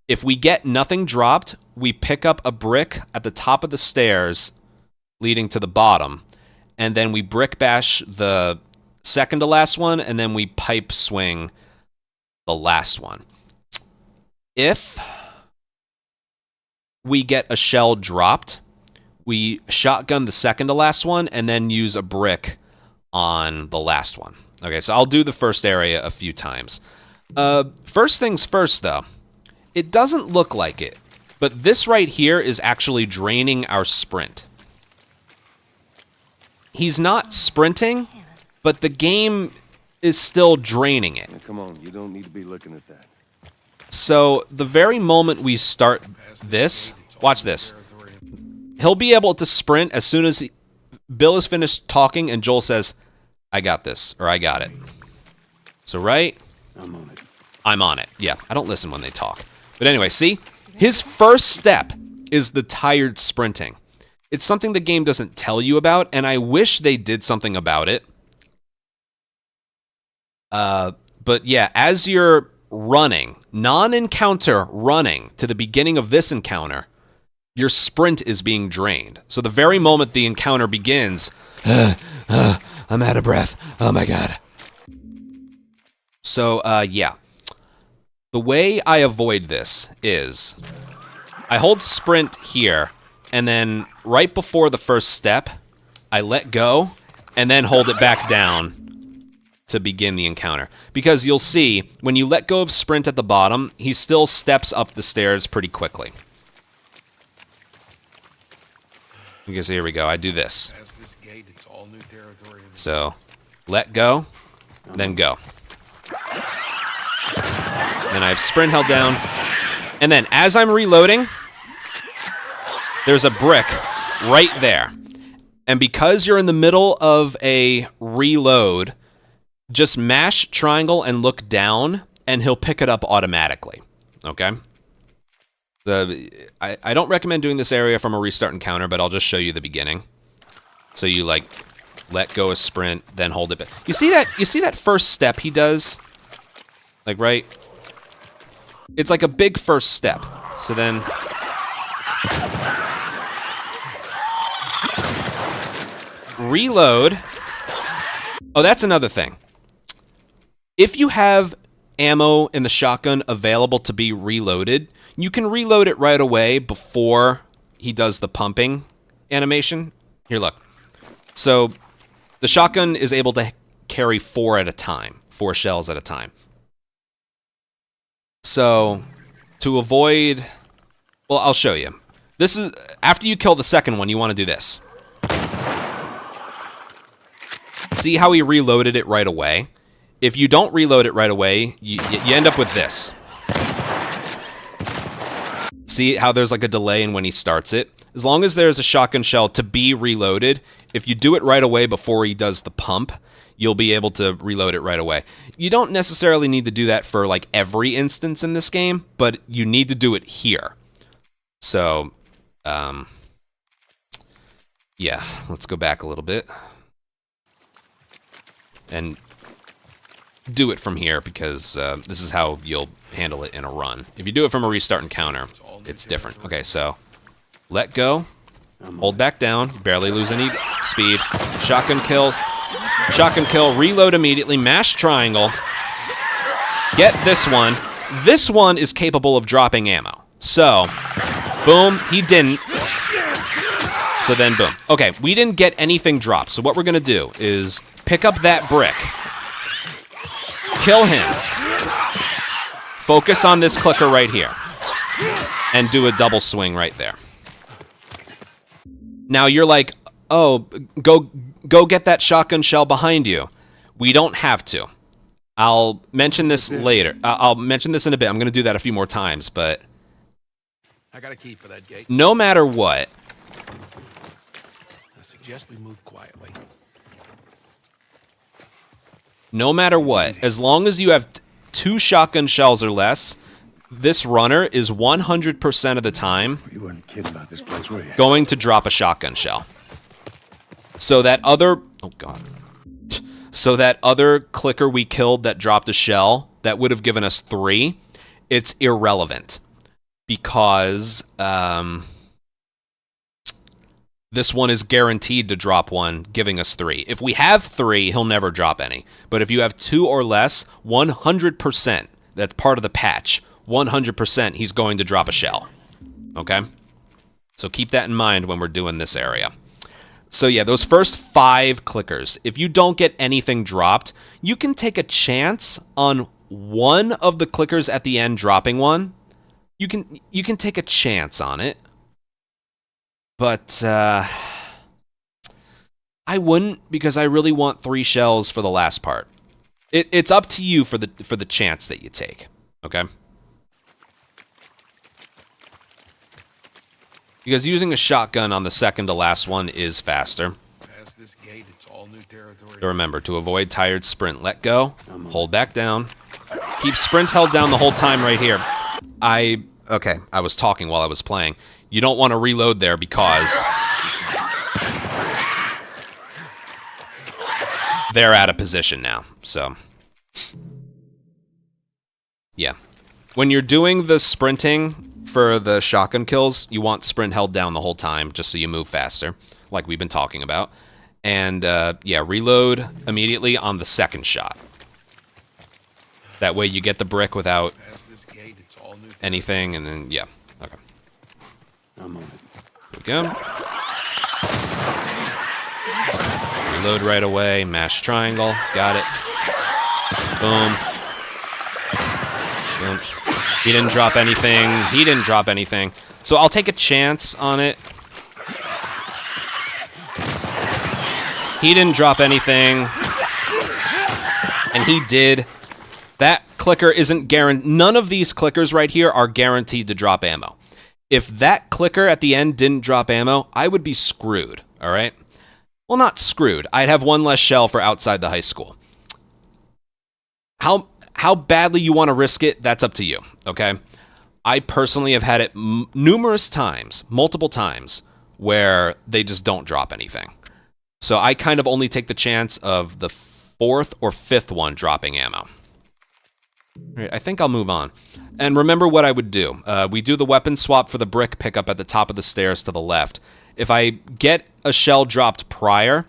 If we get nothing dropped, we pick up a brick at the top of the stairs leading to the bottom. And then we brick bash the second to last one, and then we pipe swing the last one. If we get a shell dropped, we shotgun the second to last one, and then use a brick on the last one. Okay, so I'll do the first area a few times. First things first, though. It doesn't look like it, but this right here is actually draining our sprint. he's not sprinting, but the game is still draining it. Now, come on, you don't need to be looking at that. So the very moment we start this, watch this. He'll be able to sprint as soon as Bill is finished talking and Joel says, I got this, or I got it. So right? I'm on it. I'm on it. Yeah, I don't listen when they talk. But anyway, see? His first step is the tired sprinting. It's something the game doesn't tell you about, and I wish they did something about it. But yeah, as you're running, non-encounter running to the beginning of this encounter, your sprint is being drained. So the very moment the encounter begins, I'm out of breath. Oh my god. So, yeah. The way I avoid this is I hold sprint here, and then right before the first step, I let go, and then hold it back down to begin the encounter. Because you'll see, when you let go of sprint at the bottom, he still steps up the stairs pretty quickly. Okay, so here we go. I do this. Past this gate, it's all new territory. So, let go, then go. Then I have sprint held down. And then, as I'm reloading, there's a brick right there. And because you're in the middle of a reload, just mash triangle and look down, and he'll pick it up automatically. Okay? I don't recommend doing this area from a restart encounter, but I'll just show you the beginning. So you, like, let go of sprint, then hold it back. You see that first step he does? Like, right? It's like a big first step. So then... reload. Oh, that's another thing. If you have ammo in the shotgun available to be reloaded, you can reload it right away before he does the pumping animation. Here, look. So the shotgun is able to carry 4 at a time, 4 shells at a time. So to avoid... well, I'll show you. This is... after you kill the second one, you want to do this. See how he reloaded it right away? If you don't reload it right away, you end up with this. See how there's like a delay in when he starts it? As long as there's a shotgun shell to be reloaded, if you do it right away before he does the pump, you'll be able to reload it right away. You don't necessarily need to do that for like every instance in this game, but you need to do it here. So, yeah, let's go back a little bit. And do it from here because this is how you'll handle it in a run. If you do it from a restart encounter, it's different. Okay, so let go, hold back down, you barely lose any speed. Shotgun kill, reload immediately, mash triangle. Get this one. This one is capable of dropping ammo. So, boom, he didn't. So then, boom. Okay, we didn't get anything dropped. So what we're gonna do is pick up that brick. Kill him. Focus on this clicker right here. And do a double swing right there. Now you're like, oh, go get that shotgun shell behind you. We don't have to. I'll mention this later. I'll mention this in a bit. I'm going to do that a few more times, but... I got a key for that gate. no matter what... I suggest we move quietly. No matter what, as long as you have 2 shotgun shells or less, this runner is 100% of the time You weren't kidding about this place, were you? going to drop a shotgun shell. So that other... oh, God. So that other clicker we killed that dropped a shell, that would have given us 3, it's irrelevant. Because... this one is guaranteed to drop 1, giving us 3. If we have 3, he'll never drop any. But if you have 2 or less, 100%, that's part of the patch, 100% he's going to drop a shell. Okay? So keep that in mind when we're doing this area. So yeah, those first 5 clickers, if you don't get anything dropped, you can take a chance on one of the clickers at the end dropping one. You can take a chance on it. But, I I wouldn't, because I really want 3 shells for the last part. It's up to you for the chance that you take, okay? Because using a shotgun on the second to last one is faster. Past this gate, it's all new territory. So remember, to avoid tired sprint, let go, hold back down. Keep sprint held down the whole time right here. Okay, I was talking while I was playing. You don't want to reload there because they're out of position now, so. Yeah. When you're doing the sprinting for the shotgun kills, you want sprint held down the whole time, just so you move faster, like we've been talking about. And, yeah, reload immediately on the second shot. That way you get the brick without anything, and then, yeah, okay. I'm on it. Here we go. Reload right away, mash triangle, got it. Boom. Boom. He didn't drop anything. He didn't drop anything. So I'll take a chance on it. He didn't drop anything. And he did. That clicker isn't guaranteed. None of these clickers right here are guaranteed to drop ammo. If that clicker at the end didn't drop ammo, I would be screwed, all right? Well, not screwed. I'd have 1 less shell for outside the high school. How badly you want to risk it, that's up to you, okay? I personally have had it numerous times, multiple times, where they just don't drop anything. So I kind of only take the chance of the 4th or 5th one dropping ammo. All right, I think I'll move on. And remember what I would do. We do the weapon swap for the brick pickup at the top of the stairs to the left. If I get a shell dropped prior,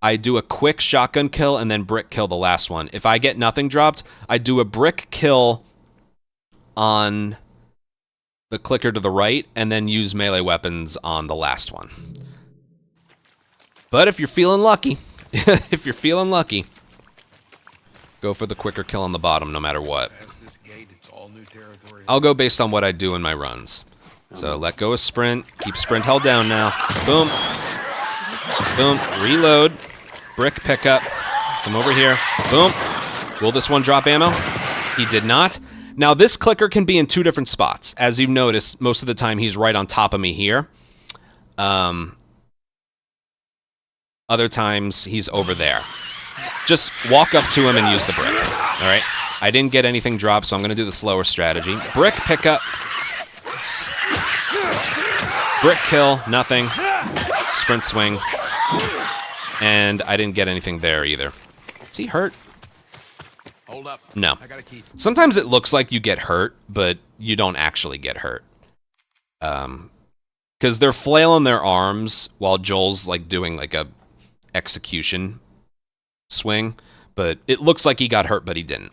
I do a quick shotgun kill and then brick kill the last one. If I get nothing dropped, I do a brick kill on the clicker to the right and then use melee weapons on the last one. But if you're feeling lucky, go for the quicker kill on the bottom no matter what. I'll go based on what I do in my runs. So let go of sprint, keep sprint held down now. Boom. Boom, reload. Brick pickup. Come over here. Boom. Will this one drop ammo? He did not. Now, this clicker can be in 2 different spots. As you've noticed, most of the time he's right on top of me here. Other times he's over there. Just walk up to him and use the brick. All right? I didn't get anything dropped, so I'm going to do the slower strategy. Brick pickup. Brick kill, nothing. Sprint swing. And I didn't get anything there either. Is he hurt? Hold up. No. I got a key. Sometimes it looks like you get hurt, but you don't actually get hurt. Because they're flailing their arms while Joel's like doing like a execution swing, but it looks like he got hurt, but he didn't.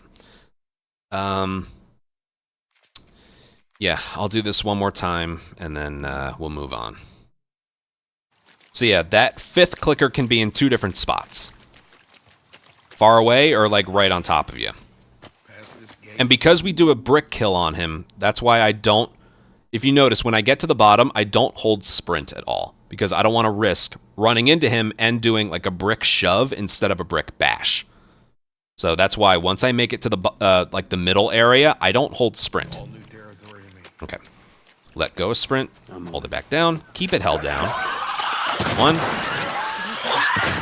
Yeah, I'll do this one more time, and then we'll move on. So yeah, that 5th clicker can be in 2 different spots. Far away or like right on top of you. And because we do a brick kill on him, that's why I don't... If you notice, when I get to the bottom, I don't hold sprint at all. Because I don't want to risk running into him and doing like a brick shove instead of a brick bash. So that's why once I make it to the like the middle area, I don't hold sprint. Okay. Let go of sprint. Hold it back down. Keep it held down. 1.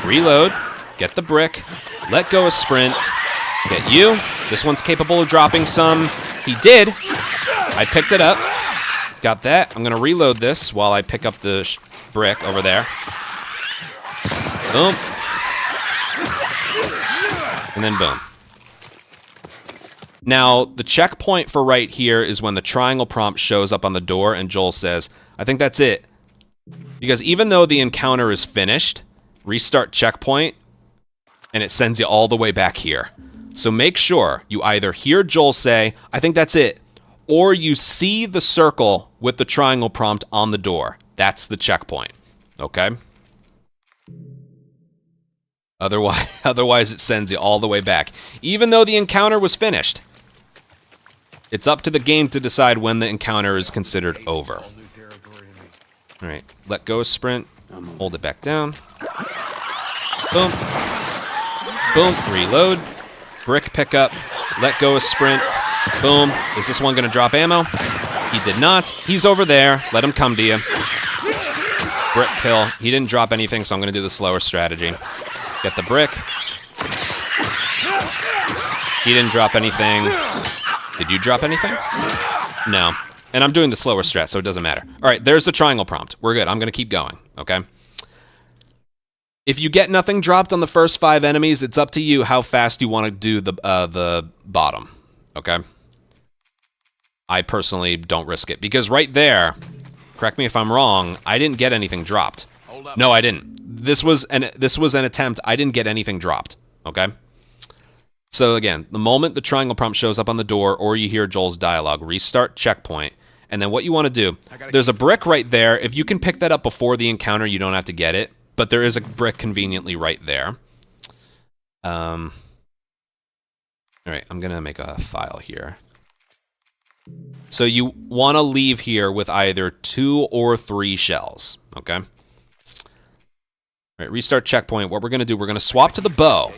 Reload. Get the brick. Let go of sprint. Get you. This one's capable of dropping some. He did. I picked it up. Got that. I'm going to reload this while I pick up the brick over there. Boom. And then boom. Now, the checkpoint for right here is when the triangle prompt shows up on the door and Joel says, I think that's it. Because even though the encounter is finished, restart checkpoint, and it sends you all the way back here. So make sure you either hear Joel say, I think that's it, or you see the circle with the triangle prompt on the door. That's the checkpoint. Okay? Otherwise it sends you all the way back. Even though the encounter was finished. It's up to the game to decide when the encounter is considered over. Alright, let go of sprint. Hold it back down. Boom. Boom. Reload. Brick pickup. Let go of sprint. Boom. Is this one going to drop ammo? He did not. He's over there. Let him come to you. Brick kill. He didn't drop anything, so I'm going to do the slower strategy. Get the brick. He didn't drop anything. Did you drop anything? No. And I'm doing the slower strat, so it doesn't matter. All right, there's the triangle prompt. We're good. I'm going to keep going, okay? If you get nothing dropped on the first 5 enemies, it's up to you how fast you want to do the bottom, okay? I personally don't risk it, because right there, correct me if I'm wrong, I didn't get anything dropped. Hold up. No, I didn't. This was an attempt. I didn't get anything dropped, okay? So again, the moment the triangle prompt shows up on the door or you hear Joel's dialogue, restart checkpoint, and then what you want to do, there's a brick right there. If you can pick that up before the encounter, you don't have to get it, but there is a brick conveniently right there. All right, I'm going to make a file here. So you want to leave here with either 2 or 3 shells, okay? All right, restart checkpoint. What we're going to do, we're going to swap to the bow.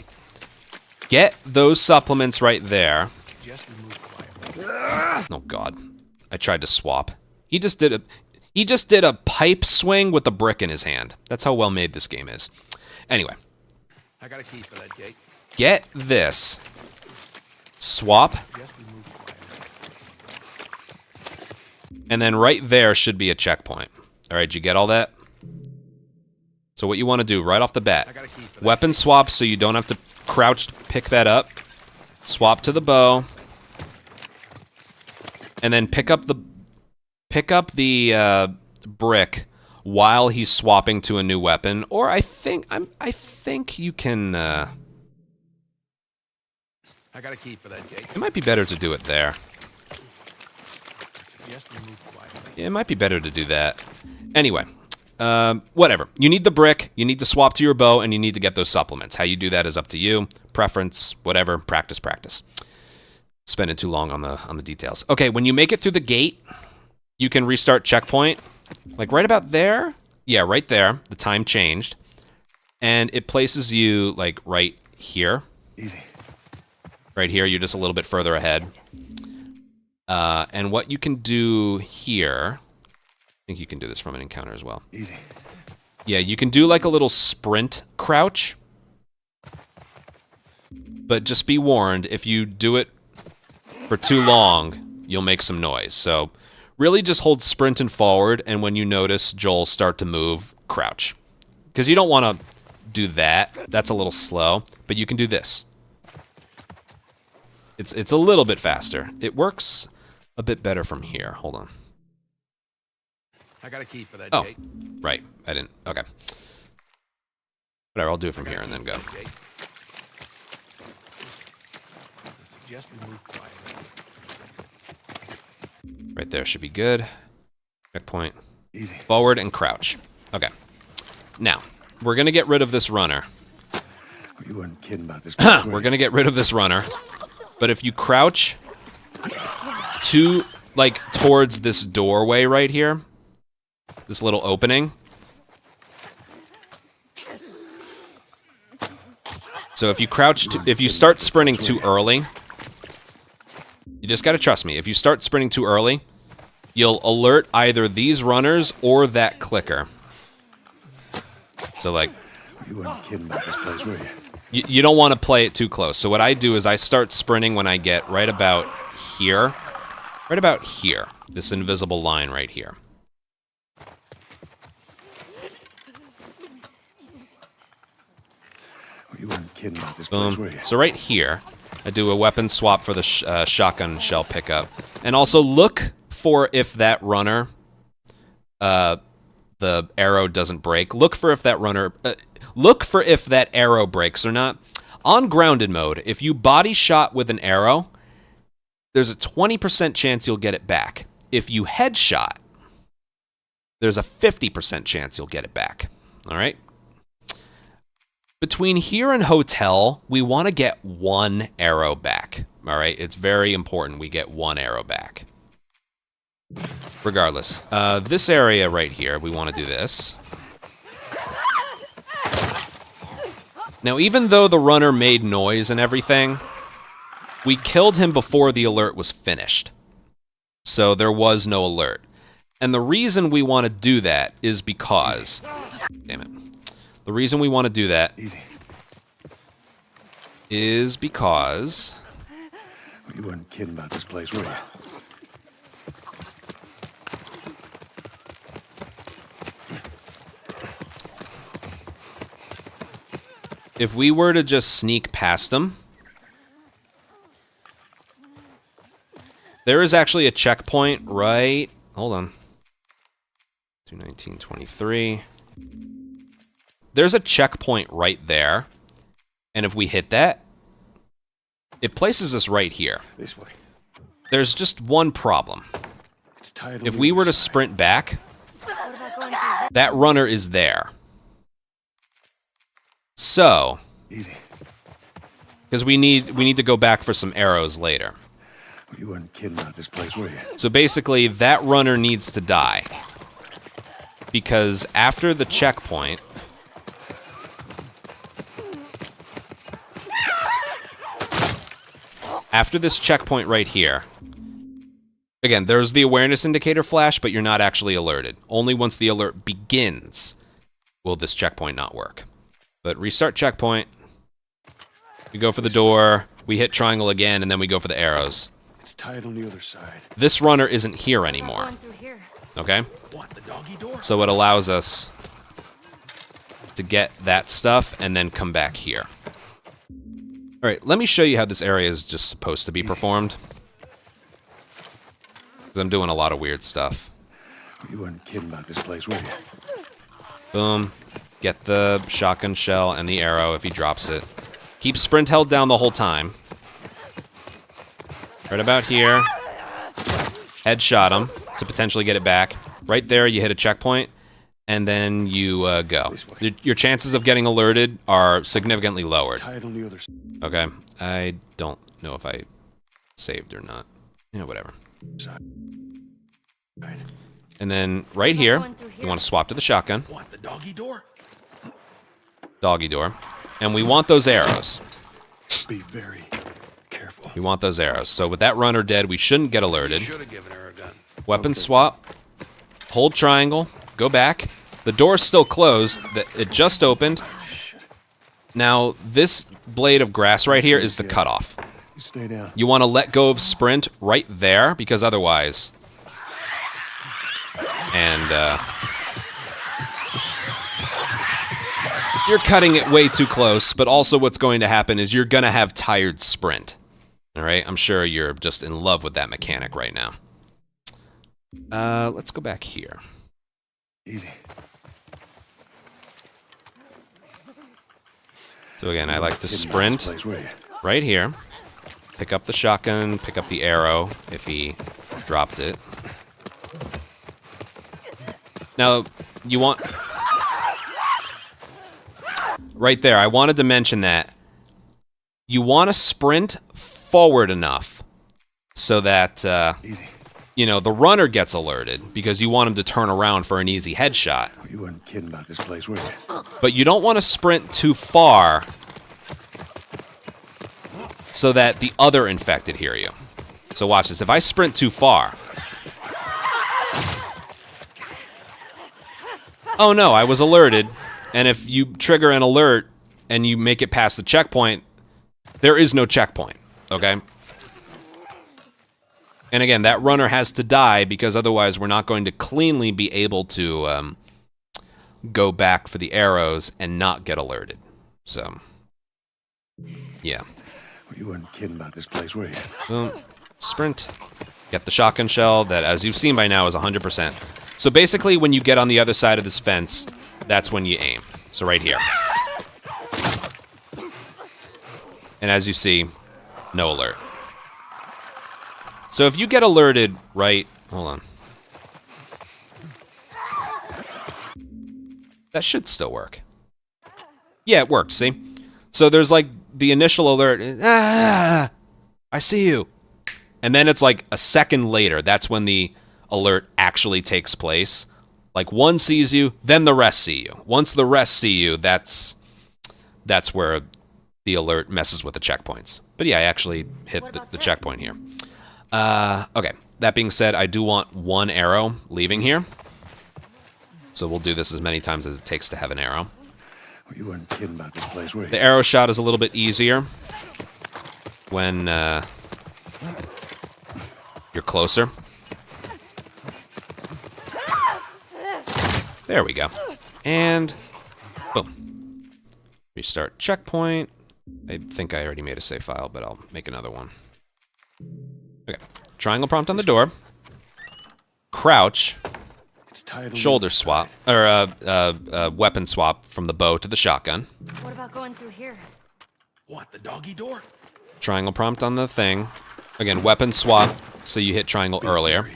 Get those supplements right there. Oh God, I tried to swap. He just did a pipe swing with a brick in his hand. That's how well made this game is. Anyway, I got a key for that, Jake. get this. Swap. And then right there should be a checkpoint. All right, did you get all that? So what you want to do right off the bat, weapon swap so you don't have to crouch to pick that up. Swap to the bow. And then pick up the brick while he's swapping to a new weapon. Or I think you can I got a key for that, Jake. it might be better to do it there. Yeah, it might be better to do that. Anyway, whatever. You need the brick, you need to swap to your bow, and you need to get those supplements. How you do that is up to you. Preference, whatever. Practice. Spending too long on the details. Okay, when you make it through the gate, you can restart checkpoint. Like right about there. Yeah, right there. The time changed. And it places you like right here. Easy. Right here, you're just a little bit further ahead. And what you can do here, I think you can do this from an encounter as well. Easy. Yeah, you can do like a little sprint crouch. But just be warned, if you do it for too long, you'll make some noise. So really just hold sprint and forward, and when you notice Joel start to move, crouch. Because you don't want to do that. That's a little slow, but you can do this. It's a little bit faster. It works a bit better from here. Hold on. I got a key for that, Oh, Jake. right. I didn't. Okay. Whatever, I'll do it from here and then go. Jake. I suggest we move quietly. Right there should be good. Checkpoint. Easy. Forward and crouch. Okay. Now, we're going to get rid of this runner. You weren't kidding about this. We're going to get rid of this runner. But if you crouch towards this doorway right here, this little opening. So if you if you start sprinting too early, you just got to trust me. If you start sprinting too early, you'll alert either these runners or that clicker. So like, You weren't kidding about this place, were you? you don't want to play it too close. So what I do is I start sprinting when I get right about here. Right about here. This invisible line right here. You weren't kidding about this place, were Boom. you? So right here, I do a weapon swap for the shotgun shell pickup. And also look for if that runner, the arrow doesn't break. Look for if that runner... look for if that arrow breaks or not. On grounded mode, if you body shot with an arrow, there's a 20% chance you'll get it back. If you headshot, there's a 50% chance you'll get it back. All right? Between here and hotel, we want to get 1 arrow back. All right? It's very important we get 1 arrow back. Regardless, this area right here, we want to do this. Now, even though the runner made noise and everything, we killed him before the alert was finished. So there was no alert. And the reason we want to do that is because... Damn it. The reason we want to do that is because... You weren't kidding about this place, were you? If we were to just sneak past them... There is actually a checkpoint right... Hold on. 219.23. There's a checkpoint right there. And if we hit that, it places us right here. This way. There's just one problem. It's tied on If the we other were to side. sprint back, What about going through that runner is there. So, Easy. because we need to go back for some arrows later. You weren't kidding about this place, were you? So basically, that runner needs to die. Because after the checkpoint... After this checkpoint right here... Again, there's the awareness indicator flash, but you're not actually alerted. Only once the alert begins will this checkpoint not work. But restart checkpoint. We go for the door. We hit triangle again, and then we go for the arrows. It's tied on the other side. This runner isn't here anymore. going through here? Okay? What, the doggy door? So it allows us to get that stuff and then come back here. Alright, let me show you how this area is just supposed to be performed. Because I'm doing a lot of weird stuff. You weren't kidding about this place, were you? Boom. Get the shotgun shell and the arrow if he drops it. Keep sprint held down the whole time. Right about here. Headshot him to potentially get it back. Right there, you hit a checkpoint, and then you go. Your chances of getting alerted are significantly lowered. It's tied on the other side. Okay, I don't know if I saved or not. Yeah, whatever. Right. And then right here, you want to swap to the shotgun, What, the doggy door? doggy door, and we want those arrows. Be very careful. We want those arrows. So with that runner dead, we shouldn't get alerted. Should have given her a gun. Weapon swap. Hold triangle. Go back. The door's still closed. It just opened. Now, this blade of grass right here is the cutoff. You stay down. You want to let go of sprint right there, because otherwise... And, you're cutting it way too close, but also what's going to happen is you're going to have tired sprint. Alright? I'm sure you're just in love with that mechanic right now. Let's go back here. Easy. So again, I like to Kidding about this sprint place, were you? right here. Pick up the shotgun, pick up the arrow if he dropped it. Now, you want... Right there, I wanted to mention that. You want to sprint forward enough so that, Easy. you know, the runner gets alerted because you want him to turn around for an easy headshot. You weren't kidding about this place, were you? But you don't want to sprint too far so that the other infected hear you. So watch this. If I sprint too far... Oh no, I was alerted. And if you trigger an alert and you make it past the checkpoint, there is no checkpoint, okay? And again, that runner has to die because otherwise we're not going to cleanly be able to go back for the arrows and not get alerted. So, yeah. You weren't kidding about this place, were you? Boom. Sprint. Get the shotgun shell that, as you've seen by now, is 100%. So basically, when you get on the other side of this fence, that's when you aim. So right here. And as you see, no alert. So if you get alerted right... Hold on. That should still work. Yeah, it worked, see? So there's like the initial alert. Ah! I see you. And then it's like a second later. That's when the alert actually takes place. Like one sees you, then the rest see you. Once the rest see you, that's that's where the alert messes with the checkpoints. But yeah, I actually hit What the about this? checkpoint here. Okay, that being said, I do want one arrow leaving here. So we'll do this as many times as it takes to have an arrow. Well, you weren't kidding about this place, were you? The arrow shot is a little bit easier when you're closer. There we go. And boom. Restart checkpoint. I think I already made a save file, but I'll make another one. Okay. Triangle prompt on the door. Crouch. It's tied on Shoulder the- swap. Or weapon swap from the bow to the shotgun. What about going through here? What, the doggy door? Triangle prompt on the thing. Again, weapon swap, so you hit triangle earlier.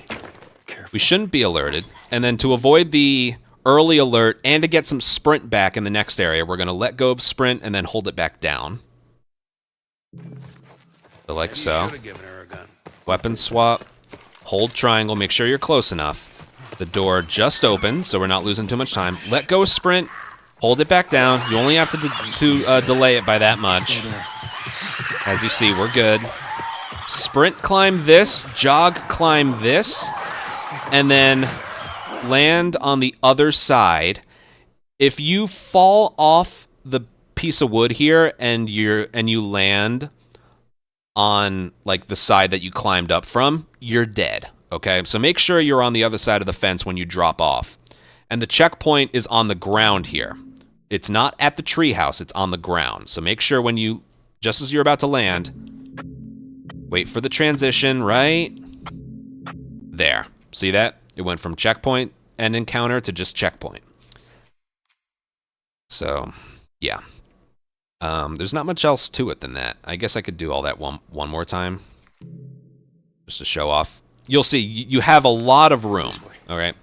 Careful. We shouldn't be alerted. And then to avoid the early alert and to get some sprint back in the next area, we're going to let go of sprint and then hold it back down. So like You so. should have given her a gun. Weapon swap. Hold triangle. Make sure you're close enough. The door just opened, so we're not losing too much time. Let go of sprint. Hold it back down. You only have to delay it by that much. As you see, we're good. Sprint climb this. Jog climb this. And then land on the other side. If you fall off the piece of wood here and you land on like the side that you climbed up from, you're dead. Okay, so make sure you're on the other side of the fence when you drop off. And the checkpoint is on the ground here. It's not at the treehouse, it's on the ground. So make sure when you, just as you're about to land, wait for the transition, right? There. See that? It went from checkpoint and encounter to just checkpoint. So, yeah. There's not much else to it than that. I guess I could do all that one more time. Just to show off. You'll see, you have a lot of room. All right.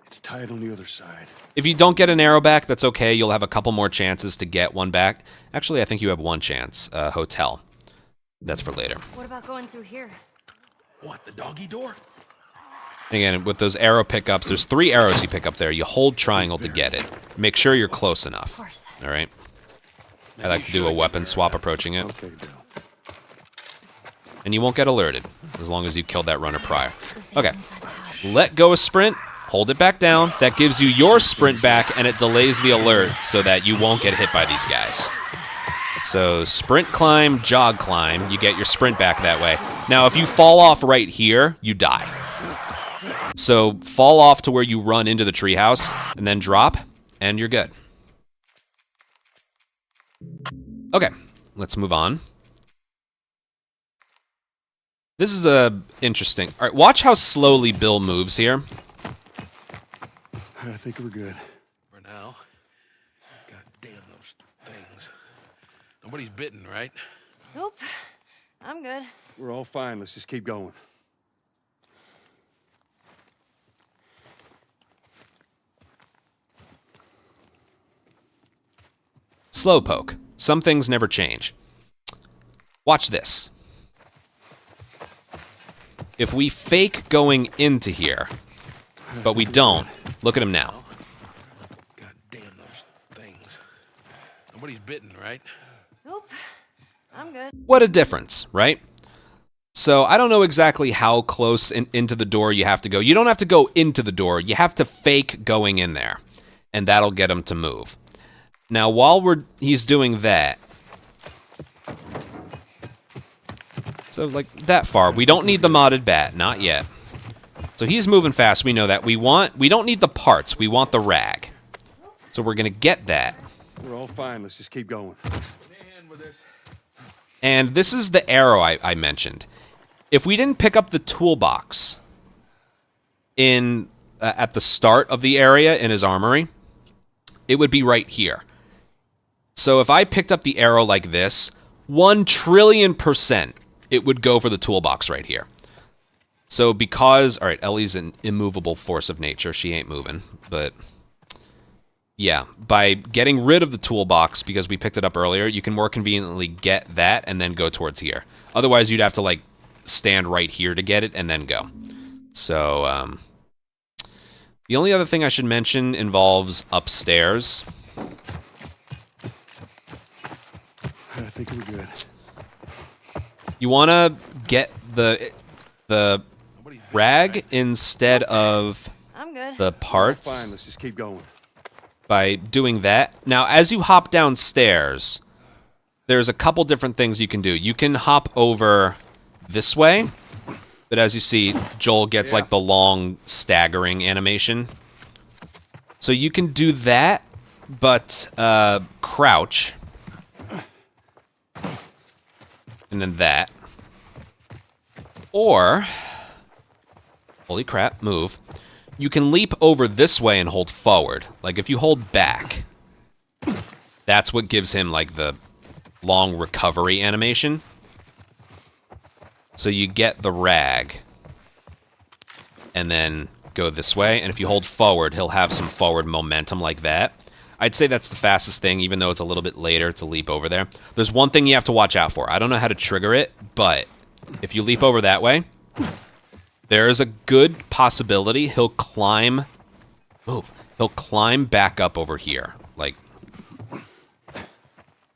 It's tied on the other side. If you don't get an arrow back, that's okay. You'll have a couple more chances to get one back. Actually, I think you have one chance. Hotel. That's for later. What about going through here? What, the doggy door? Again, with those arrow pickups, there's 3 arrows you pick up there. You hold triangle to get it. Make sure you're close enough. Of course. All right. I like to do a weapon swap approaching it. Okay, Bill. And you won't get alerted as long as you killed that runner prior. Everything's Okay. inside the house. Let go of sprint. Hold it back down. That gives you your sprint back, and it delays the alert so that you won't get hit by these guys. So sprint climb, jog climb. You get your sprint back that way. Now, if you fall off right here, you die. So fall off to where you run into the treehouse, and then drop, and you're good. Okay, let's move on. This is interesting. All right, watch how slowly Bill moves here. I think we're good. For now. God damn those things. Nobody's bitten, right? Nope. I'm good. We're all fine. Let's just keep going. Slowpoke. Some things never change. Watch this. If we fake going into here, but we don't, look at him now. God damn those things. Nobody's bitten, right? Nope. I'm good. What a difference, right? So I don't know exactly how close into the door you have to go. You don't have to go into the door. You have to fake going in there, and that'll get him to move. Now, while he's doing that, so like that far, we don't need the modded bat, not yet. So he's moving fast. We know that. We don't need the parts. We want the rag. So we're gonna get that. We're all fine. Let's just keep going. And this is the arrow I mentioned. If we didn't pick up the toolbox in at the start of the area in his armory, it would be right here. So if I picked up the arrow like this, 1,000,000,000,000%, it would go for the toolbox right here. So because, all right, Ellie's an immovable force of nature. She ain't moving, but yeah, by getting rid of the toolbox because we picked it up earlier, you can more conveniently get that and then go towards here. Otherwise, you'd have to like stand right here to get it and then go. So the only other thing I should mention involves upstairs. think we're good. You want to get the rag instead of I'm good. the parts Fine, let's just keep going. by doing that. Now, as you hop downstairs, there's a couple different things you can do. You can hop over this way, but as you see, Joel gets like the long staggering animation. So you can do that, but crouch. And then that. Or, holy crap, move. You can leap over this way and hold forward. Like if you hold back, that's what gives him like the long recovery animation. So you get the rag and then go this way. And if you hold forward, he'll have some forward momentum like that. I'd say that's the fastest thing, even though it's a little bit later to leap over there. There's one thing you have to watch out for. I don't know how to trigger it, but if you leap over that way, there is a good possibility he'll climb... Move. He'll climb back up over here. Like...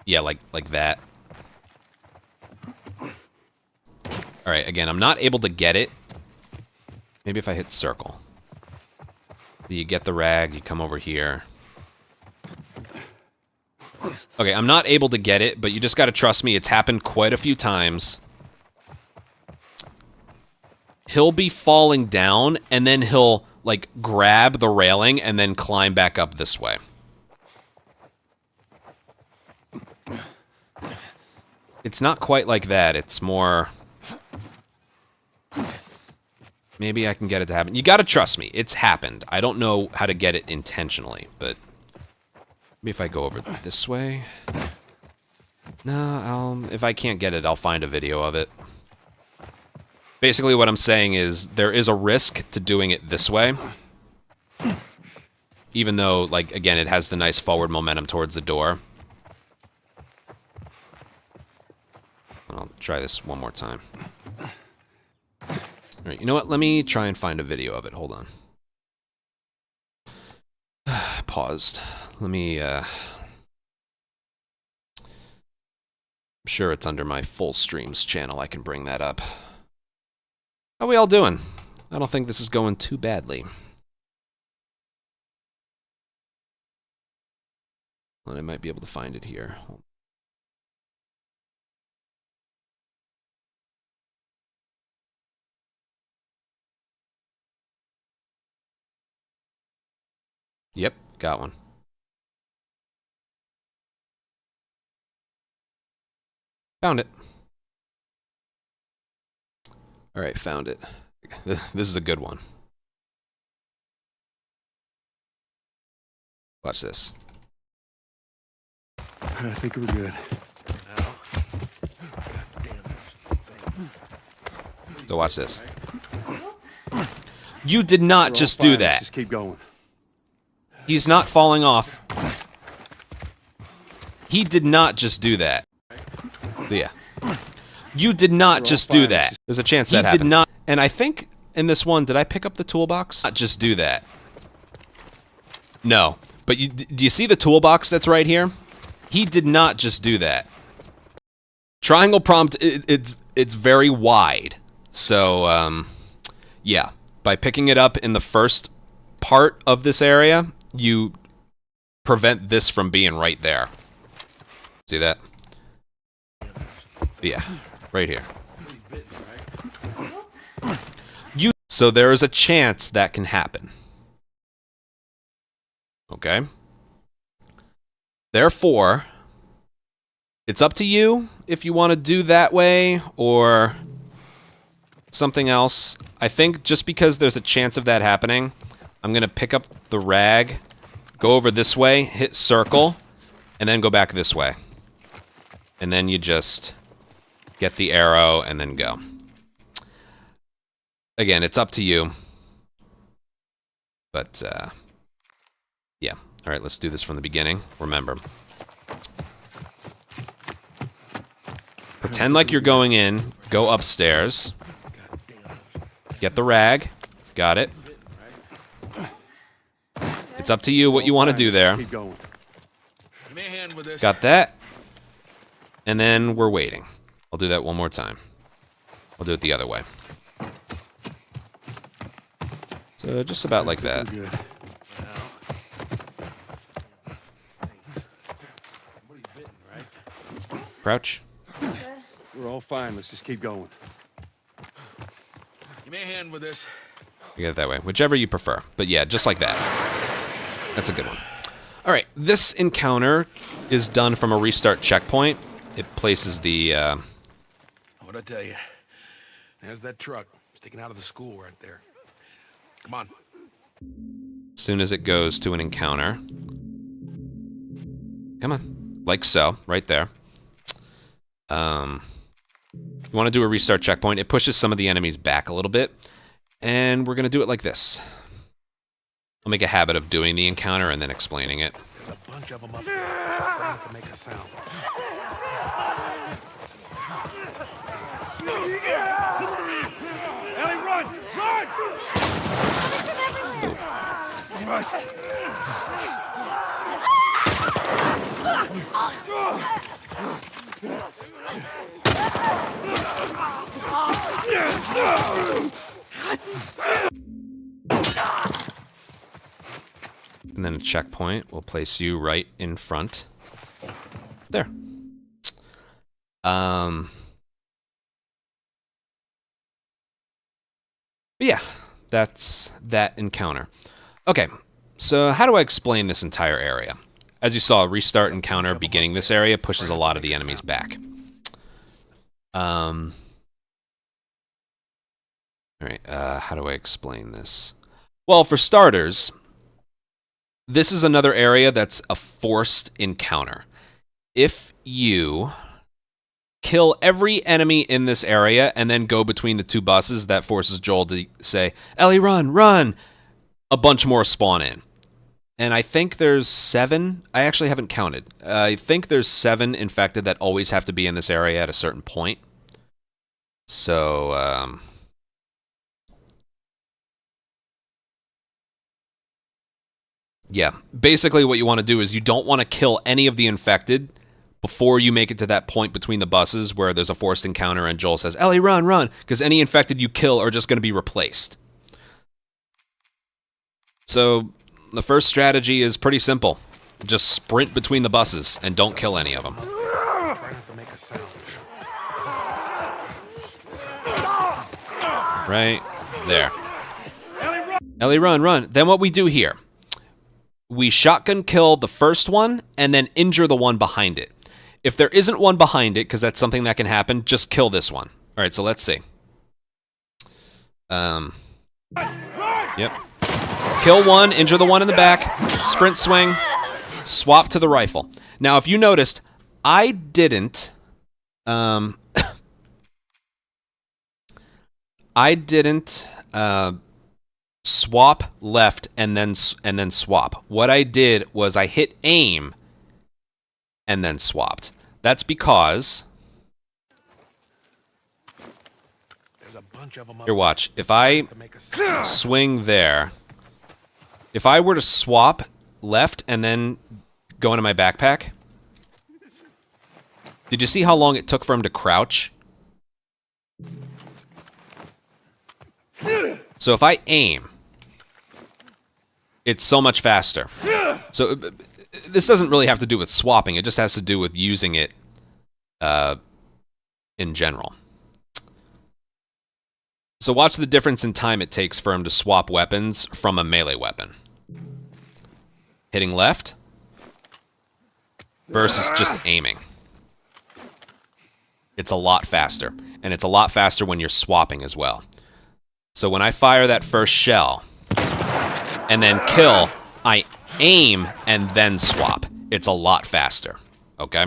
Yeah, like that. Alright, again, I'm not able to get it. Maybe if I hit circle. So you get the rag, you come over here. Okay, I'm not able to get it, but you just gotta trust me. It's happened quite a few times. He'll be falling down, and then he'll, like, grab the railing and then climb back up this way. It's not quite like that. It's more... Maybe I can get it to happen. You gotta trust me. It's happened. I don't know how to get it intentionally, but... Maybe if I go over this way... No, if I can't get it, I'll find a video of it. Basically what I'm saying is, there is a risk to doing it this way. Even though, like, again, it has the nice forward momentum towards the door. I'll try this one more time. Alright, you know what? Let me try and find a video of it. Hold on. Paused. Let me, I'm sure it's under my full streams channel. I can bring that up. How are we all doing? I don't think this is going too badly. Well, I might be able to find it here. Yep, got one. Found it. All right, found it. This is a good one. Watch this. I think we're good. So watch this. You did not just do Let's that. just keep going. He's not falling off. He did not just do that. So yeah. You did not just do that. There's a chance that happens. He did not. And I think in this one, did I pick up the toolbox? Not just do that. No. But do you see the toolbox that's right here? He did not just do that. Triangle prompt, it's very wide. So, yeah. By picking it up in the first part of this area, you prevent this from being right there. See that? Yeah, right here. So there is a chance that can happen. Okay? Therefore, it's up to you if you want to do that way or something else. I think just because there's a chance of that happening, I'm going to pick up the rag, go over this way, hit circle, and then go back this way. And then you just get the arrow and then go. Again, it's up to you. But, yeah. All right, let's do this from the beginning. Remember. Pretend like you're going in. Go upstairs. Get the rag. Got it. It's up to you what you want to do there. Keep going. Give me a hand with this. Got that. and then we're waiting. I'll do that one more time. I'll do it the other way. So just about like that. Good. Crouch. We're all fine. Let's just keep going. Give me a hand with this. You get it that way. Whichever you prefer. But yeah, just like that. That's a good one. All right. This encounter is done from a restart checkpoint. It places the... What'd I tell you? There's that truck sticking out of the school right there. Come on. as soon as it goes to an encounter. Come on. Like so. Right there. You want to do a restart checkpoint. It pushes some of the enemies back a little bit. And we're going to do it like this. I'll make a habit of doing the encounter and then explaining it. There's a bunch of them up there. Trying to make a sound. Ellie, run! Run! Rust! And then a checkpoint will place you right in front. There. But yeah, that's that encounter. Okay, so how do I explain this entire area? As you saw, restart encounter beginning this area pushes a lot of the enemies back. All right, how do I explain this? Well, for starters, this is another area that's a forced encounter. If you kill every enemy in this area and then go between the two buses, that forces Joel to say, Ellie, run, run! A bunch more spawn in. And I think there's 7. I actually haven't counted. I think there's 7 infected that always have to be in this area at a certain point. So, yeah. Basically what you want to do is you don't want to kill any of the infected before you make it to that point between the buses where there's a forced encounter and Joel says, Ellie, run, run! Because any infected you kill are just going to be replaced. So, the first strategy is pretty simple. Just sprint between the buses and don't kill any of them. Right there. Ellie, run, run. Then what we do here, we shotgun kill the first one and then injure the one behind it. If there isn't one behind it, because that's something that can happen, just kill this one. All right, so let's see. Yep. Kill one, injure the one in the back, sprint swing, swap to the rifle. Now, if you noticed, I didn't swap left and then swap. What I did was I hit aim and then swapped. That's because There's a bunch of them up here, watch. If I to make a sound. swing there, if I were to swap left and then go into my backpack, did you see how long it took for him to crouch? So if I aim, it's so much faster. So this doesn't really have to do with swapping. It just has to do with using it in general. So watch the difference in time it takes for him to swap weapons from a melee weapon. Hitting left versus just aiming. It's a lot faster. And it's a lot faster when you're swapping as well. So when I fire that first shell and then kill, I aim and then swap. It's a lot faster. Okay?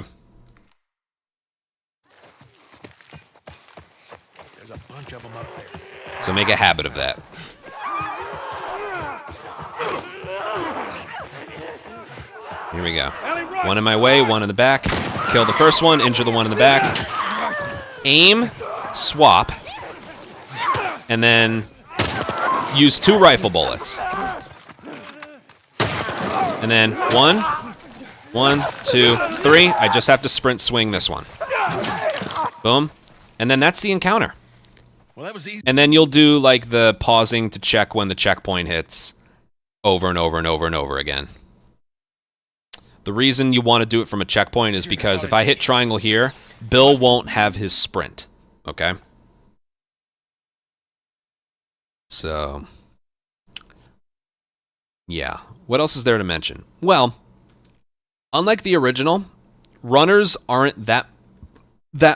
There's a bunch of them up there. So make a habit of that. Here we go. One in my way, one in the back. Kill the first one, injure the one in the back. Aim, swap, and then use 2 rifle bullets. And then 1, 2, 3. I just have to sprint swing this one. Boom. And then that's the encounter. Well, that was easy. And then you'll do, like, the pausing to check when the checkpoint hits over and over and over and over again. The reason you want to do it from a checkpoint is because if I hit triangle here, Bill won't have his sprint. Okay? So, yeah. What else is there to mention? Well, unlike the original, runners aren't that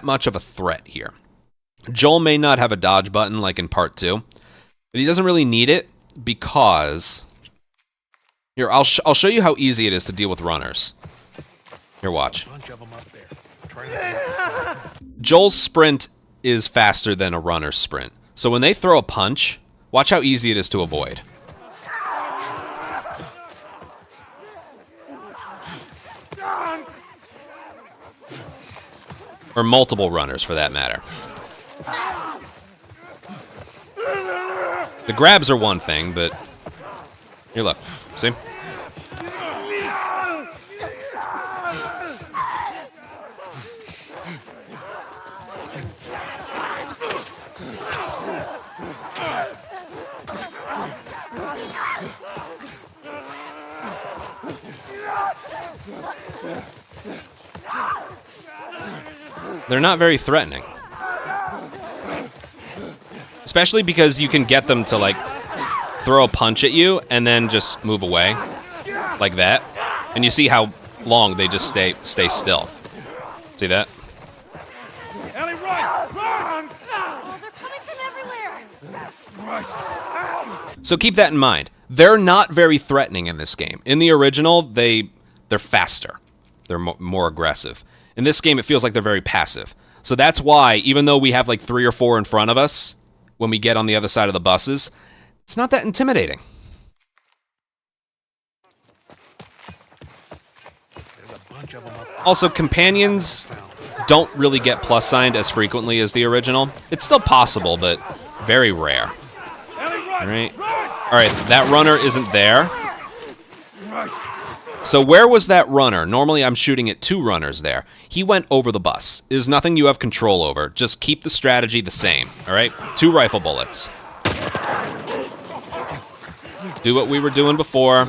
much of a threat here. Joel may not have a dodge button like in part 2, but he doesn't really need it because... Here, I'll show you how easy it is to deal with runners. Here, watch. Bunch of them up there. Try to Joel's sprint is faster than a runner's sprint. So when they throw a punch, watch how easy it is to avoid. Or multiple runners, for that matter. The grabs are one thing, but... Here, look. See? They're not very threatening. Especially because you can get them to, like, throw a punch at you and then just move away. Like that. And you see how long they just stay still. See that? Ellie, run! Run! Oh, they're coming from everywhere. So keep that in mind. They're not very threatening in this game. In the original, they're faster. They're more aggressive. In this game, it feels like they're very passive. So that's why, even though we have like 3 or 4 in front of us, when we get on the other side of the buses, it's not that intimidating. There's a bunch of them up there. Also, companions don't really get plus signed as frequently as the original. It's still possible, but very rare. All right. All right, that runner isn't there. So where was that runner? Normally I'm shooting at 2 runners there. He went over the bus. There's nothing you have control over. Just keep the strategy the same, all right? 2 rifle bullets. Do what we were doing before.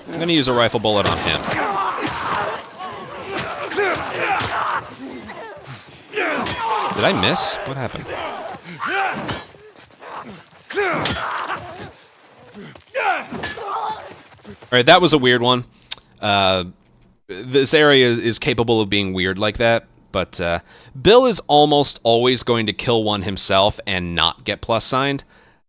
I'm going to use a rifle bullet on him. Did I miss? What happened? All right, that was a weird one. This area is capable of being weird like that, but Bill is almost always going to kill one himself and not get plus signed.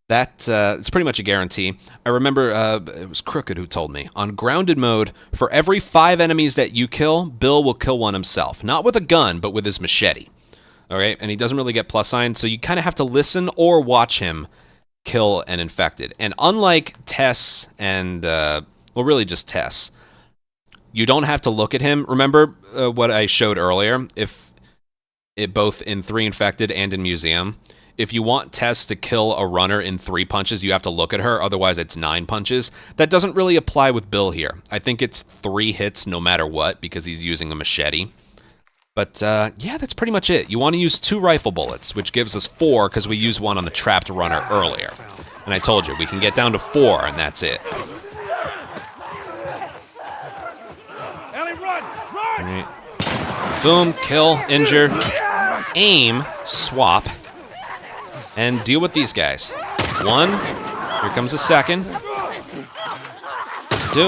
That it's pretty much a guarantee. I remember it was Crooked who told me, on grounded mode, for every 5 enemies that you kill, Bill will kill one himself. Not with a gun, but with his machete. All right, and he doesn't really get plus signed, so you kind of have to listen or watch him kill an infected. And unlike Tess and, well, really just Tess, you don't have to look at him. Remember what I showed earlier? If it both in 3 Infected and in Museum, if you want Tess to kill a runner in 3 punches, you have to look at her. Otherwise, it's 9 punches. That doesn't really apply with Bill here. I think it's 3 hits no matter what because he's using a machete. But yeah, that's pretty much it. You want to use 2 rifle bullets, which gives us 4 because we used one on the trapped runner earlier. And I told you, we can get down to 4, and that's it. All right. Boom, kill, injure, aim, swap, and deal with these guys. 1, here comes a second. 2,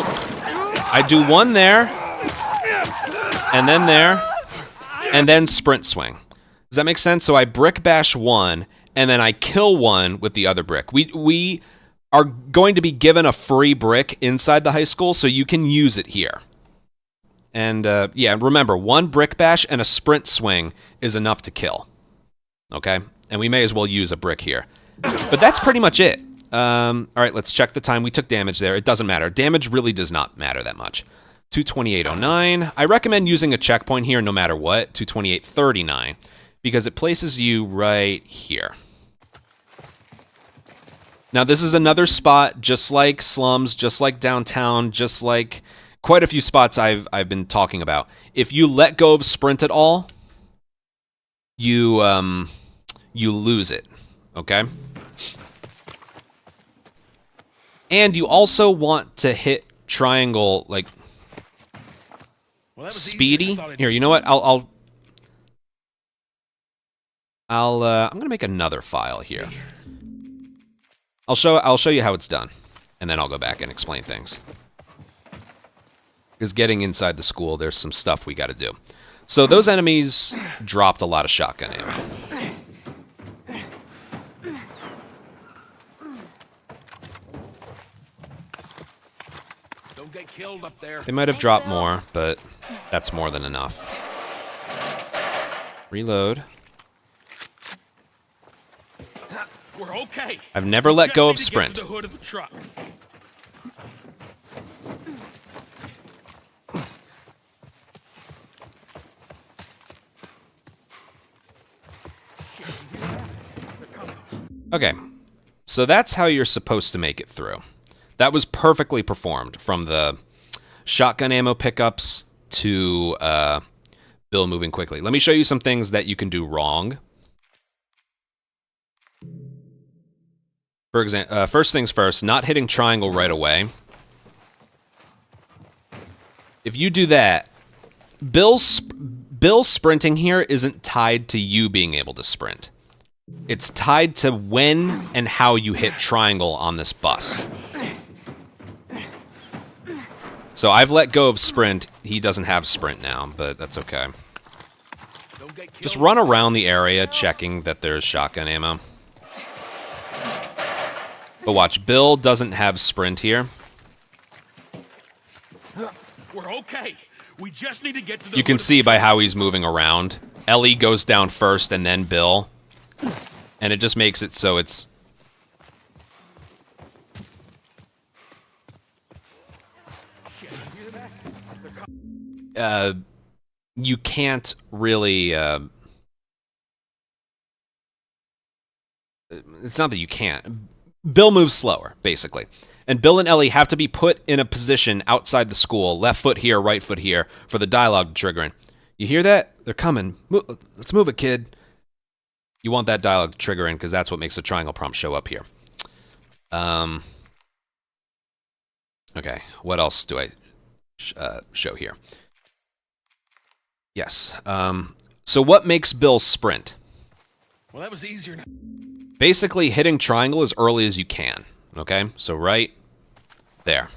I do 1 there, and then there, and then sprint swing. Does that make sense? So I brick bash 1, and then I kill 1 with the other brick. We are going to be given a free brick inside the high school, so you can use it here. And, yeah, remember, 1 brick bash and a sprint swing is enough to kill. Okay? And we may as well use a brick here. But that's pretty much it. All right, let's check the time. We took damage there. It doesn't matter. Damage really does not matter that much. 228.09. I recommend using a checkpoint here no matter what. 228.39. Because it places you right here. Now, this is another spot just like Slums, just like Downtown, just like quite a few spots I've been talking about. If you let go of sprint at all, you lose it, okay? And you also want to hit triangle, like, Well, that was easier speedy. than I thought it'd Here, be. you know what? I'm gonna make another file here. I'll show you how it's done, and then I'll go back and explain things. Because getting inside the school, there's some stuff we got to do. So those enemies dropped a lot of shotgun ammo. Don't get killed up there. They might have Thanks, dropped Bill. more, but that's more than enough. Reload. We're okay. I've never let Just go need of to get sprint. to the hood of the truck. Okay, so that's how you're supposed to make it through. That was perfectly performed, from the shotgun ammo pickups to Bill moving quickly. Let me show you some things that you can do wrong. For example, first things first, not hitting triangle right away. If you do that, Bill's sprinting here isn't tied to you being able to sprint. It's tied to when and how you hit triangle on this bus. So I've let go of sprint. He doesn't have sprint now, but that's okay. Don't get killed. Just run around the area checking that there's shotgun ammo. But watch, Bill doesn't have sprint here. We're okay. We just need to get to the You can hood of see the by truck. how he's moving around. Ellie goes down first and then Bill. And it just makes it so it's... you can't really... it's not that you can't. Bill moves slower, basically. And Bill and Ellie have to be put in a position outside the school, left foot here, right foot here, for the dialogue to trigger in. You hear that? They're coming. Let's move it, kid. You want that dialogue to trigger in, because that's what makes the triangle prompt show up here. Okay, what else do I show here? Yes. So what makes Bill sprint? Well, that was easier. Basically, hitting triangle as early as you can. Okay, so right there.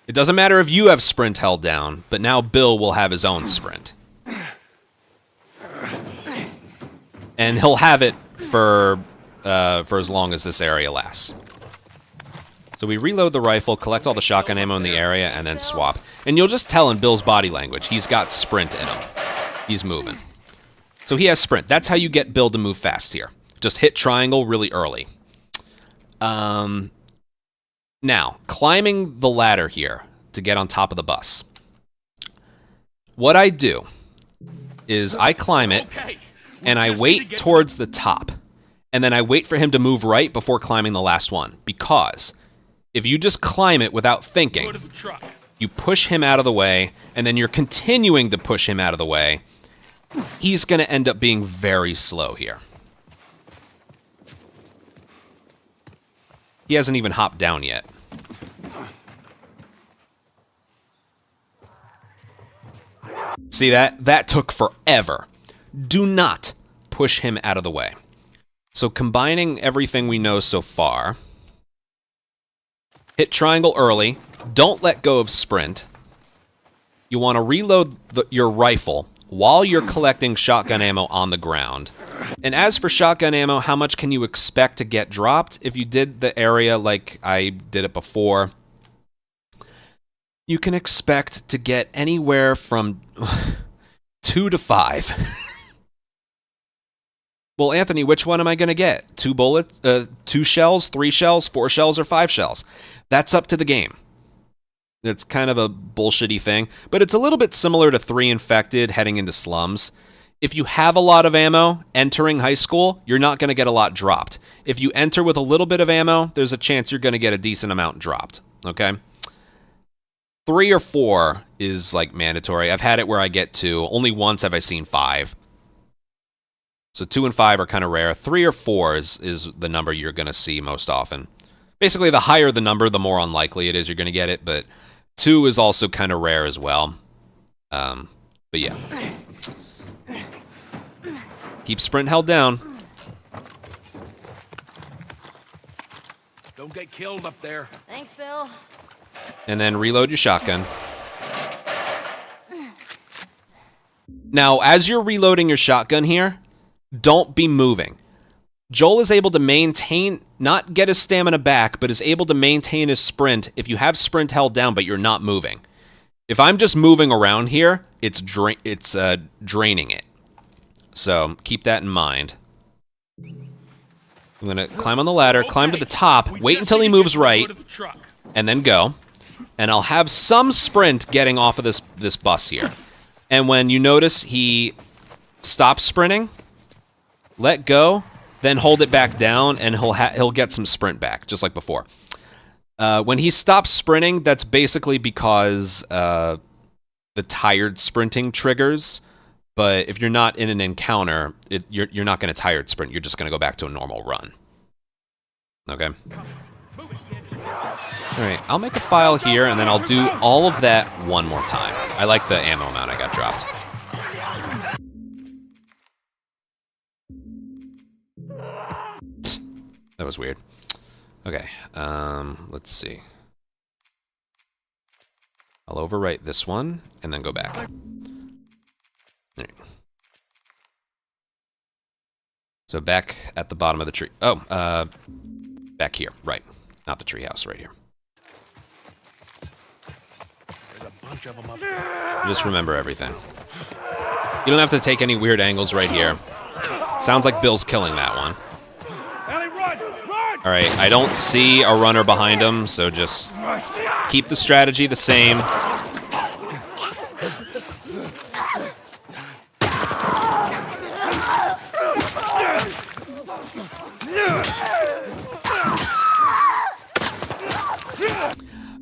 It doesn't matter if you have sprint held down, but now Bill will have his own sprint. And he'll have it for as long as this area lasts. So we reload the rifle, collect all the shotgun ammo in the area, and then swap. And you'll just tell in Bill's body language, he's got sprint in him. He's moving. So he has sprint. That's how you get Bill to move fast here. Just hit triangle really early. Now, climbing the ladder here to get on top of the bus. What I do is I climb it, Okay. and I wait towards the top. And then I wait for him to move right before climbing the last one. Because if you just climb it without thinking, Hood of the truck. you push him out of the way, and then you're continuing to push him out of the way, he's going to end up being very slow here. He hasn't even hopped down yet. See that? That took forever. Do not push him out of the way. So combining everything we know so far, hit triangle early, don't let go of sprint. You want to reload your rifle while you're collecting shotgun ammo on the ground. And as for shotgun ammo, how much can you expect to get dropped if you did the area like I did it before? You can expect to get anywhere from 2 to 5. Well, Anthony, which one am I going to get? 2 bullets, 2 shells, 3 shells, 4 shells, or 5 shells? That's up to the game. It's kind of a bullshitty thing, but it's a little bit similar to 3 Infected heading into slums. If you have a lot of ammo entering high school, you're not going to get a lot dropped. If you enter with a little bit of ammo, there's a chance you're going to get a decent amount dropped, okay? 3 or 4 is like mandatory. I've had it where I get 2. Only once have I seen 5. So 2 and 5 are kind of rare. 3 or 4 is the number you're going to see most often. Basically, the higher the number, the more unlikely it is you're going to get it. But 2 is also kind of rare as well. But yeah. Keep sprint held down. Don't get killed up there. Thanks, Bill. And then reload your shotgun. Now, as you're reloading your shotgun here, don't be moving. Joel is able to maintain, not get his stamina back, but is able to maintain his sprint if you have sprint held down, but you're not moving. If I'm just moving around here, it's draining it. So keep that in mind. I'm going to climb on the ladder, climb to the top, wait until he moves right, and then go. And I'll have some sprint getting off of this bus here. And when you notice he stops sprinting, let go, then hold it back down, and he'll get some sprint back, just like before. When he stops sprinting, that's basically because the tired sprinting triggers. But if you're not in an encounter, you're not going to tired sprint. You're just going to go back to a normal run. Okay? All right, I'll make a file here, and then I'll do all of that one more time. I like the ammo amount I got dropped. That was weird. Okay, let's see. I'll overwrite this one, and then go back. All right. So back at the bottom of the tree. Oh, back here, right. Not the treehouse, right here. There's a bunch of them up there. Just remember everything. You don't have to take any weird angles right here. Sounds like Bill's killing that one. All right, I don't see a runner behind him, so just keep the strategy the same.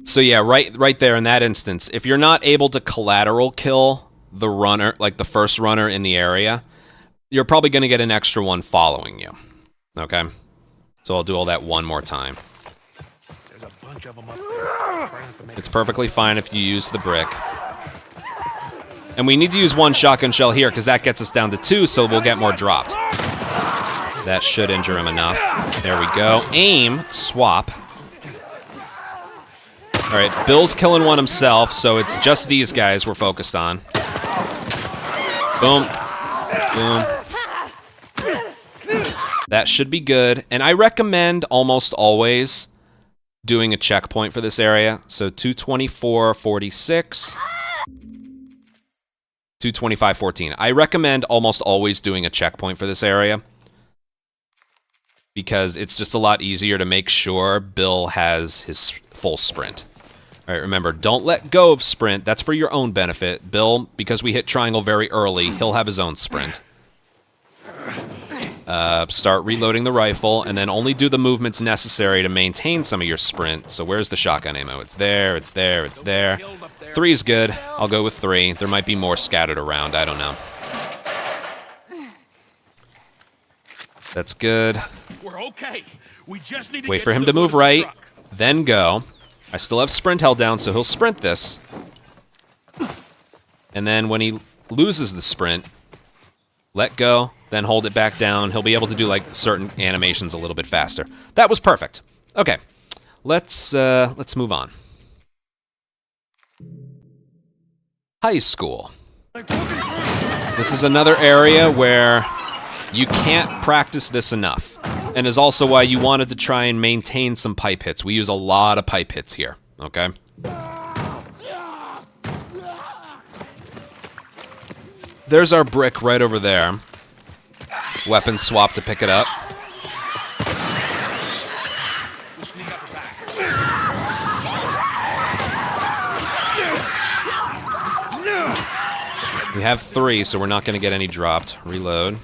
So yeah, right there in that instance, if you're not able to collateral kill the runner, like the first runner in the area, you're probably going to get an extra one following you. Okay? So I'll do all that one more time. There's a bunch of them up there. It's perfectly fine if you use the brick. And we need to use 1 shotgun shell here because that gets us down to 2, so we'll get more dropped. That should injure him enough. There we go. Aim, swap. All right, Bill's killing one himself, so it's just these guys we're focused on. Boom. Boom. That should be good. And I recommend almost always doing a checkpoint for this area. So 224.46. 225.14. I recommend almost always doing a checkpoint for this area because it's just a lot easier to make sure Bill has his full sprint. All right, remember, don't let go of sprint. That's for your own benefit. Bill, because we hit triangle very early, he'll have his own sprint. Start reloading the rifle, and then only do the movements necessary to maintain some of your sprint. So where's the shotgun ammo? It's there, it's there, it's there. 3's good. I'll go with 3. There might be more scattered around. I don't know. That's good. We're okay. We just need to Wait get for him the to move hood of the right, truck. then go. I still have sprint held down, so he'll sprint this. And then when he loses the sprint, let go, then hold it back down. He'll be able to do like certain animations a little bit faster. That was perfect. Okay, let's move on. High school. This is another area where you can't practice this enough. And is also why you wanted to try and maintain some pipe hits. We use a lot of pipe hits here, okay? There's our brick right over there. Weapon swap to pick it up. We have 3, so we're not going to get any dropped. Reload.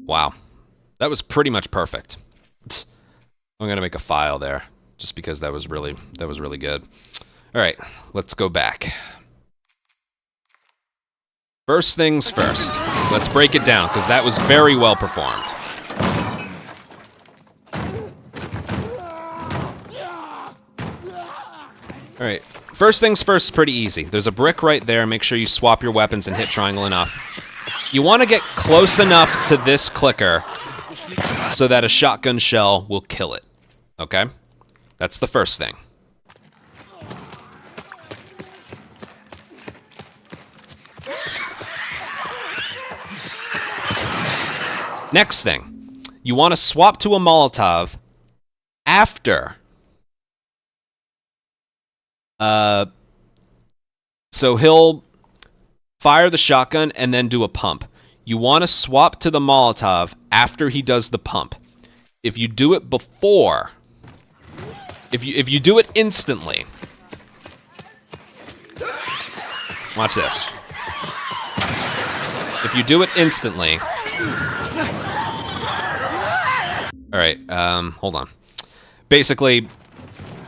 Wow. That was pretty much perfect. I'm gonna make a file there, just because that was really good. All right, let's go back. First things first. Let's break it down, because that was very well performed. All right, first things first is pretty easy. There's a brick right there. Make sure you swap your weapons and hit triangle enough. You want to get close enough to this clicker so that a shotgun shell will kill it. Okay? That's the first thing. Next thing, you want to swap to a Molotov after. So he'll fire the shotgun and then do a pump. You want to swap to the Molotov after he does the pump. If you do it before, if you do it instantly, watch this. If you do it instantly, all right, hold on. Basically,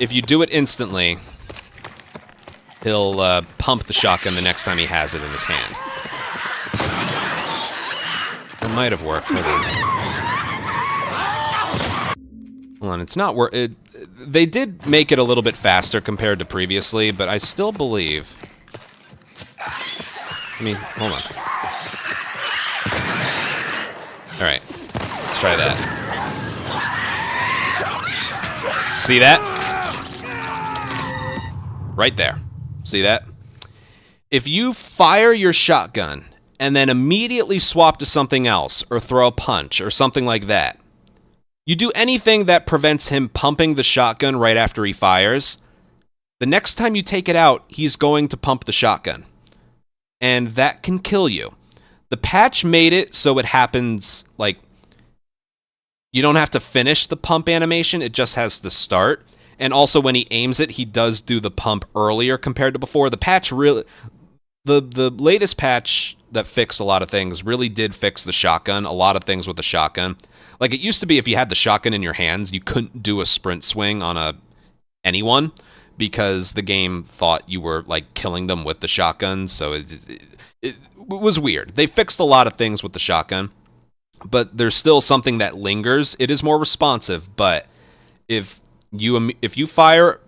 if you do it instantly, he'll pump the shotgun the next time he has it in his hand. It might have worked. Hold on, it's not it. They did make it a little bit faster compared to previously, but I still believe. I mean, hold on. All right, let's try that. See that? Right there. See that? If you fire your shotgun and then immediately swap to something else or throw a punch or something like that, you do anything that prevents him pumping the shotgun right after he fires, the next time you take it out, he's going to pump the shotgun. And that can kill you. The patch made it so it happens, like, you don't have to finish the pump animation, it just has to start. And also when he aims it, he does do the pump earlier compared to before. The patch really... The latest patch that fixed a lot of things really did fix the shotgun, a lot of things with the shotgun. Like, it used to be if you had the shotgun in your hands, you couldn't do a sprint swing on anyone because the game thought you were, like, killing them with the shotgun, so it was weird. They fixed a lot of things with the shotgun, but there's still something that lingers. It is more responsive, but if you fire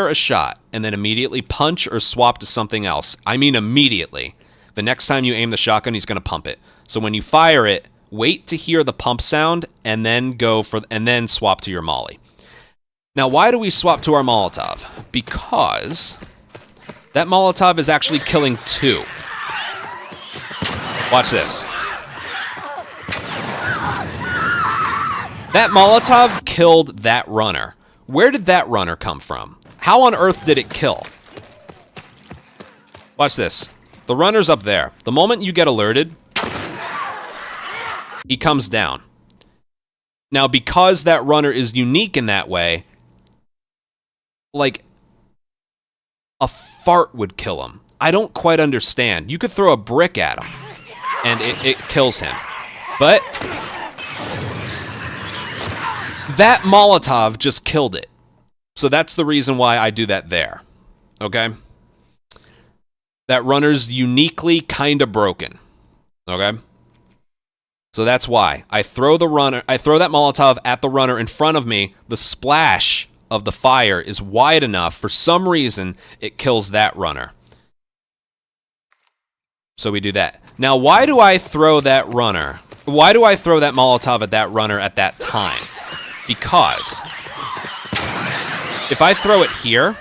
a shot and then immediately punch or swap to something else, I mean immediately, the next time you aim the shotgun, he's going to pump it. So when you fire it, wait to hear the pump sound and then then swap to your Molly. Now, why do we swap to our Molotov? Because that Molotov is actually killing two. Watch this. That Molotov killed that runner. Where did that runner come from? How on earth did it kill? Watch this. The runner's up there. The moment you get alerted, he comes down. Now, because that runner is unique in that way, like, a fart would kill him. I don't quite understand. You could throw a brick at him, and it kills him. But that Molotov just killed it. So that's the reason why I do that there. Okay? That runner's uniquely kind of broken. Okay? So that's why. I throw that Molotov at the runner in front of me. The splash of the fire is wide enough. For some reason, it kills that runner. So we do that. Now, why do I throw that runner? Why do I throw that Molotov at that runner at that time? Because if I throw it here...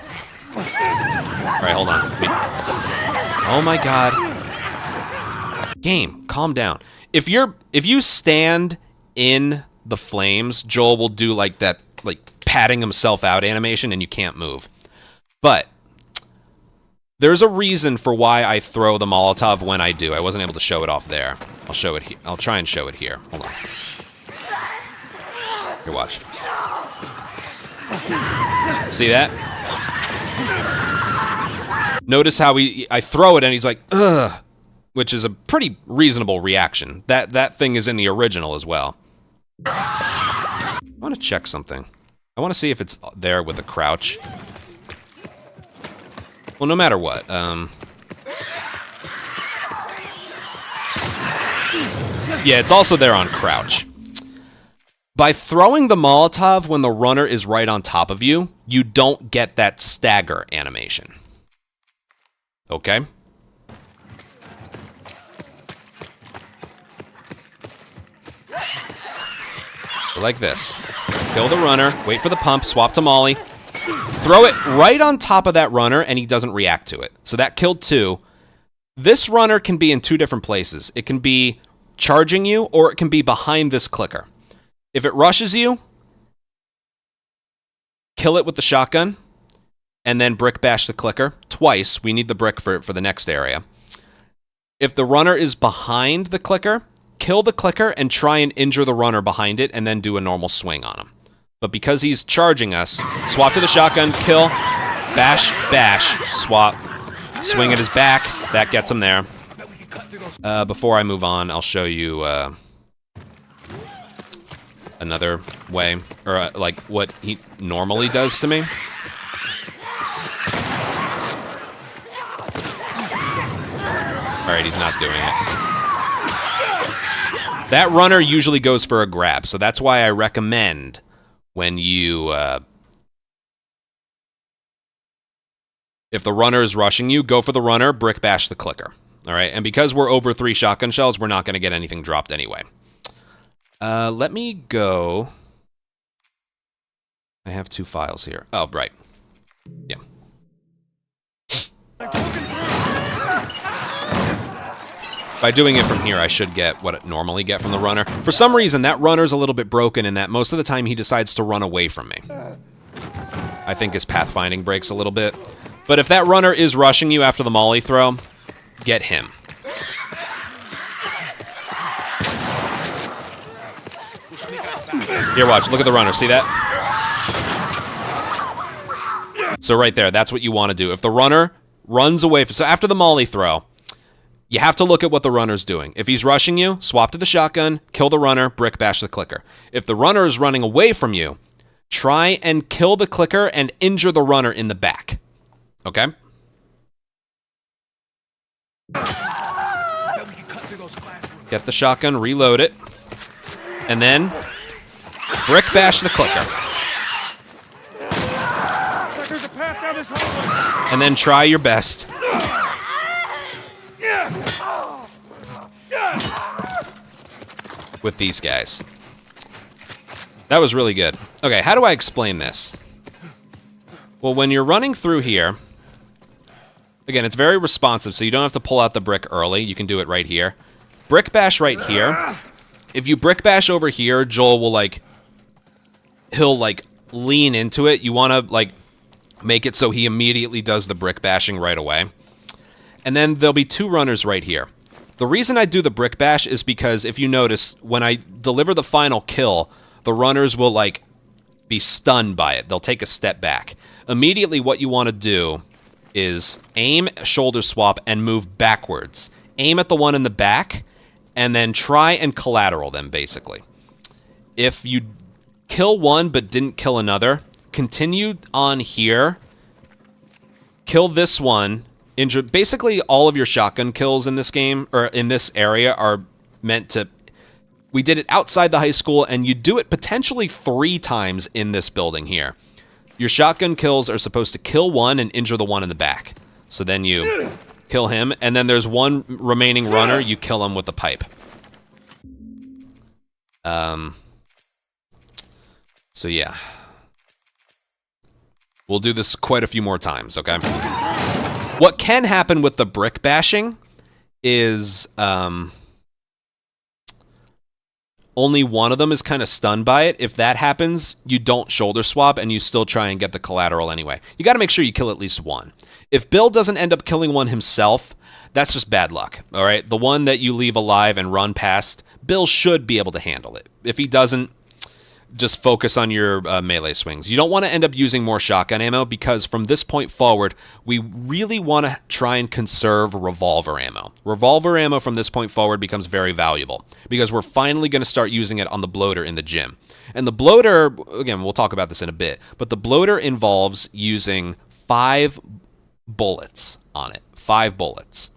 Alright, hold on. Oh my god. Game, calm down. If you stand in the flames, Joel will do like that, like, patting himself out animation and you can't move. But there's a reason for why I throw the Molotov when I do. I wasn't able to show it off there. I'll show it here. I'll try and show it here. Hold on. Here, watch. See that? Notice how I throw it and he's like, ugh. which is a pretty reasonable reaction. That thing is in the original as well. I want to check something. I want to see if it's there with a crouch. Well, no matter what. Yeah, it's also there on crouch. By throwing the Molotov when the runner is right on top of you, you don't get that stagger animation. Okay? Like this. Kill the runner, wait for the pump, swap to Molly, throw it right on top of that runner, and he doesn't react to it. So that killed 2. This runner can be in 2 different places. It can be charging you, or it can be behind this clicker. If it rushes you, kill it with the shotgun, and then brick bash the clicker twice. We need the brick for the next area. If the runner is behind the clicker, kill the clicker and try and injure the runner behind it, and then do a normal swing on him. But because he's charging us, swap to the shotgun, kill, bash, bash, swap, swing at his back. That gets him there. Before I move on, I'll show you another way, or like what he normally does to me. Alright, he's not doing it. That runner usually goes for a grab, so that's why I recommend when you... if the runner is rushing you, go for the runner, brick bash the clicker. Alright, and because we're over 3 shotgun shells, we're not going to get anything dropped anyway. Let me go... I have 2 files here. Oh, right. Yeah. By doing it from here, I should get what I normally get from the runner. For some reason, that runner's a little bit broken in that most of the time he decides to run away from me. I think his pathfinding breaks a little bit. But if that runner is rushing you after the molly throw, get him. Here, watch. Look at the runner. See that? So right there, that's what you want to do. If the runner runs away... So after the molly throw... You have to look at what the runner's doing. If he's rushing you, swap to the shotgun, kill the runner, brick bash the clicker. If the runner is running away from you, try and kill the clicker and injure the runner in the back. Okay? Get the shotgun, reload it, and then brick bash the clicker. And then try your best with these guys. That was really good. Okay, how do I explain this? Well, when you're running through here, again, it's very responsive, so you don't have to pull out the brick early. You can do it right here. Brick bash right here. If you brick bash over here, Joel will, like, he'll, like, lean into it. You want to, like, make it so he immediately does the brick bashing right away. And then there'll be 2 runners right here. The reason I do the brick bash is because if you notice, when I deliver the final kill, the runners will, like, be stunned by it. They'll take a step back. Immediately what you want to do is aim, shoulder swap, and move backwards. Aim at the one in the back, and then try and collateral them, basically. If you kill one but didn't kill another, continue on here, kill this one, injure. Basically, all of your shotgun kills in this game, or in this area, are meant to... We did it outside the high school, and you do it potentially 3 times in this building here. Your shotgun kills are supposed to kill one and injure the one in the back. So then you kill him, and then there's one remaining runner, you kill him with the pipe. So yeah. We'll do this quite a few more times, okay? What can happen with the brick bashing is only one of them is kind of stunned by it. If that happens, you don't shoulder swap and you still try and get the collateral anyway. You got to make sure you kill at least one. If Bill doesn't end up killing one himself, that's just bad luck, all right? The one that you leave alive and run past, Bill should be able to handle it. If he doesn't, just focus on your melee swings. You don't want to end up using more shotgun ammo because from this point forward, we really want to try and conserve revolver ammo. Revolver ammo from this point forward becomes very valuable because we're finally going to start using it on the bloater in the gym. And the bloater, again, we'll talk about this in a bit, but the bloater involves using 5 bullets on it. 5 bullets.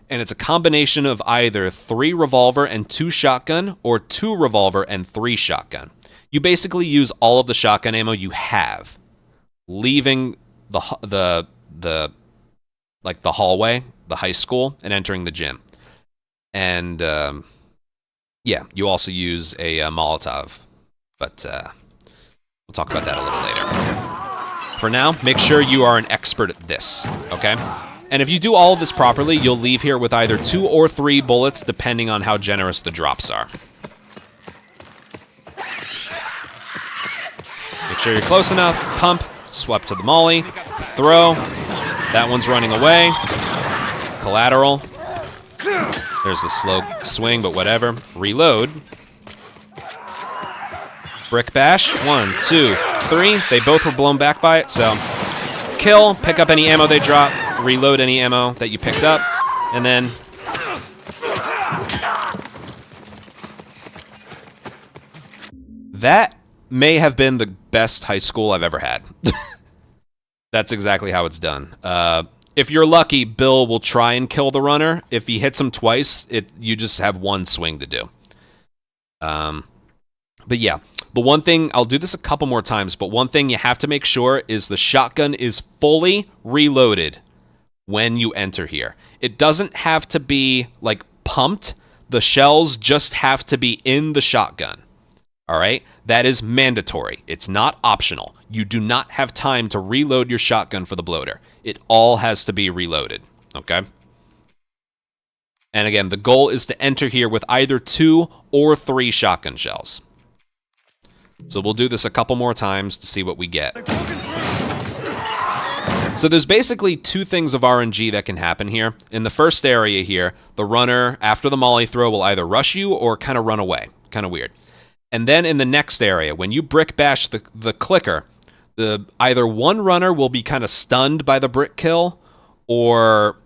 And it's a combination of either 3 revolver and 2 shotgun or 2 revolver and 3 shotgun. You basically use all of the shotgun ammo you have, leaving the hallway, the high school, and entering the gym. And yeah, you also use a Molotov, but we'll talk about that a little later. For now, make sure you are an expert at this, okay? And if you do all of this properly, you'll leave here with either 2 or 3 bullets, depending on how generous the drops are. Make sure you're close enough. Pump, swap to the molly, throw. That one's running away. Collateral. There's the slow swing, but whatever. Reload. Brick bash. 1, 2, 3. They both were blown back by it, so kill, pick up any ammo they drop. Reload any ammo that you picked up, and then that may have been the best high school I've ever had. That's exactly how it's done. If you're lucky, Bill will try and kill the runner. If he hits him twice, you just have 1 swing to do. But yeah, the one thing, I'll do this a couple more times, but one thing you have to make sure is the shotgun is fully reloaded when you enter here. It doesn't have to be, like, pumped. The shells just have to be in the shotgun. All right? That is mandatory. It's not optional. You do not have time to reload your shotgun for the bloater. It all has to be reloaded. Okay? And again, the goal is to enter here with either 2 or 3 shotgun shells. So we'll do this a couple more times to see what we get. So there's basically 2 things of RNG that can happen here. In the first area here, the runner, after the molly throw, will either rush you or kind of run away. Kind of weird. And then in the next area, when you brick bash the clicker, either one runner will be kind of stunned by the brick kill, or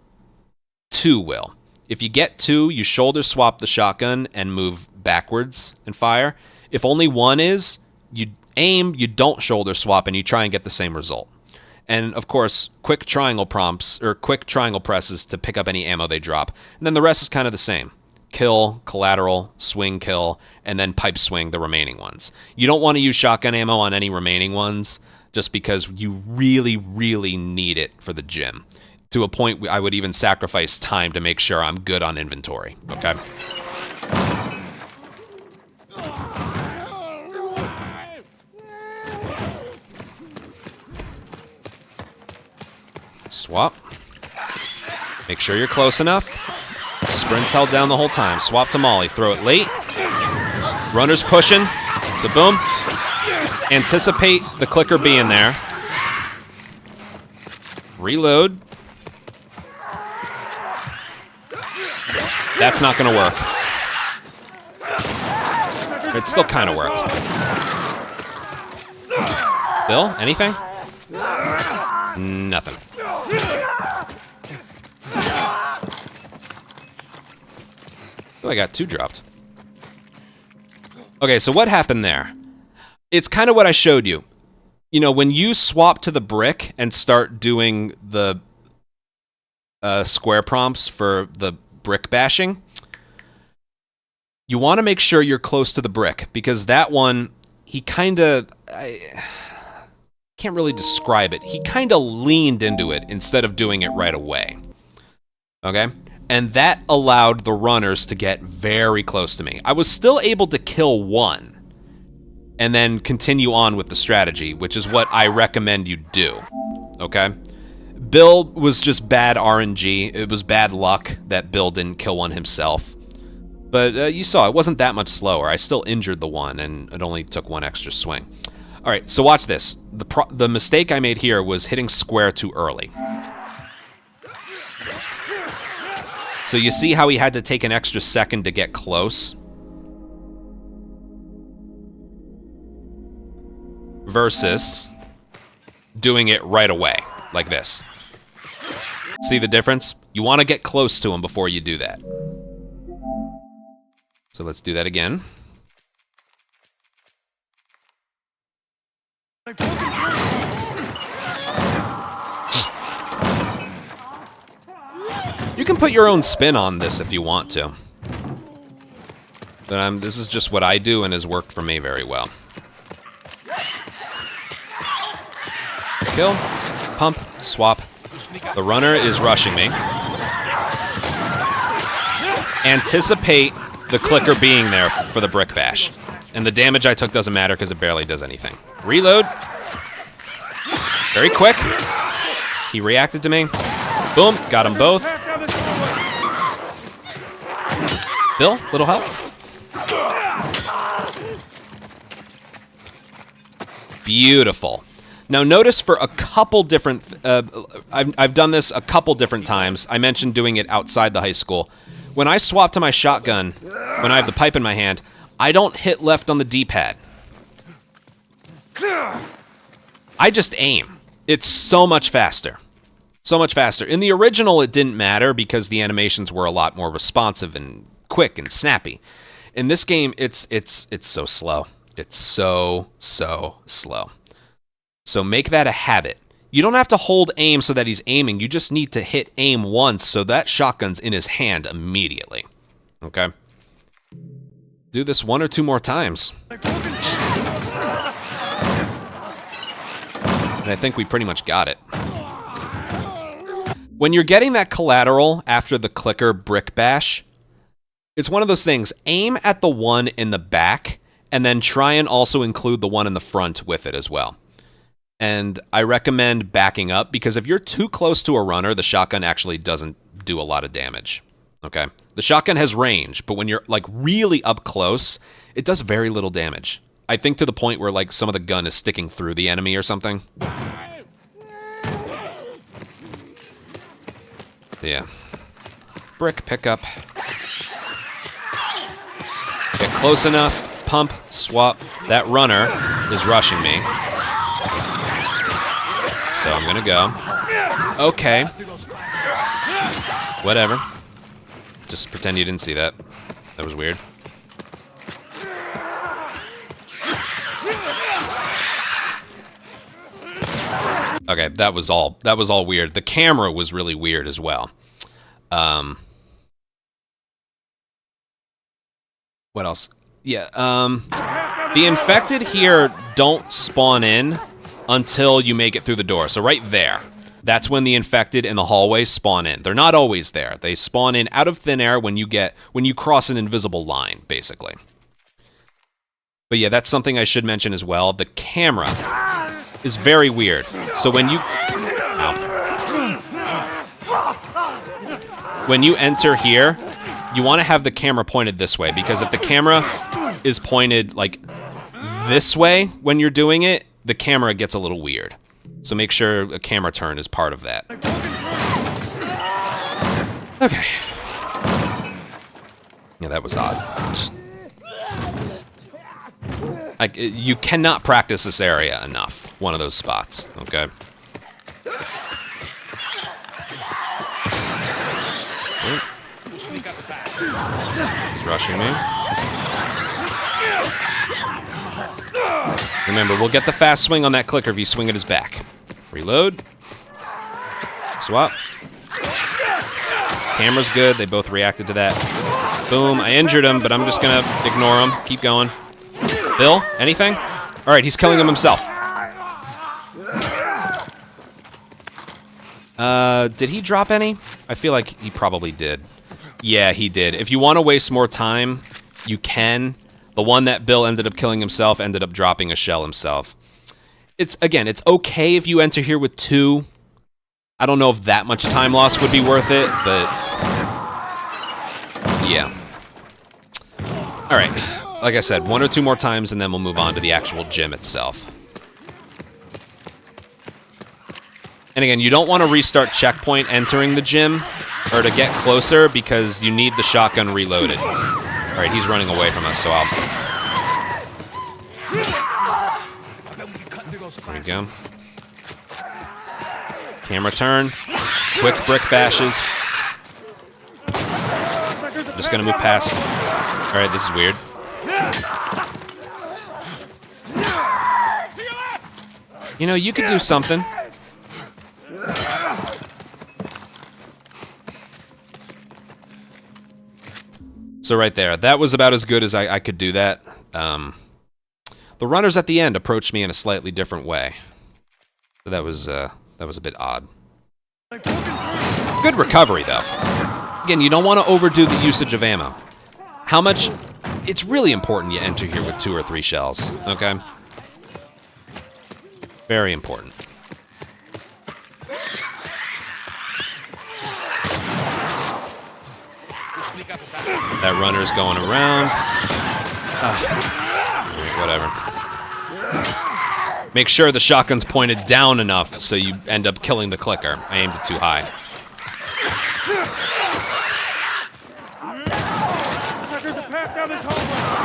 2 will. If you get 2, you shoulder swap the shotgun and move backwards and fire. If only 1 is, you aim, you don't shoulder swap, and you try and get the same result. And of course, quick triangle prompts, or quick triangle presses to pick up any ammo they drop. And then the rest is kind of the same. Kill, collateral, swing, kill, and then pipe swing the remaining ones. You don't want to use shotgun ammo on any remaining ones, just because you really, really need it for the gym. To a point, I would even sacrifice time to make sure I'm good on inventory, okay? Swap. Make sure you're close enough. Sprint's held down the whole time. Swap to molly. Throw it late. Runner's pushing. So boom. Anticipate the clicker being there. Reload. That's not going to work. It still kind of worked. Bill, anything? Nothing. Oh, I got 2 dropped. Okay, so what happened there? It's kind of what I showed you. You know, when you swap to the brick and start doing the square prompts for the brick bashing, you want to make sure you're close to the brick, because that one, he kind of... I can't really describe it. He kind of leaned into it instead of doing it right away. Okay? And that allowed the runners to get very close to me. I was still able to kill 1 and then continue on with the strategy, which is what I recommend you do. Okay? Bill was just bad RNG. It was bad luck that Bill didn't kill 1 himself. But you saw, it wasn't that much slower. I still injured the 1, and it only took 1 extra swing. All right, so watch this. The mistake I made here was hitting square too early. So you see how he had to take an extra second to get close? versus doing it right away, like this. See the difference? You want to get close to him before you do that. So let's do that again. You can put your own spin on this if you want to. But this is just what I do and has worked for me very well. Kill, pump, swap. The runner is rushing me. Anticipate the clicker being there for the brick bash. And the damage I took doesn't matter because it barely does anything. Reload. Very quick. He reacted to me. Boom, got them both. Bill, little help? Beautiful. Now notice for a couple different, I've done this a couple different times. I mentioned doing it outside the high school. When I swap to my shotgun, when I have the pipe in my hand, I don't hit left on the D-pad. I just aim. It's so much faster. So much faster. In the original, it didn't matter because the animations were a lot more responsive and quick and snappy. In this game, it's so slow. It's so slow. So make that a habit. You don't have to hold aim so that he's aiming. You just need to hit aim once so that shotgun's in his hand immediately. Okay? Do this 1 or 2 more times. And I think we pretty much got it. When you're getting that collateral after the clicker brick bash, it's one of those things. Aim at the one in the back, and then try and also include the one in the front with it as well. And I recommend backing up, because if you're too close to a runner, the shotgun actually doesn't do a lot of damage. Okay? The shotgun has range, but when you're like really up close, it does very little damage. I think to the point where like some of the gun is sticking through the enemy or something. Yeah. Brick pickup. Get close enough. Pump, swap. That runner is rushing me. So I'm gonna go. Okay. Whatever. Just pretend you didn't see that. That was weird. Okay, that was all weird. The camera was really weird as well. What else? Yeah, the infected here don't spawn in until you make it through the door. So right there, that's when the infected in the hallway spawn in. They're not always there. They spawn in out of thin air when you cross an invisible line, basically. But yeah, that's something I should mention as well. The camera is very weird. So when you... When you enter here, you want to have the camera pointed this way, because if the camera is pointed like this way when you're doing it, the camera gets a little weird. So make sure a camera turn is part of that. Okay. Yeah, that was odd. You cannot practice this area enough. One of those spots, okay? He's rushing me. Remember, we'll get the fast swing on that clicker if you swing at his back. Reload. Swap. Camera's good. They both reacted to that. Boom. I injured him, but I'm just going to ignore him. Keep going. Bill, anything? All right, he's killing him himself. Did he drop any? I feel like he probably did. Yeah, he did. If you want to waste more time, you can. The one that Bill ended up killing himself ended up dropping a shell himself. It's okay if you enter here with 2. I don't know if that much time loss would be worth it, but yeah. All right. Like I said, 1 or 2 more times, and then we'll move on to the actual gym itself. And again, you don't want to restart checkpoint entering the gym, or to get closer, because you need the shotgun reloaded. All right, he's running away from us, so I'll... go. Camera turn. Quick brick bashes. Just gonna move past. Alright, this is weird. You know, you could do something. So right there, that was about as good as I could do that. The runners at the end approached me in a slightly different way. So that was a bit odd. Good recovery, though. Again, you don't want to overdo the usage of ammo. How much... It's really important you enter here with 2 or 3 shells, okay? Very important. That runner's going around. Whatever. Make sure the shotgun's pointed down enough so you end up killing the clicker. I aimed it too high.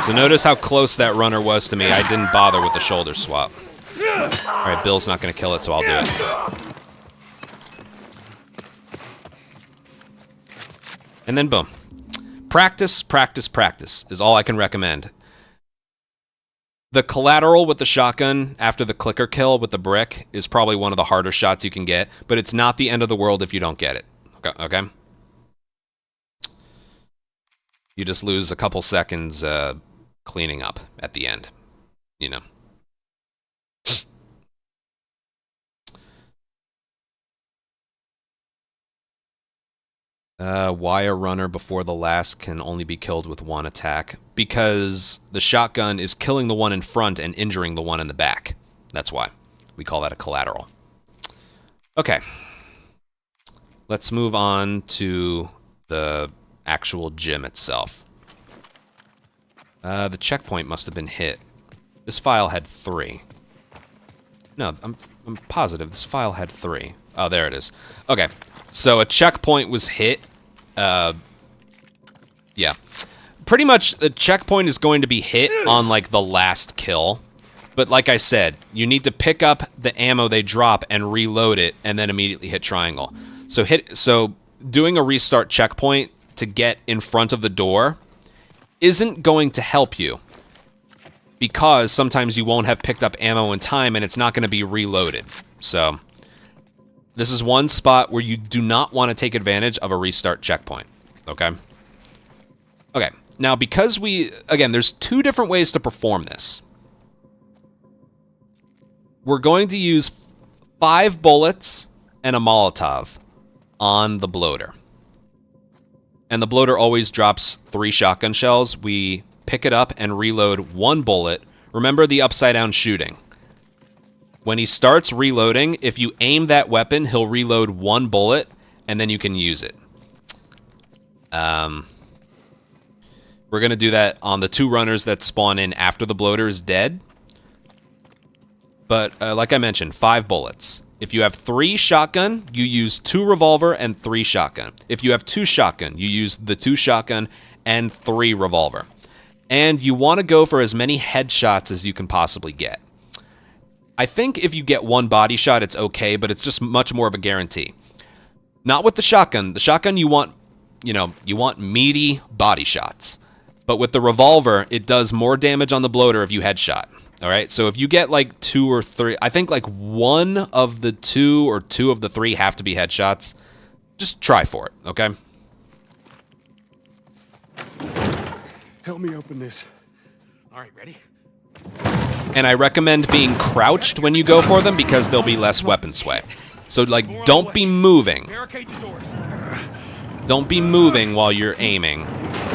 So notice how close that runner was to me. I didn't bother with the shoulder swap. Alright, Bill's not going to kill it, so I'll do it. And then boom. Practice, practice, practice is all I can recommend. The collateral with the shotgun after the clicker kill with the brick is probably one of the harder shots you can get, but it's not the end of the world if you don't get it. Okay? You just lose a couple seconds cleaning up at the end, you know. Why a runner before the last can only be killed with 1 attack? Because the shotgun is killing the one in front and injuring the one in the back. That's why. We call that a collateral. Okay. Let's move on to the actual gym itself. The checkpoint must have been hit. This file had 3. No, I'm positive this file had 3. Oh, there it is. Okay. So a checkpoint was hit. Yeah. Pretty much the checkpoint is going to be hit on like the last kill. But like I said, you need to pick up the ammo they drop and reload it and then immediately hit triangle. So doing a restart checkpoint to get in front of the door isn't going to help you. Because sometimes you won't have picked up ammo in time and it's not going to be reloaded. So this is one spot where you do not want to take advantage of a restart checkpoint, okay? Okay, now because again, there's 2 different ways to perform this. We're going to use 5 bullets and a Molotov on the bloater. And the bloater always drops 3 shotgun shells. We pick it up and reload 1 bullet. Remember the upside down shooting. When he starts reloading, if you aim that weapon, he'll reload 1 bullet, and then you can use it. We're going to do that on the 2 runners that spawn in after the bloater is dead. But, like I mentioned, 5 bullets. If you have 3 shotgun, you use 2 revolver and 3 shotgun. If you have 2 shotgun, you use the 2 shotgun and 3 revolver. And you want to go for as many headshots as you can possibly get. I think if you get 1 body shot, it's okay, but it's just much more of a guarantee. Not with the shotgun. The shotgun, you want meaty body shots. But with the revolver, it does more damage on the bloater if you headshot. All right, so if you get like 2 or 3, I think like 1 of the 2 or 2 of the 3 have to be headshots. Just try for it, okay? Help me open this. All right, ready? And I recommend being crouched when you go for them because there'll be less weapon sway. So like, don't be moving. Barricade the doors. Don't be moving while you're aiming,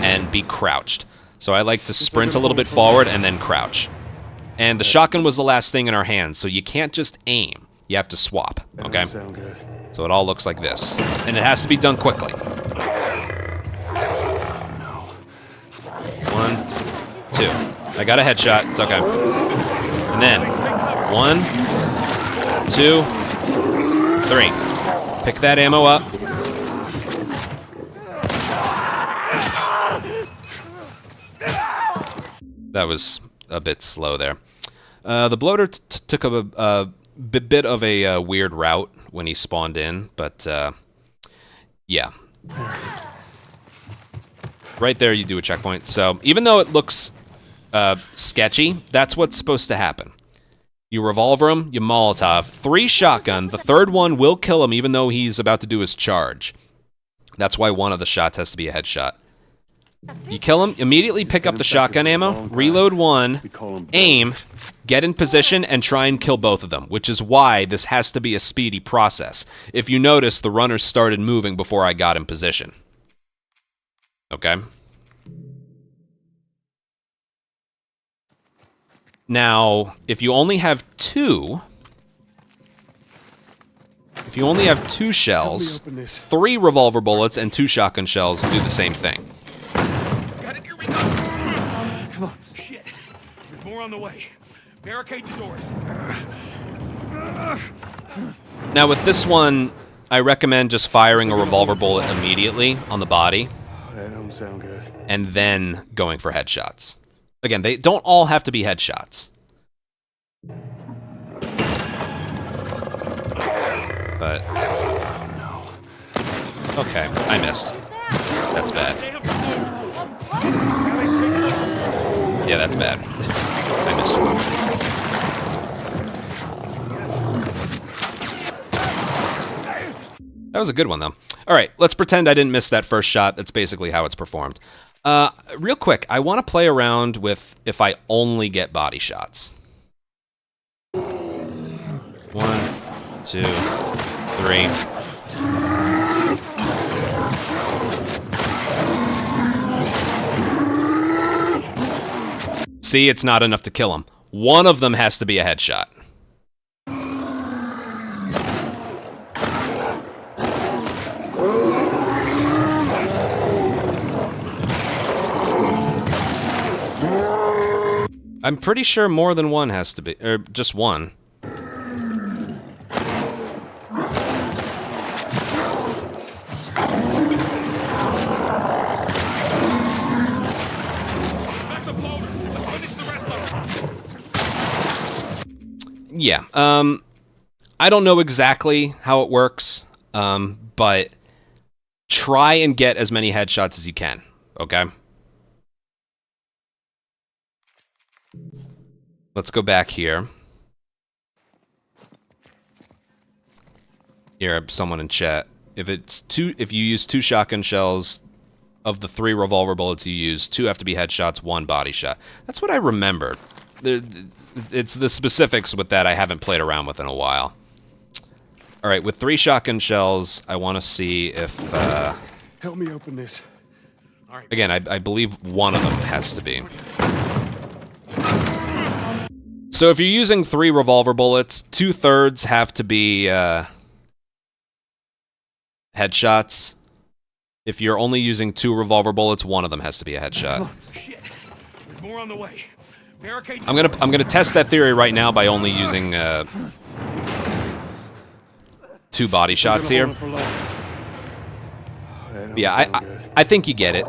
and be crouched. So I like to sprint a little bit forward and then crouch. And the shotgun was the last thing in our hands, so you can't just aim. You have to swap, okay? Sound good. So it all looks like this. And it has to be done quickly. 1, 2. I got a headshot, it's okay. And then, 1, 2, 3. Pick that ammo up. That was a bit slow there. The bloater took a bit of a weird route when he spawned in, but yeah. Right there, you do a checkpoint. So even though it looks sketchy, that's what's supposed to happen. You revolver him, you Molotov, 3 shotgun. The third one will kill him even though he's about to do his charge. That's why one of the shots has to be a headshot. You kill him, immediately pick up the shotgun ammo, reload one, aim, get in position, and try and kill both of them, which is why this has to be a speedy process. If you notice, the runners started moving before I got in position. Okay? Now, if you only have 2... If you only have 2 shells, 3 revolver bullets and 2 shotgun shells do the same thing. Got it, here we go. Come on. Shit. There's more on the way. Barricade the doors. Now with this one, I recommend just firing a revolver bullet immediately on the body. That don't sound good. And then going for headshots. Again, they don't all have to be headshots. But... Okay, I missed. That's bad. Yeah, that's bad. I missed one. That was a good one, though. All right, let's pretend I didn't miss that first shot. That's basically how it's performed. Real quick, I want to play around with if I only get body shots. 1, 2, 3. See, it's not enough to kill him. One of them has to be a headshot. I'm pretty sure more than one has to be, or just one. Yeah, I don't know exactly how it works, but try and get as many headshots as you can, okay? Let's go back here. Here, someone in chat. If you use 2 shotgun shells, of the 3 revolver bullets you use, 2 have to be headshots, 1 body shot. That's what I remembered. It's the specifics with that I haven't played around with in a while. All right, with 3 shotgun shells, I want to see if... Help me open this. All right. Again, I believe one of them has to be. So if you're using 3 revolver bullets, 2/3 have to be headshots. If you're only using 2 revolver bullets, 1 of them has to be a headshot. Oh, shit. There's more on the way. Barricade. I'm gonna test that theory right now by only using 2 body shots here. Yeah, I think you get it.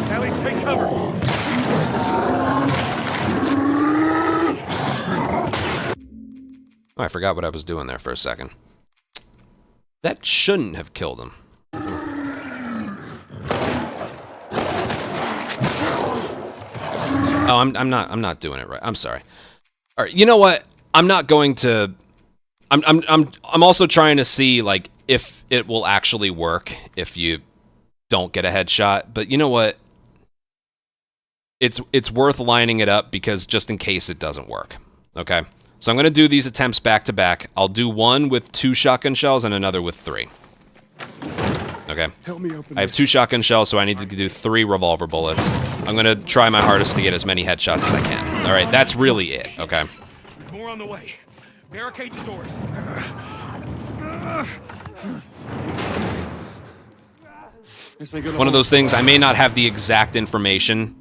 Ellie, take cover. Oh, I forgot what I was doing there for a second. That shouldn't have killed him. Oh, I'm not doing it right. I'm sorry. All right, you know what? I'm not going to. I'm also trying to see like if it will actually work if you don't get a headshot. But you know what? It's worth lining it up because just in case it doesn't work. Okay. So I'm going to do these attempts back to back. I'll do one with 2 shotgun shells and another with 3. Okay. Help me open I have 2 shotgun shells, so I need to do 3 revolver bullets. I'm going to try my hardest to get as many headshots as I can. All right, that's really it, okay? There's more on the way. Barricade the doors. One of those things, I may not have the exact information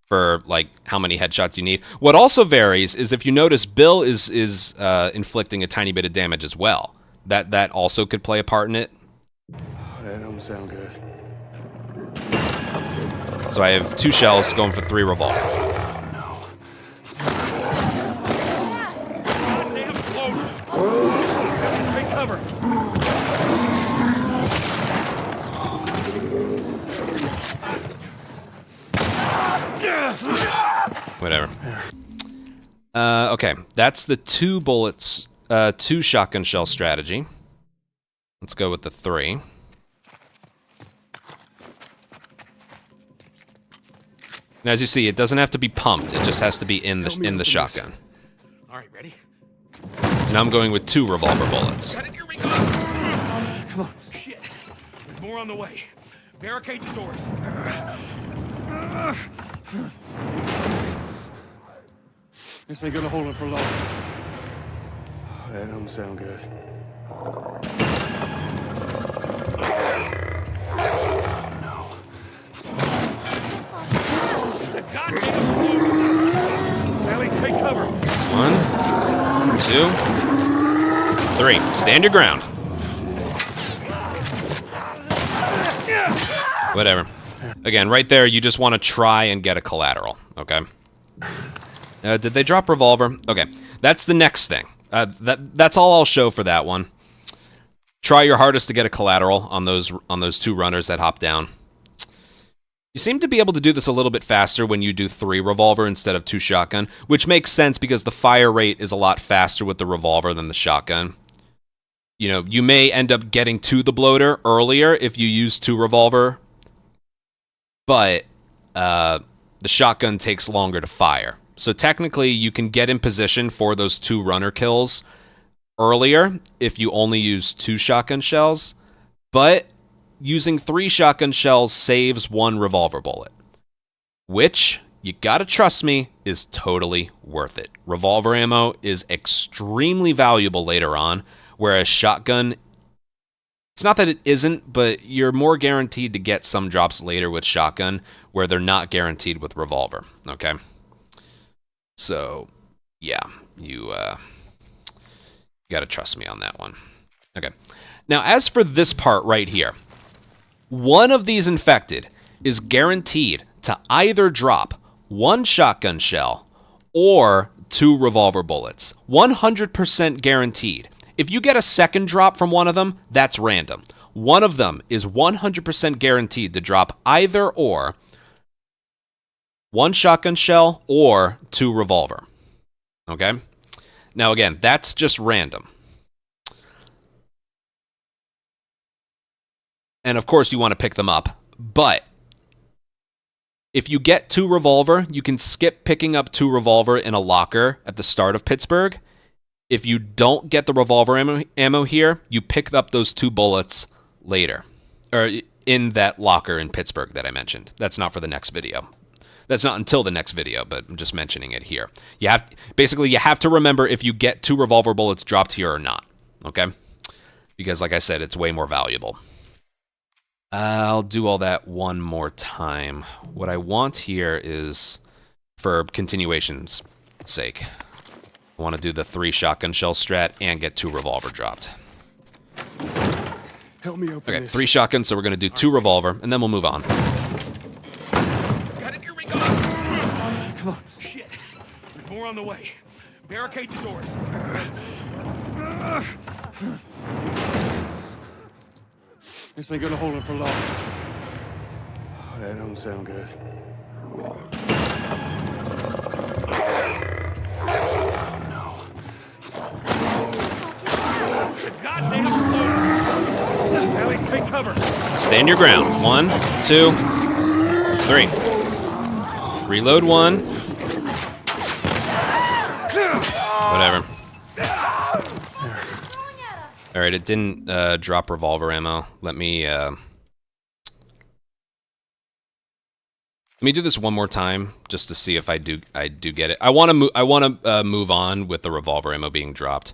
for like how many headshots you need. What also varies is if you notice Bill is inflicting a tiny bit of damage as well. That also could play a part in it. That don't sound good. So I have 2 shells going for 3 revolver. Damn bloater. Take cover. Whatever. Okay, that's the 2 bullets, 2 shotgun shell strategy. Let's go with the 3. And as you see, it doesn't have to be pumped. It just has to be in the shotgun. All right, ready? Now I'm going with 2 revolver bullets. Got it, here we go. Come on. Shit. There's more on the way. Barricade the doors. Guess they gonna hold it for long. That don't sound good. The goddamn bloater. Ellie, take cover. 1, 2, 3. Stand your ground. Whatever. Again, right there, you just want to try and get a collateral, okay? Did they drop revolver? Okay, that's the next thing. That's all I'll show for that one. Try your hardest to get a collateral on those 2 runners that hop down. You seem to be able to do this a little bit faster when you do 3 revolver instead of 2 shotgun, which makes sense because the fire rate is a lot faster with the revolver than the shotgun. You know, you may end up getting to the bloater earlier if you use 2 revolver, but the shotgun takes longer to fire. So technically, you can get in position for those 2 runner kills earlier if you only use 2 shotgun shells, but using 3 shotgun shells saves 1 revolver bullet, which, you gotta trust me, is totally worth it. Revolver ammo is extremely valuable later on, whereas shotgun, it's not that it isn't, but you're more guaranteed to get some drops later with shotgun, where they're not guaranteed with revolver, okay? So, yeah, you gotta trust me on that one. Okay. Now, as for this part right here, one of these infected is guaranteed to either drop 1 shotgun shell or 2 revolver bullets. 100% guaranteed. If you get a second drop from one of them, that's random. One of them is 100% guaranteed to drop either or 1 shotgun shell or 2 revolver. Okay? Now again, that's just random. And of course you want to pick them up, but if you get 2 revolver, you can skip picking up 2 revolver in a locker at the start of Pittsburgh. If you don't get the revolver ammo here, you pick up those 2 bullets later, or in that locker in Pittsburgh that I mentioned. That's not for the next video. That's not until the next video, but I'm just mentioning it here. You have to remember if you get 2 revolver bullets dropped here or not, okay? Because like I said, it's way more valuable. I'll do all that one more time. What I want here is, for continuation's sake, I want to do the 3 shotgun shell strat and get 2 revolver dropped. Help me open Okay, this. 3 shotgun, so we're going to do 2 revolver, and then we'll move on. Got it, here we go. Come on. Shit. There's more on the way. Barricade the doors. Guess they gonna hold it for long. That don't sound good. The goddamn bloater. Ellie, take cover. Stand your ground. 1, 2, 3. Reload 1. Whatever. Alright, it didn't drop revolver ammo. Let me do this one more time just to see if I do get it. I want to move on with the revolver ammo being dropped.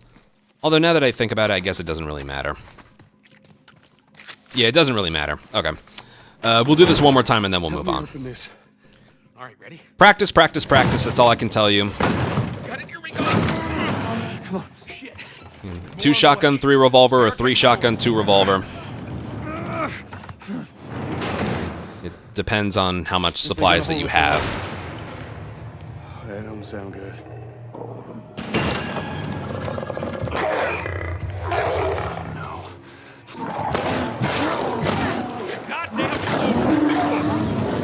Although now that I think about it, I guess it doesn't really matter. Yeah, it doesn't really matter. Okay. We'll do this one more time and then we'll move on. Open this. All right, ready? Practice, practice, practice. That's all I can tell you. Got it, here we go. Come on. Shit. 2 shotgun, 3 revolver, or 3 shotgun, 2 revolver. Depends on how much supplies that you have. That don't sound good.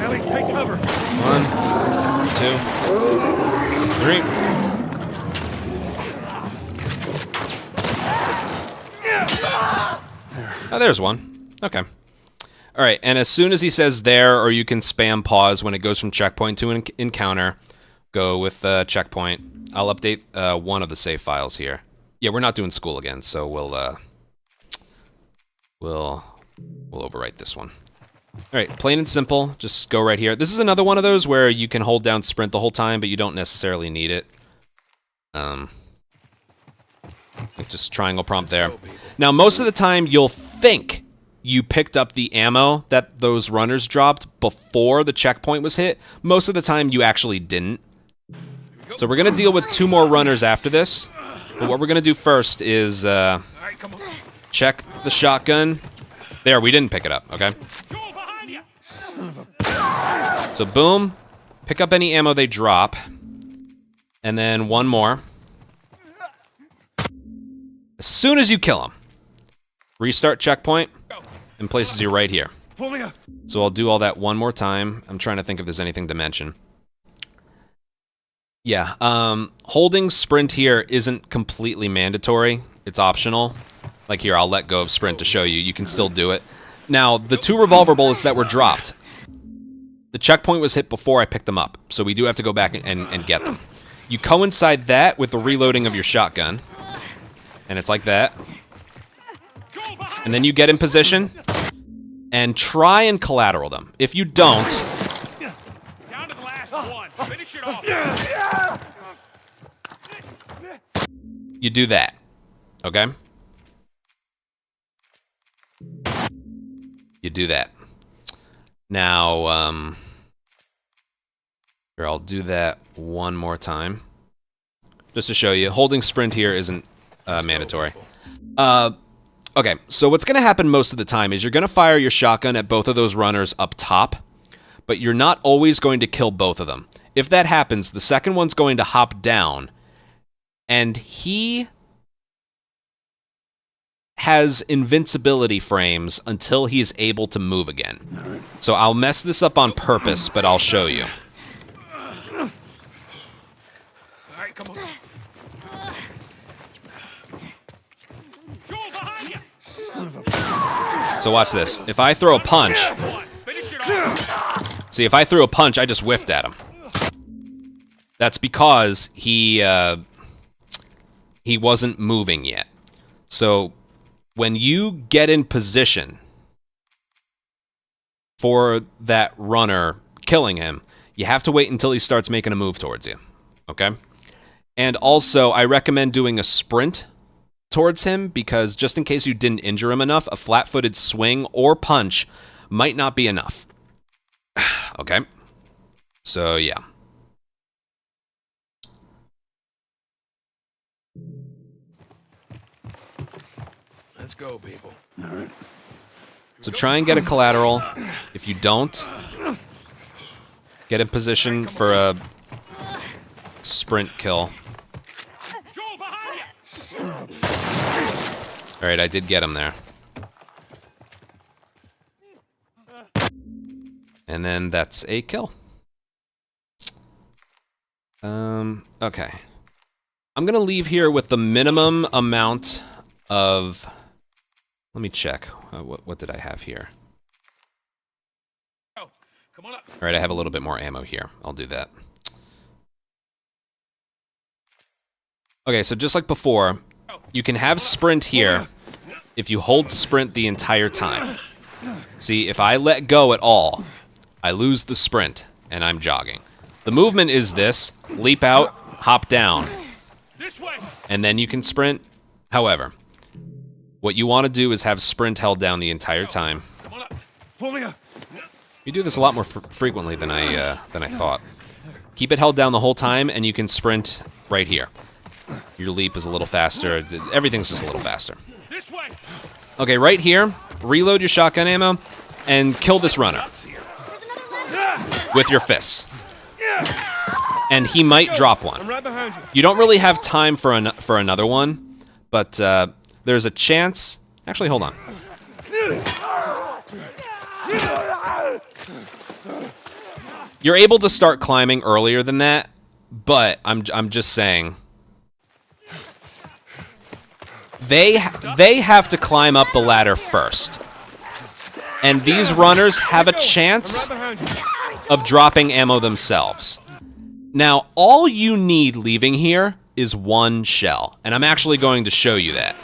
Ellie, take cover. 1, 2, 3. Oh, there's one. Okay. All right, and as soon as he says there, or you can spam pause when it goes from checkpoint to encounter, go with checkpoint. I'll update one of the save files here. Yeah, we're not doing school again, so we'll overwrite this one. All right, plain and simple. Just go right here. This is another one of those where you can hold down sprint the whole time, but you don't necessarily need it. Like just triangle prompt there. Now, most of the time, you'll think you picked up the ammo that those runners dropped before the checkpoint was hit. Most of the time, you actually didn't. So we're going to deal with 2 more runners after this. But what we're going to do first is check the shotgun. There, we didn't pick it up, okay? So boom, pick up any ammo they drop. And then one more. As soon as you kill them, restart checkpoint and places you right here. So I'll do all that one more time. I'm trying to think if there's anything to mention. Yeah, holding sprint here isn't completely mandatory. It's optional. Like here, I'll let go of sprint to show you. You can still do it. Now, the 2 revolver bullets that were dropped, the checkpoint was hit before I picked them up. So we do have to go back and get them. You coincide that with the reloading of your shotgun. And it's like that. And then you get in position and try and collateral them. If you don't, Down to the last one. Finish it off. you do that. Okay? You do that. Now, here, I'll do that one more time. Just to show you, holding sprint here isn't mandatory. Okay, so what's going to happen most of the time is you're going to fire your shotgun at both of those runners up top, but you're not always going to kill both of them. If that happens, the second one's going to hop down, and he has invincibility frames until he's able to move again. So I'll mess this up on purpose, but I'll show you. All right, come on. Joel, behind you. So watch this. If I throw a punch, Finish it off. see, if I threw a punch, I just whiffed at him. That's because he wasn't moving yet. So when you get in position for that runner killing him, you have to wait until he starts making a move towards you, okay? And also, I recommend doing a sprint towards him because just in case you didn't injure him enough, a flat-footed swing or punch might not be enough. Okay? So, yeah. Let's go, people. All right. So try and get a collateral. If you don't, get in position for a sprint kill. Joel, behind you. All right, I did get him there. And then that's a kill. Okay. I'm gonna leave here with the minimum amount of... Let me check. What did I have here? Oh, come on up. All right, I have a little bit more ammo here. I'll do that. Okay, so just like before, you can have sprint here if you hold sprint the entire time. See, if I let go at all, I lose the sprint, and I'm jogging. The movement is this: leap out, hop down, This way. and then you can sprint. However, what you want to do is have sprint held down the entire time. Come on up. Pull me up. You do this a lot more frequently than I thought. Keep it held down the whole time, and you can sprint right here. Your leap is a little faster. Everything's just a little faster. This way. Okay, right here, reload your shotgun ammo, and kill this runner. There's another with your fists. And he might drop one. I'm right behind you. You don't really have time for another one, but there's a chance. Actually, hold on. You're able to start climbing earlier than that, but I'm just saying. They have to climb up the ladder first. And these runners have a chance of dropping ammo themselves. Now, all you need leaving here is one shell, and I'm actually going to show you that.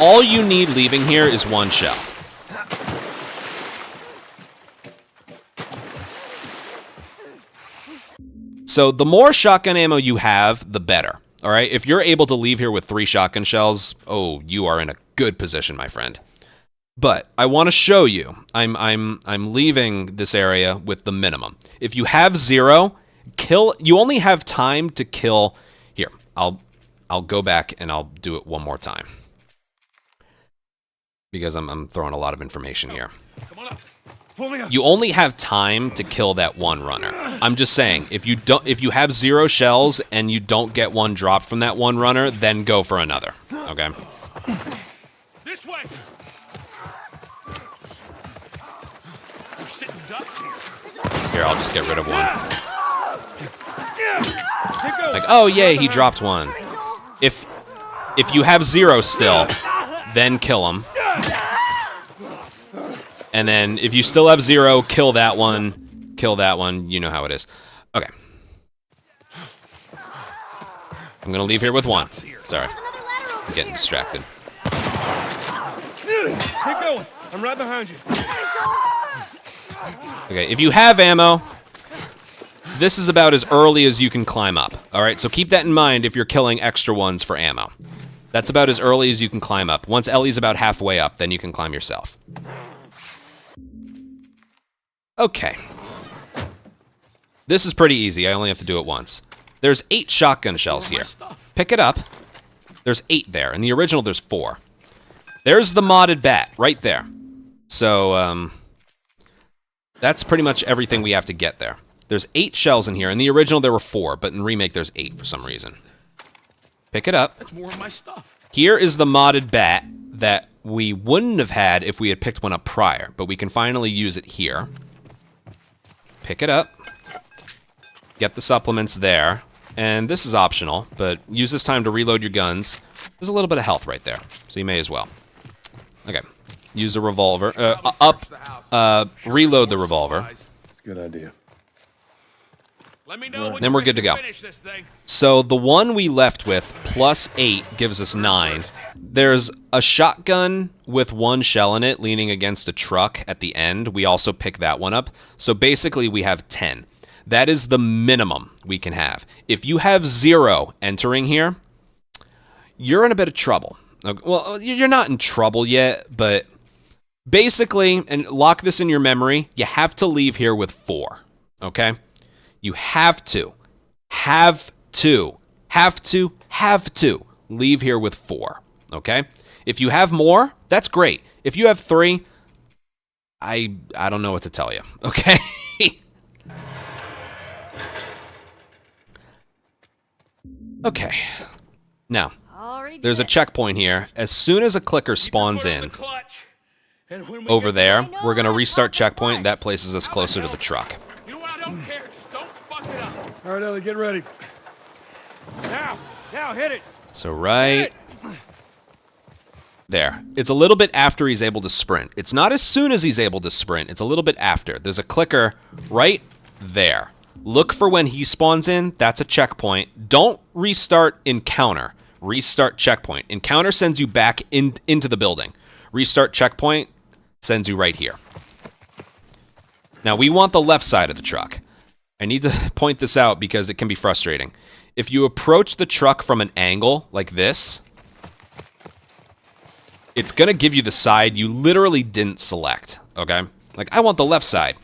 All you need leaving here is one shell. So the more shotgun ammo you have, the better. All right, if you're able to leave here with 3 shotgun shells, oh, you are in a good position, my friend. But I want to show you. I'm leaving this area with the minimum. If you have 0, kill. You only have time to kill. Here, I'll go back and I'll do it one more time because I'm throwing a lot of information here. Come on up. You only have time to kill that one runner. I'm just saying, if you have 0 shells and you don't get one dropped from that one runner, then go for another. Okay. This way. We're sitting ducks here. Here, I'll just get rid of one. Like, oh yay, he dropped one. If you have 0 still, then kill him. And then if you still have 0, kill that one. Kill that one. You know how it is. Okay. I'm going to leave here with 1. Sorry. I'm getting distracted. Keep going. I'm right behind you. Okay, if you have ammo, this is about as early as you can climb up. All right, so keep that in mind if you're killing extra ones for ammo. That's about as early as you can climb up. Once Ellie's about halfway up, then you can climb yourself. Okay. This is pretty easy. I only have to do it once. There's 8 shotgun shells here. Pick it up. There's 8 there. In the original, there's 4. There's the modded bat right there. So, that's pretty much everything we have to get there. There's 8 shells in here. In the original, there were 4, but in Remake, there's 8 for some reason. Pick it up. That's more of my stuff. Here is the modded bat that we wouldn't have had if we had picked one up prior, but we can finally use it here. Pick it up. Get the supplements there. And this is optional, but use this time to reload your guns. There's a little bit of health right there, so you may as well. Okay. Use a revolver. Reload the revolver. That's a good idea. Let me know when Then we're good to go. finish this thing. So the one we left with, plus 8, gives us 9. There's a shotgun with 1 shell in it leaning against a truck at the end. We also pick that one up. So basically we have 10. That is the minimum we can have. If you have 0 entering here, you're in a bit of trouble. Well, you're not in trouble yet, but basically, and lock this in your memory, you have to leave here with 4, okay? You have to leave here with 4, okay? If you have more, that's great. If you have 3, I don't know what to tell you, okay? Okay. Now, there's a checkpoint here. As soon as a clicker spawns in over there, we're going to restart checkpoint. That places us closer to the truck. You know what? I don't care. Just don't fuck it up. All right, Ellie, get ready. Now, hit it. So right there. It's a little bit after he's able to sprint. It's not as soon as he's able to sprint. It's a little bit after. There's a clicker right there. Look for when he spawns in. That's a checkpoint. Don't restart encounter. Restart checkpoint. Encounter sends you back into the building. Restart checkpoint sends you right here. Now, we want the left side of the truck. I need to point this out because it can be frustrating. If you approach the truck from an angle like this, it's going to give you the side you literally didn't select, okay? Like, I want the left side.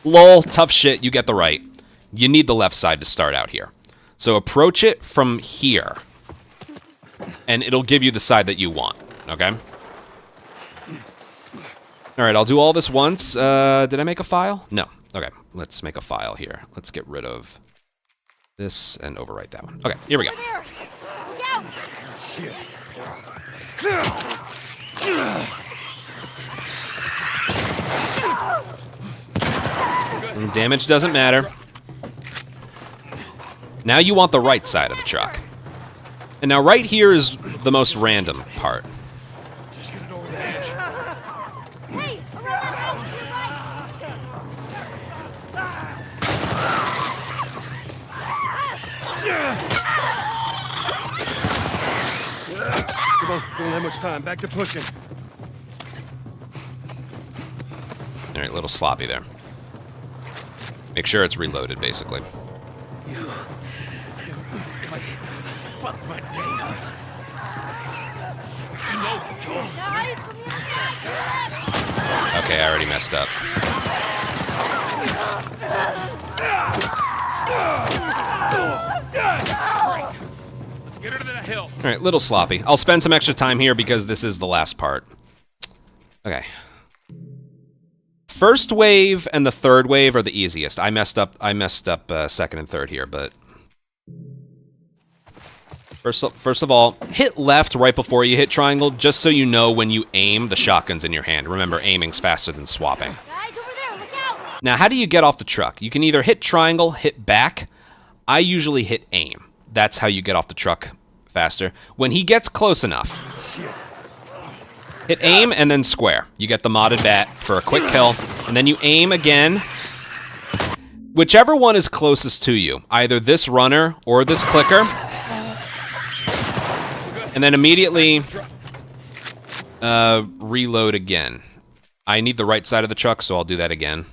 Lol, tough shit, you get the right. You need the left side to start out here. So approach it from here, and it'll give you the side that you want, okay? All right, I'll do all this once. Did I make a file? No. Okay, let's make a file here. Let's get rid of this and overwrite that one. Okay, here we go. Over there. Look out. Shit. Damage doesn't matter. Now you want the right side of the truck. And now right here is the most random part. Just get it over the edge. Hey, around that house to your right. Come on, we don't have much time. Back to pushing. All right, a little sloppy there. Make sure it's reloaded, basically. Fuck my day up. You know, Joel. Guys, from the outside. Okay, I already messed up. Let's get her to that hill. All right, little sloppy. I'll spend some extra time here because this is the last part. Okay. First wave and the third wave are the easiest. I messed up second and third here, but first of all, hit left right before you hit triangle, just so you know when you aim, the shotgun's in your hand. Remember, aiming's faster than swapping. Guys, over there. Look out. Now, how do you get off the truck? You can either hit triangle, hit back. I usually hit aim. That's how you get off the truck faster. When he gets close enough, hit aim and then square. You get the modded bat for a quick kill, and then you aim again. Whichever one is closest to you, either this runner or this clicker, and then immediately reload again. I need the right side of the truck, so I'll do that again.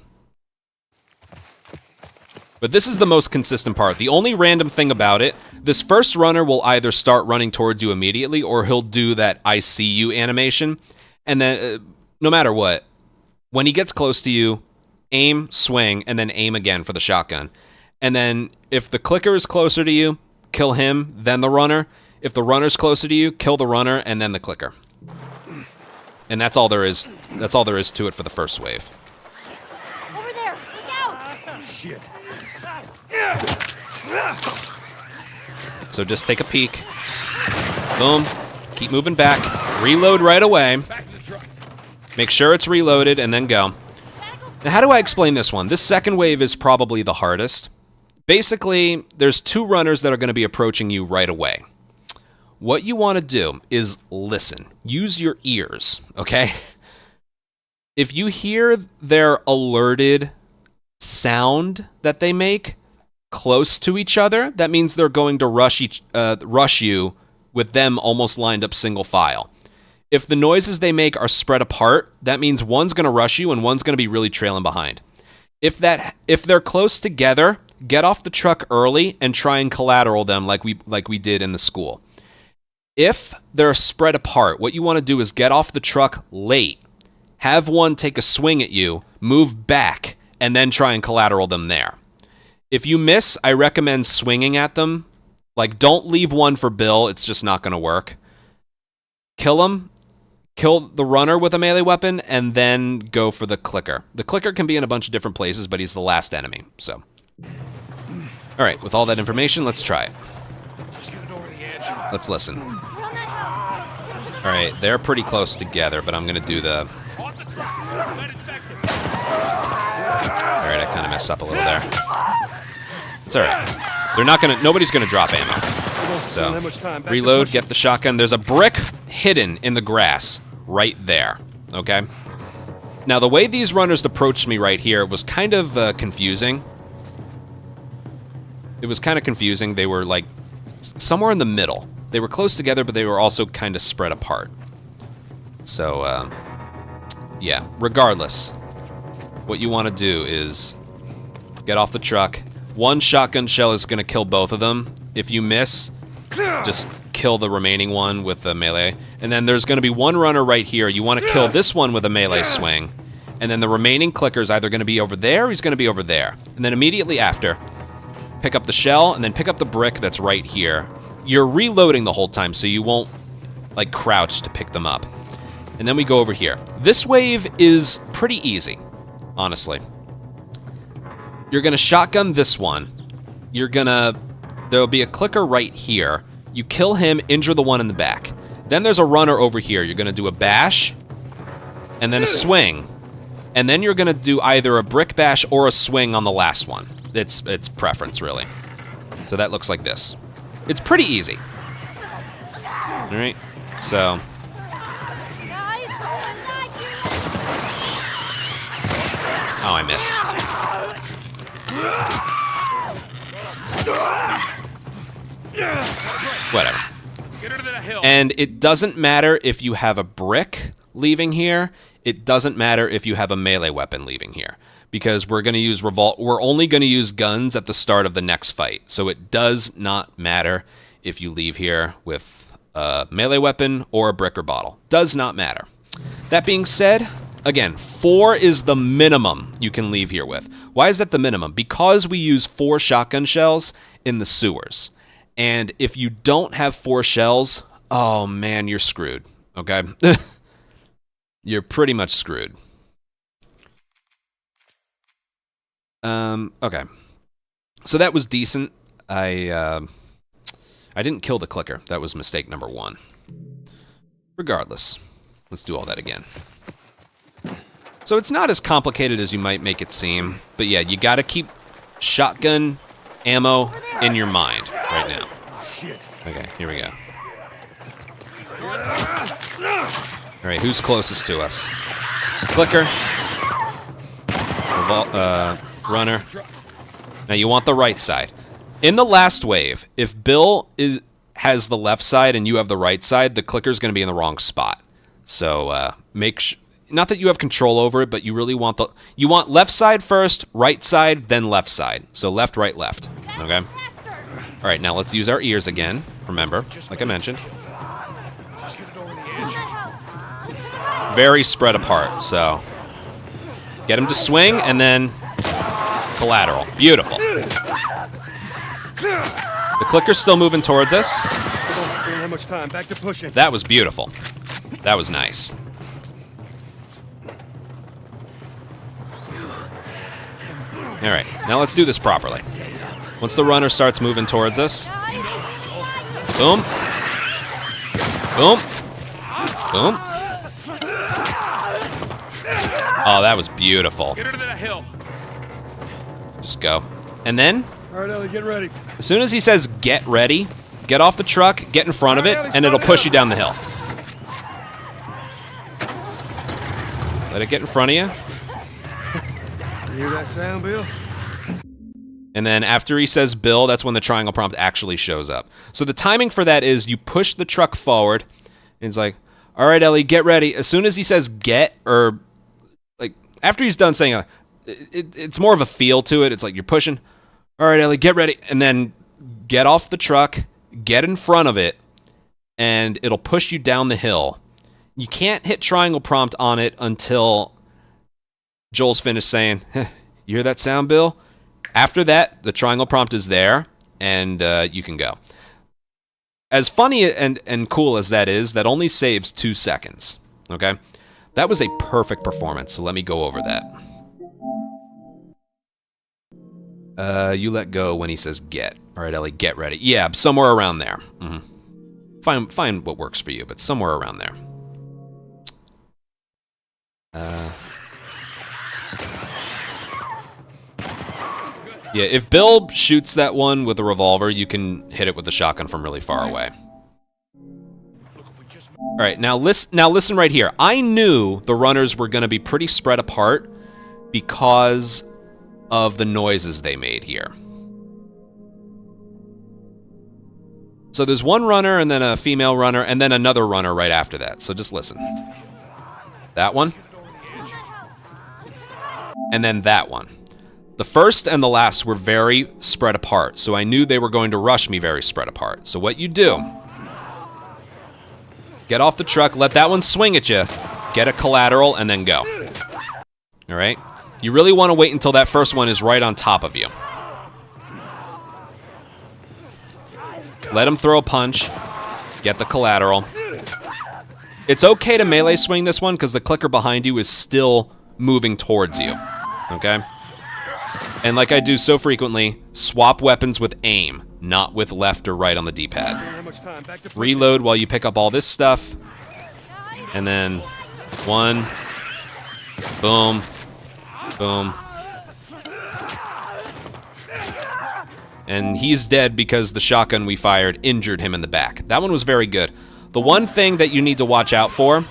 But this is the most consistent part. The only random thing about it, this first runner will either start running towards you immediately, or he'll do that I see you animation. And then, no matter what, when he gets close to you, aim, swing, and then aim again for the shotgun. And then, if the clicker is closer to you, kill him, then the runner. If the runner's closer to you, kill the runner, and then the clicker. And that's all there is. That's all there is to it for the first wave. Over there. Look out. Shit. So just take a peek. Boom. Keep moving back. Reload right away. Back to the truck. Make sure it's reloaded, and then go. Now, how do I explain this one? This second wave is probably the hardest. Basically, there's two runners that are going to be approaching you right away. What you want to do is listen. Use your ears, okay? If you hear their alerted sound that they make close to each other, that means they're going to rush you with them almost lined up single file. If the noises they make are spread apart, that means one's going to rush you and one's going to be really trailing behind. If they're close together, get off the truck early and try and collateral them like we did in the school. If they're spread apart, what you want to do is get off the truck late, have one take a swing at you, move back, and then try and collateral them there. If you miss, I recommend swinging at them. Like, don't leave one for Bill. It's just not going to work. Kill him. Kill the runner with a melee weapon, and then go for the clicker. The clicker can be in a bunch of different places, but he's the last enemy, so. All right, with all that information, let's try it. Just get it over the edge. Let's listen. Around that house. All right, they're pretty close together, but I'm going to do the... On the truck. Let it sector. All right, I kind of messed up a little there. It's all right. They're not going to... Nobody's going to drop ammo. So, reload, get the shotgun. There's a brick hidden in the grass right there, okay? Now, the way these runners approached me right here was kind of confusing. It was kind of confusing. They were, like, somewhere in the middle. They were close together, but they were also kind of spread apart. So, yeah, regardless, what you want to do is get off the truck. One shotgun shell is going to kill both of them. If you miss, just kill the remaining one with the melee. And then there's going to be one runner right here. You want to kill this one with a melee swing. And then the remaining clicker is either going to be over there or he's going to be over there. And then immediately after, pick up the shell and then pick up the brick that's right here. You're reloading the whole time, so you won't, like, crouch to pick them up. And then we go over here. This wave is pretty easy, honestly. You're going to shotgun this one. There'll be a clicker right here. You kill him, injure the one in the back. Then there's a runner over here. You're going to do a bash, and then a swing. And then you're going to do either a brick bash or a swing on the last one. It's preference, really. So that looks like this. It's pretty easy. All right, so... Oh, I missed. Whatever. And it doesn't matter if you have a brick leaving here. It doesn't matter if you have a melee weapon leaving here, because we're going to use we're only going to use guns at the start of the next fight. So it does not matter if you leave here with a melee weapon or a brick or bottle. Does not matter. That being said, again, 4 is the minimum you can leave here with. Why is that the minimum? Because we use 4 shotgun shells in the sewers. And if you don't have 4 shells, oh man, you're screwed. Okay? You're pretty much screwed. Okay. So that was decent. I didn't kill the clicker. That was mistake number 1. Regardless, let's do all that again. So it's not as complicated as you might make it seem, but yeah, you gotta keep shotgun ammo in your mind right now. Okay, here we go. Alright, who's closest to us? Clicker. Runner. Now you want the right side. In the last wave, if Bill has the left side and you have the right side, the clicker's going to be in the wrong spot. So not that you have control over it, but you really want you want left side first, right side, then left side. So left, right, left. Okay? All right, now let's use our ears again. Remember, like I mentioned. Very spread apart, so get him to swing and then collateral. Beautiful. The clicker's still moving towards us. How much time? Back to pushing. That was beautiful. That was nice. All right, now let's do this properly. Once the runner starts moving towards us, boom, boom, boom. Oh, that was beautiful. Get her to that hill. Just go. And then, All right, Ellie, get ready. as soon as he says get ready, get off the truck, get in front of it, and it'll push you down the hill. Let it get in front of you. You hear that sound, Bill? And then after he says Bill, that's when the triangle prompt actually shows up. So the timing for that is you push the truck forward, and it's like, all right, Ellie, get ready. As soon as he says get, or like after he's done saying it's more of a feel to it. It's like you're pushing, all right, Ellie, get ready. And then get off the truck, get in front of it, and it'll push you down the hill. You can't hit triangle prompt on it until Joel's finished saying, you hear that sound, Bill? After that, the triangle prompt is there, and you can go. As funny and cool as that is, that only saves 2 seconds, okay? That was a perfect performance, so let me go over that. You let go when he says get. All right, Ellie, get ready. Yeah, somewhere around there. Find what works for you, but somewhere around there. Yeah, if Bill shoots that one with a revolver, you can hit it with the shotgun from really far away. All right, now listen right here. I knew the runners were going to be pretty spread apart because of the noises they made here. So there's one runner and then a female runner and then another runner right after that. So just listen. That one. And then that one. The first and the last were very spread apart, so I knew they were going to rush me very spread apart. So what you do, get off the truck, let that one swing at you, get a collateral, and then go. All right? You really want to wait until that first one is right on top of you. Let him throw a punch, get the collateral. It's okay to melee swing this one because the clicker behind you is still moving towards you, okay? And like I do so frequently, swap weapons with aim, not with left or right on the D-pad. Reload while you pick up all this stuff, and then 1, boom, boom. And he's dead because the shotgun we fired injured him in the back. That one was very good. The one thing that you need to watch out for...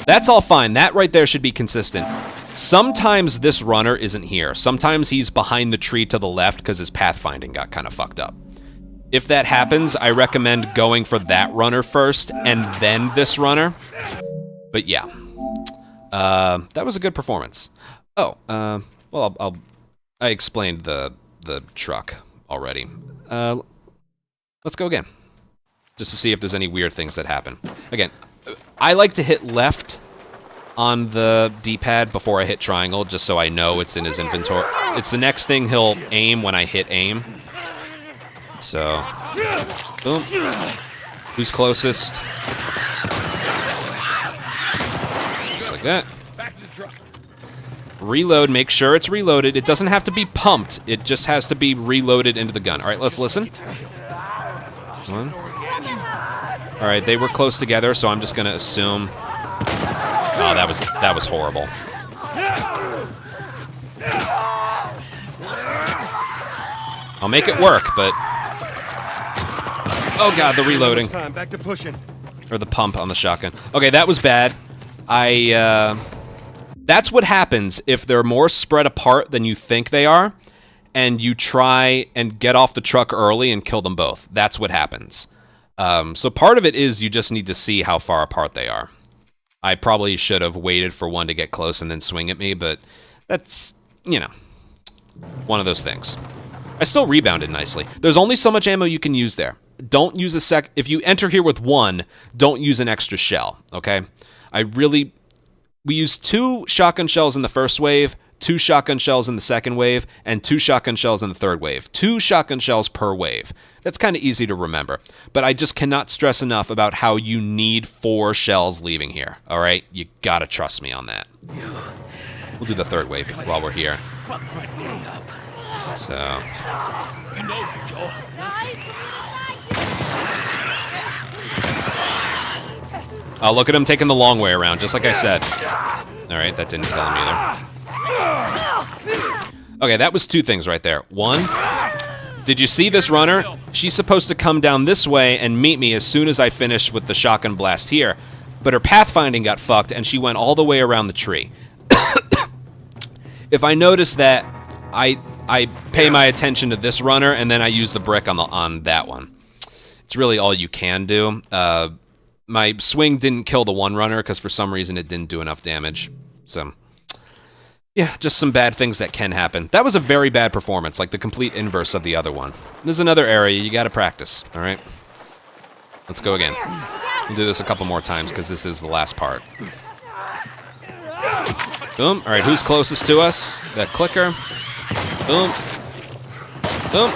That's all fine. That right there should be consistent. Sometimes this runner isn't here. Sometimes he's behind the tree to the left because his pathfinding got kind of fucked up. If that happens, I recommend going for that runner first and then this runner. But yeah. That was a good performance. Oh, well, I explained the truck already. Let's go again, just to see if there's any weird things that happen. Again, I like to hit left on the D-pad before I hit triangle, just so I know it's in his inventory. It's the next thing he'll aim when I hit aim. So, boom. Who's closest? Just like that. Reload, make sure it's reloaded. It doesn't have to be pumped. It just has to be reloaded into the gun. All right, let's listen. 1. All right, they were close together, so I'm just gonna assume. Oh, that was horrible. I'll make it work, but oh god, the reloading. Back to pushing. Or the pump on the shotgun. Okay, that was bad. That's what happens if they're more spread apart than you think they are, and you try and get off the truck early and kill them both. That's what happens. So part of it is you just need to see how far apart they are. I probably should have waited for one to get close and then swing at me, but that's, you know, one of those things. I still rebounded nicely. There's only so much ammo you can use there. Don't use if you enter here with 1, don't use an extra shell, okay? We used 2 shotgun shells in the first wave, 2 shotgun shells in the second wave, and 2 shotgun shells in the third wave. 2 shotgun shells per wave. That's kind of easy to remember. But I just cannot stress enough about how you need 4 shells leaving here, all right? You gotta trust me on that. We'll do the third wave while we're here. So... Oh, look at him taking the long way around, just like I said. Alright, that didn't kill him either. Okay, that was 2 things right there. 1, did you see this runner? She's supposed to come down this way and meet me as soon as I finish with the shotgun blast here. But her pathfinding got fucked, and she went all the way around the tree. If I notice that, I pay my attention to this runner, and then I use the brick on that one. It's really all you can do. My swing didn't kill the one runner because for some reason it didn't do enough damage. So, yeah, just some bad things that can happen. That was a very bad performance, like the complete inverse of the other one. There's another area you gotta practice, all right? Let's go again. We'll do this a couple more times because this is the last part. Boom. All right, who's closest to us? That clicker. Boom. Boom.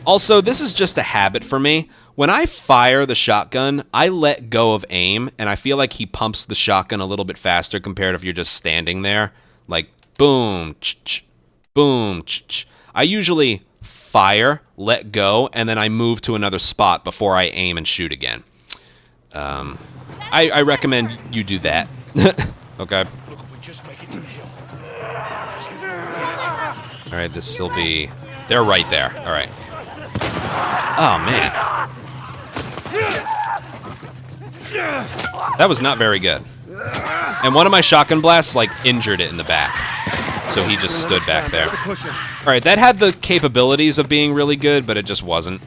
Also, this is just a habit for me. When I fire the shotgun, I let go of aim, and I feel like he pumps the shotgun a little bit faster compared if you're just standing there. Like, boom, boom, I usually fire, let go, and then I move to another spot before I aim and shoot again. I recommend you do that. Okay. All right, this will be... They're right there. All right. Oh, man. That was not very good. And one of my shotgun blasts, like, injured it in the back. So he just stood back there. Alright, that had the capabilities of being really good, but it just wasn't.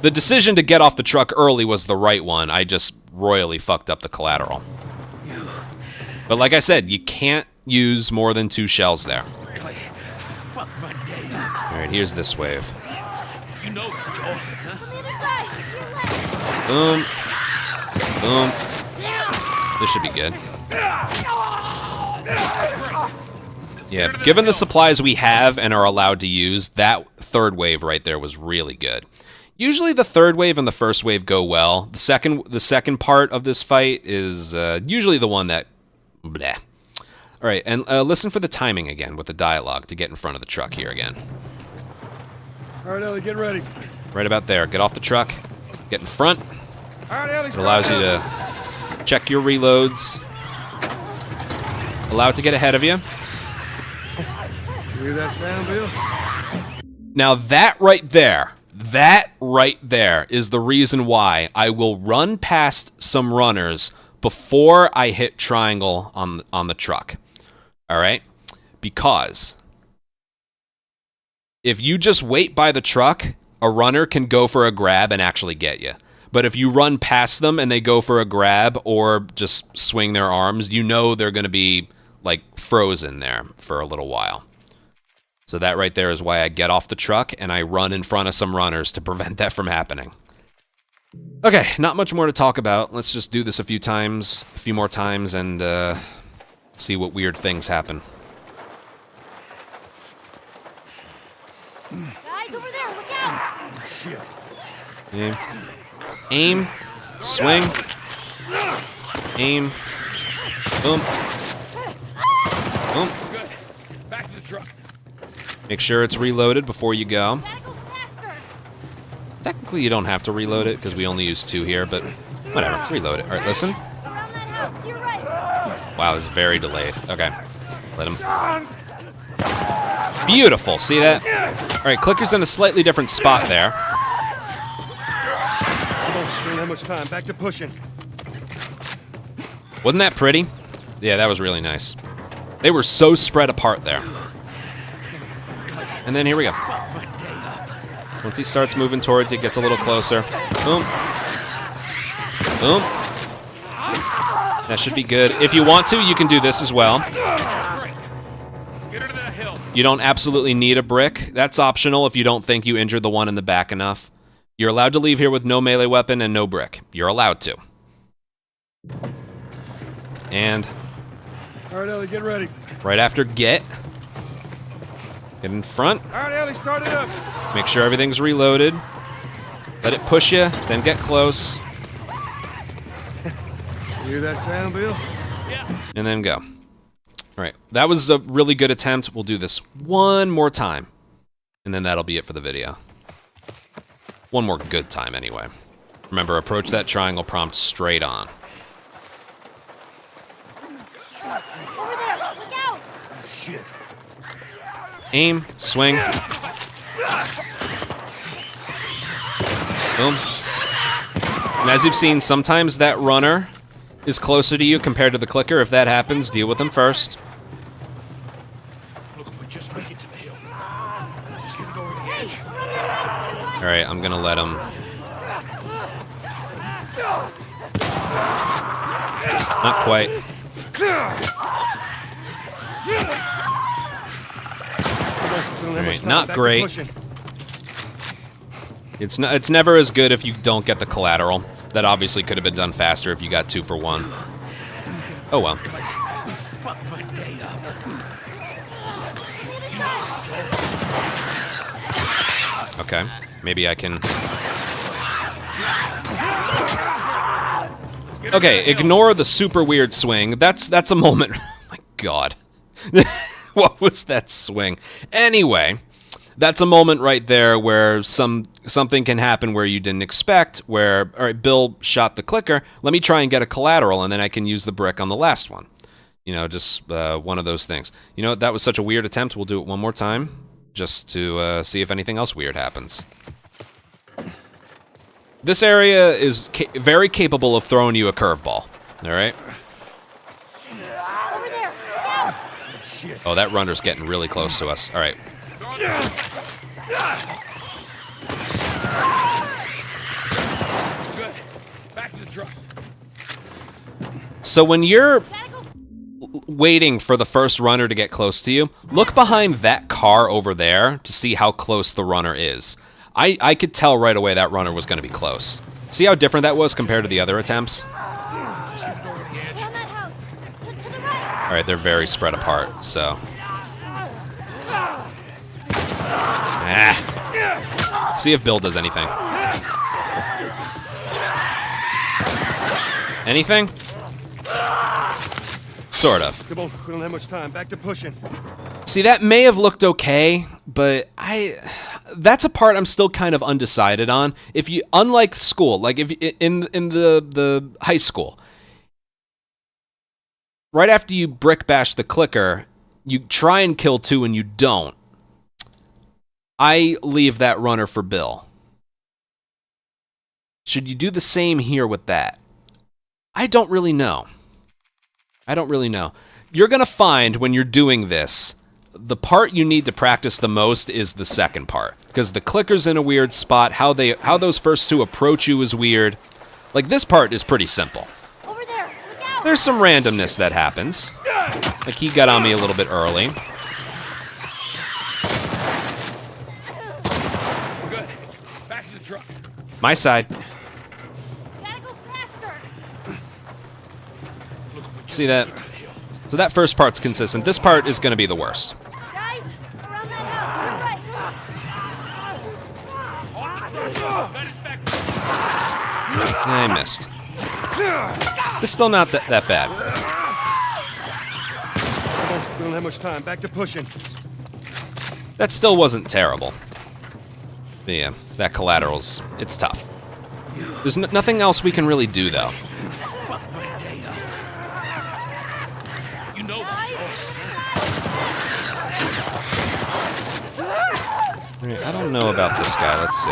The decision to get off the truck early was the right one. I just royally fucked up the collateral. But like I said, you can't use more than 2 shells there. Alright, here's this wave. Boom. Boom. This should be good. Yeah, given the supplies we have and are allowed to use, that third wave right there was really good. Usually the third wave and the first wave go well. The second part of this fight is usually the one that... Bleh. All right, and listen for the timing again with the dialogue to get in front of the truck here again. All right, Ellie, get ready. Right about there. Get off the truck. Get in front. All right, Ellie, It allows you to check your reloads. Allow it to get ahead of you. You hear that sound, Bill? Now that right there is the reason why I will run past some runners before I hit triangle on the truck. All right? Because if you just wait by the truck, a runner can go for a grab and actually get you. But if you run past them and they go for a grab or just swing their arms, you know they're going to be like frozen there for a little while. So that right there is why I get off the truck and I run in front of some runners to prevent that from happening. Okay, not much more to talk about. Let's just do this a few more times, and see what weird things happen. Guys, over there, look out! Shit. Aim. Swing. Aim. Boom. Boom. Good. Back to the truck. Make sure it's reloaded before you go. Gotta go faster! Technically, you don't have to reload it because we only use 2 here, but whatever. Reload it. All right, listen. Around that house, to your right! Wow, this is very delayed. Okay. Let him... Beautiful. See that? All right, clicker's in a slightly different spot there. Don't have much time. Back to pushing. Wasn't that pretty? Yeah, that was really nice. They were so spread apart there. And then here we go. Once he starts moving towards you, gets a little closer. Boom. Boom. That should be good. If you want to, you can do this as well. Get her to that hill. You don't absolutely need a brick. That's optional if you don't think you injured the one in the back enough. You're allowed to leave here with no melee weapon and no brick. You're allowed to. And All right, Ellie, get ready. right after get in front. All right, Ellie, start it up. Make sure everything's reloaded. Let it push you, then get close, You hear that sound, Bill? and then go. All right, that was a really good attempt. We'll do this one more time, and then that'll be it for the video. One more good time, anyway. Remember, approach that triangle prompt straight on. Over there, look out! Shit. Aim, swing. Boom. And as you've seen, sometimes that runner is closer to you compared to the clicker. If that happens, deal with them first. Look, if we just make it to the hill. Just get it over the edge. All right, I'm gonna let him. Not quite. All right, not great. It's never as good if you don't get the collateral. That obviously could have been done faster if you got 2 for 1. Oh well. Okay, maybe I can. Okay, ignore the super weird swing. That's a moment. Oh my God. What was that swing? Anyway, that's a moment right there where something can happen where you didn't expect, where, all right, Bill shot the clicker, let me try and get a collateral, and then I can use the brick on the last one. You know, just one of those things. You know, that was such a weird attempt. We'll do it one more time, just to see if anything else weird happens. This area is very capable of throwing you a curveball, all right? Over there, look out! Oh, that runner's getting really close to us. All right. Good. Back to the truck. So when you're Gotta go. waiting for the first runner to get close to you, look behind that car over there to see how close the runner is. I could tell right away that runner was going to be close. See how different that was compared to the other attempts? Just get it over the edge. Around that house. To the right. All right, they're very spread apart, so. Ah. See if Bill does anything. Anything? Sort of. Come on, we don't have much time. Back to pushing. See, that may have looked okay, but that's a part I'm still kind of undecided on. If you, unlike school, like if in the high school, right after you brick bash the clicker, you try and kill 2 and you don't. I leave that runner for Bill. Should you do the same here with that? I don't really know. I don't really know. You're going to find when you're doing this, the part you need to practice the most is the second part. Because the clicker's in a weird spot. How those first 2 approach you is weird. Like, this part is pretty simple. Over there. Look out. There's some randomness that happens. Like, he got on me a little bit early. Good. Back to the truck. My side. Gotta go faster. See that? So that first part's consistent. This part is going to be the worst. Guys, around that house. I missed. It's still not that bad. Come on, we don't have much time. Back to pushing. That still wasn't terrible. But yeah, that collateral's, it's tough. There's nothing else we can really do, though. You know Right, I don't know about this guy. Let's see.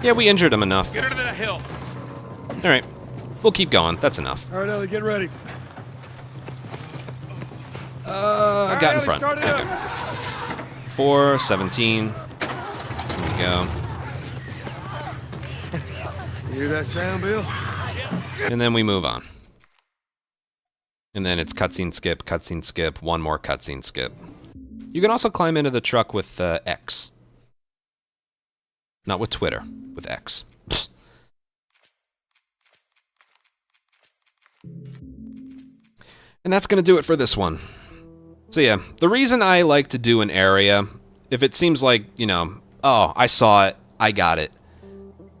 Yeah, we injured him enough. Get her to the hill. All right, we'll keep going. That's enough. All right, Ellie, get ready. I got in Ellie, front. start it Okay. up. 4, 17. There we go. You hear that sound, Bill? And then we move on. And then it's cutscene skip, one more cutscene skip. You can also climb into the truck with X. Not with Twitter, with X. And that's going to do it for this one. So yeah, the reason I like to do an area, if it seems like, you know, oh, I saw it, I got it.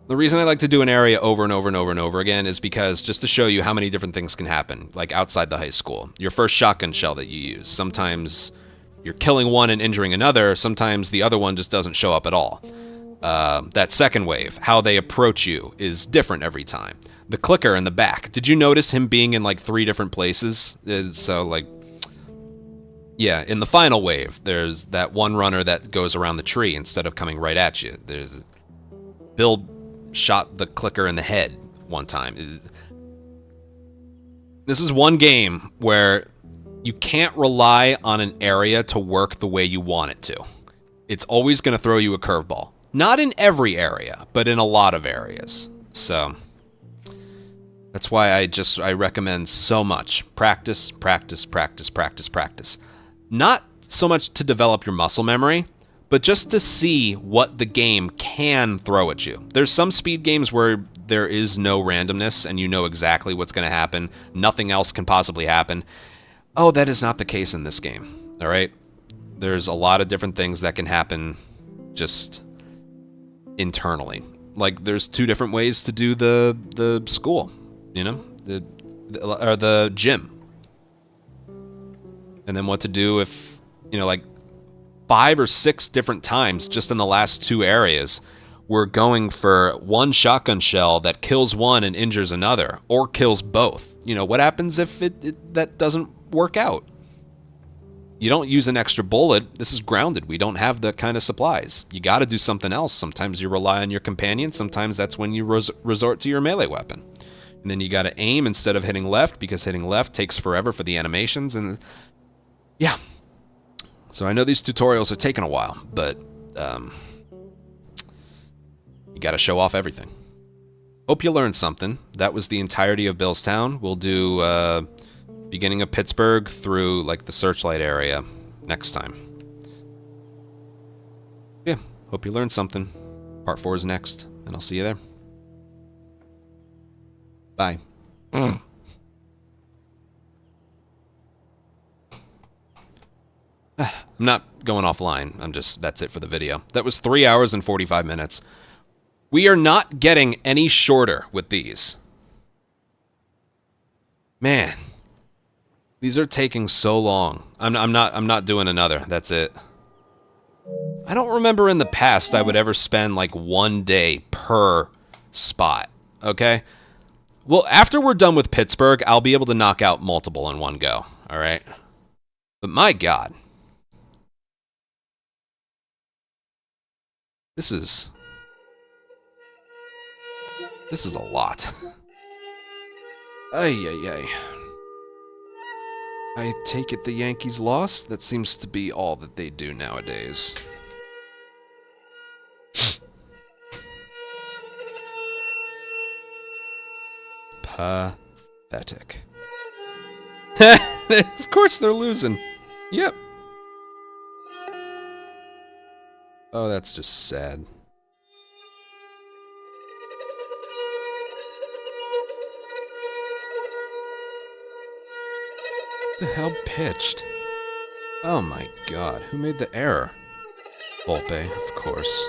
The reason I like to do an area over and over and over and over again is because just to show you how many different things can happen, like outside the high school. Your first shotgun shell that you use. Sometimes you're killing one and injuring another. Sometimes the other one just doesn't show up at all. That second wave, how they approach you, is different every time. The clicker in the back. Did you notice him being in like 3 different places? So like, yeah, in the final wave, there's that one runner that goes around the tree instead of coming right at you. There's Bill shot the clicker in the head one time. This is one game where you can't rely on an area to work the way you want it to. It's always going to throw you a curveball. Not in every area, but in a lot of areas. So that's why I recommend so much. Practice, practice, practice, practice, practice. Not so much to develop your muscle memory, but just to see what the game can throw at you. There's some speed games where there is no randomness and you know exactly what's going to happen. Nothing else can possibly happen. Oh, that is not the case in this game. All right? There's a lot of different things that can happen just internally. Like, there's 2 different ways to do the school, you know? Or the gym. And then what to do if, you know, like 5 or 6 different times just in the last 2 areas, we're going for one shotgun shell that kills one and injures another, or kills both. You know, what happens if that doesn't work out? You don't use an extra bullet. This is grounded. We don't have the kind of supplies. You got to do something else. Sometimes you rely on your companion. Sometimes that's when you resort to your melee weapon. And then you got to aim instead of hitting left, because hitting left takes forever for the animations. And yeah. So I know these tutorials are taking a while, but you got to show off everything. Hope you learned something. That was the entirety of Billstown. We'll do beginning of Pittsburgh through like the Searchlight area next time. Yeah, hope you learned something. Part 4 is next, and I'll see you there. Bye. I'm not going offline. That's it for the video. That was 3 hours and 45 minutes. We are not getting any shorter with these. Man, these are taking so long. I'm not doing another. That's it. I don't remember in the past I would ever spend like 1 day per spot. Okay? Well, after we're done with Pittsburgh, I'll be able to knock out multiple in one go. All right? But my God. This is a lot. Ay, ay, ay. I take it the Yankees lost? That seems to be all that they do nowadays. Pathetic. Of course they're losing. Yep. Oh, that's just sad. The hell pitched? Oh my God, who made the error? Volpe, of course.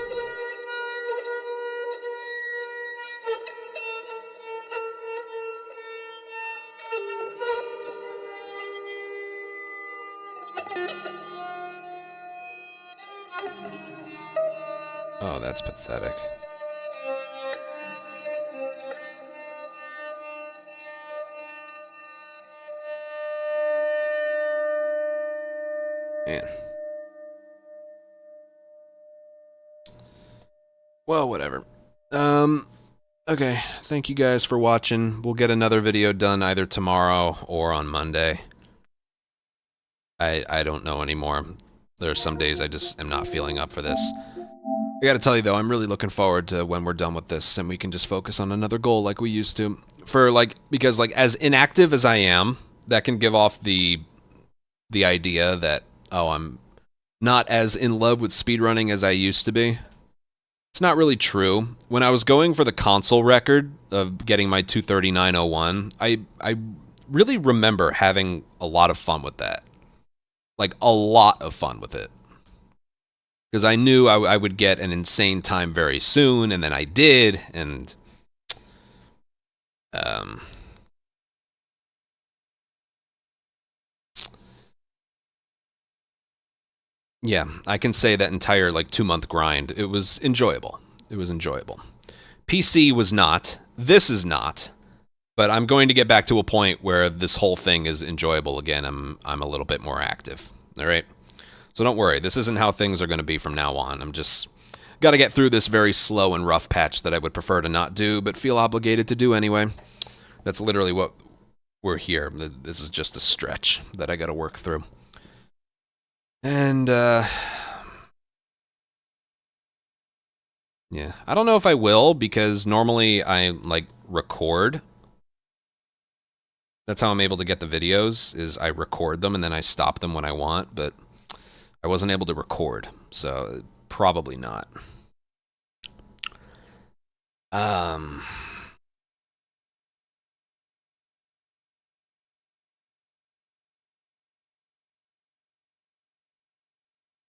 Oh, that's pathetic. Man. Well, whatever. Okay, thank you guys for watching. We'll get another video done either tomorrow or on Monday. I don't know anymore. There are some days I just am not feeling up for this. I gotta tell you though, I'm really looking forward to when we're done with this and we can just focus on another goal like we used to. Because as inactive as I am, that can give off the idea that, oh, I'm not as in love with speedrunning as I used to be. It's not really true. When I was going for the console record of getting my 239.01, I really remember having a lot of fun with that. Like, a lot of fun with it. Because I knew I would get an insane time very soon, and then I did, and... yeah, I can say that entire, like, 2-month grind, it was enjoyable. It was enjoyable. PC was not. This is not. But I'm going to get back to a point where this whole thing is enjoyable again. I'm a little bit more active. All right? So don't worry. This isn't how things are going to be from now on. I'm just got to get through this very slow and rough patch that I would prefer to not do, but feel obligated to do anyway. That's literally what we're here. This is just a stretch that I got to work through. And, yeah, I don't know if I will, because normally I, like, record. That's how I'm able to get the videos, is I record them and then I stop them when I want, but I wasn't able to record, so probably not.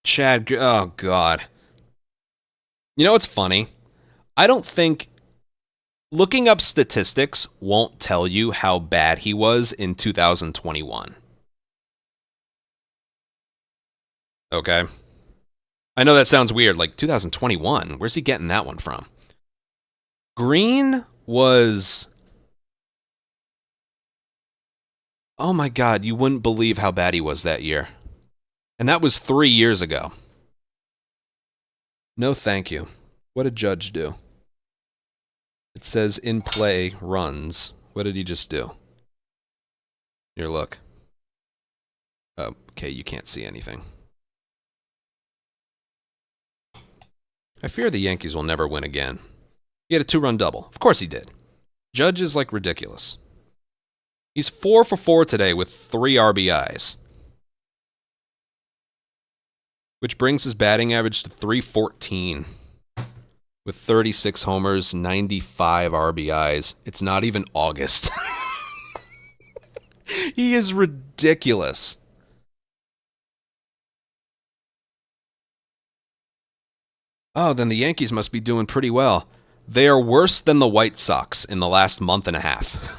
Chad, oh God. You know what's funny? I don't think looking up statistics won't tell you how bad he was in 2021. Okay? I know that sounds weird, like 2021. Where's he getting that one from? Green was... oh my God, you wouldn't believe how bad he was that year. And that was 3 years ago. No thank you. What did Judge do? It says in play runs. What did he just do? Here, look. Oh, okay, you can't see anything. I fear the Yankees will never win again. He had a 2-run double. Of course he did. Judge is like ridiculous. He's 4 for 4 today with 3 RBIs. Which brings his batting average to .314. With 36 homers, 95 RBIs. It's not even August. He is ridiculous. Oh, then the Yankees must be doing pretty well. They are worse than the White Sox in the last month and a half.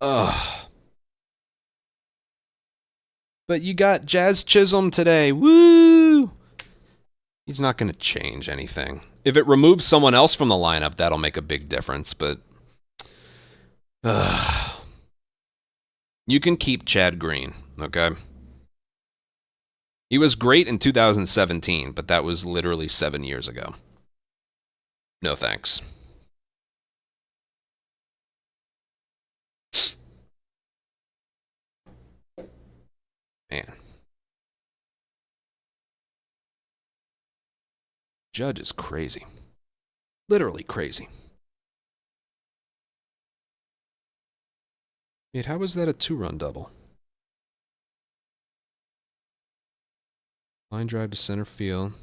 Ugh. But you got Jazz Chisholm today. Woo! He's not going to change anything. If it removes someone else from the lineup, that'll make a big difference, but... You can keep Chad Green, okay? He was great in 2017, but that was literally 7 years ago. No thanks. Man. Judge is crazy. Literally crazy. Wait, how was that a 2-run double? Line drive to center field.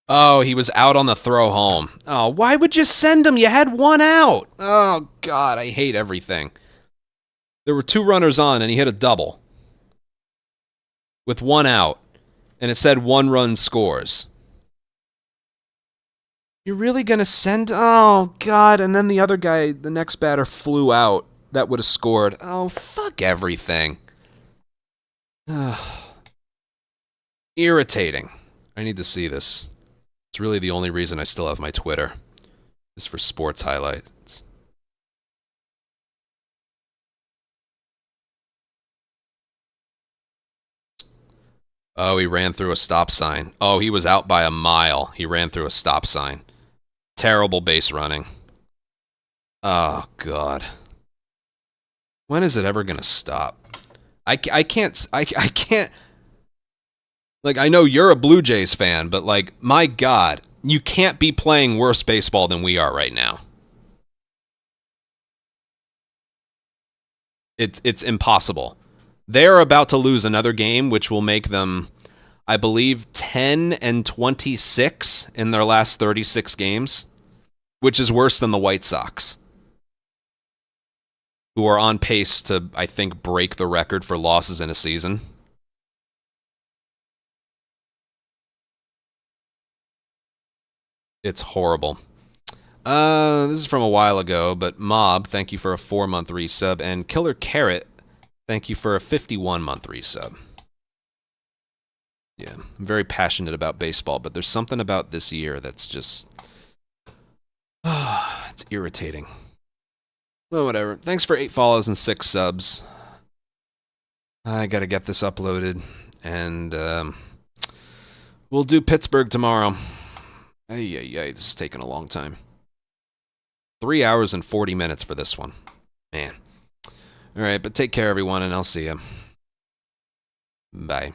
Oh, he was out on the throw home. Oh, why would you send him? You had 1 out. Oh, God, I hate everything. There were 2 runners on, and he hit a double. With 1 out. And it said 1 run scores. You're really going to send... Oh, God. And then the other guy, the next batter, flew out. That would have scored. Oh, fuck everything. Irritating. I need to see this. It's really the only reason I still have my Twitter. Is for sports highlights. Oh, he ran through a stop sign. Oh, he was out by a mile. He ran through a stop sign. Terrible base running. Oh, God. When is it ever going to stop? I can't... Like, I know you're a Blue Jays fan, but, like, my God, you can't be playing worse baseball than we are right now. It's impossible. They're about to lose another game, which will make them, I believe, 10-26 in their last 36 games, which is worse than the White Sox, who are on pace to, I think, break the record for losses in a season. It's horrible. This is from a while ago, but Mob, thank you for a 4-month resub, and Killer Carrot, thank you for a 51-month resub. Yeah, I'm very passionate about baseball, but there's something about this year that's just... it's irritating. Well, whatever. Thanks for 8 follows and 6 subs. I gotta get this uploaded, and we'll do Pittsburgh tomorrow. Ay, this is taking a long time. 3 hours and 40 minutes for this one. Man. Alright, but take care, everyone, and I'll see you. Bye.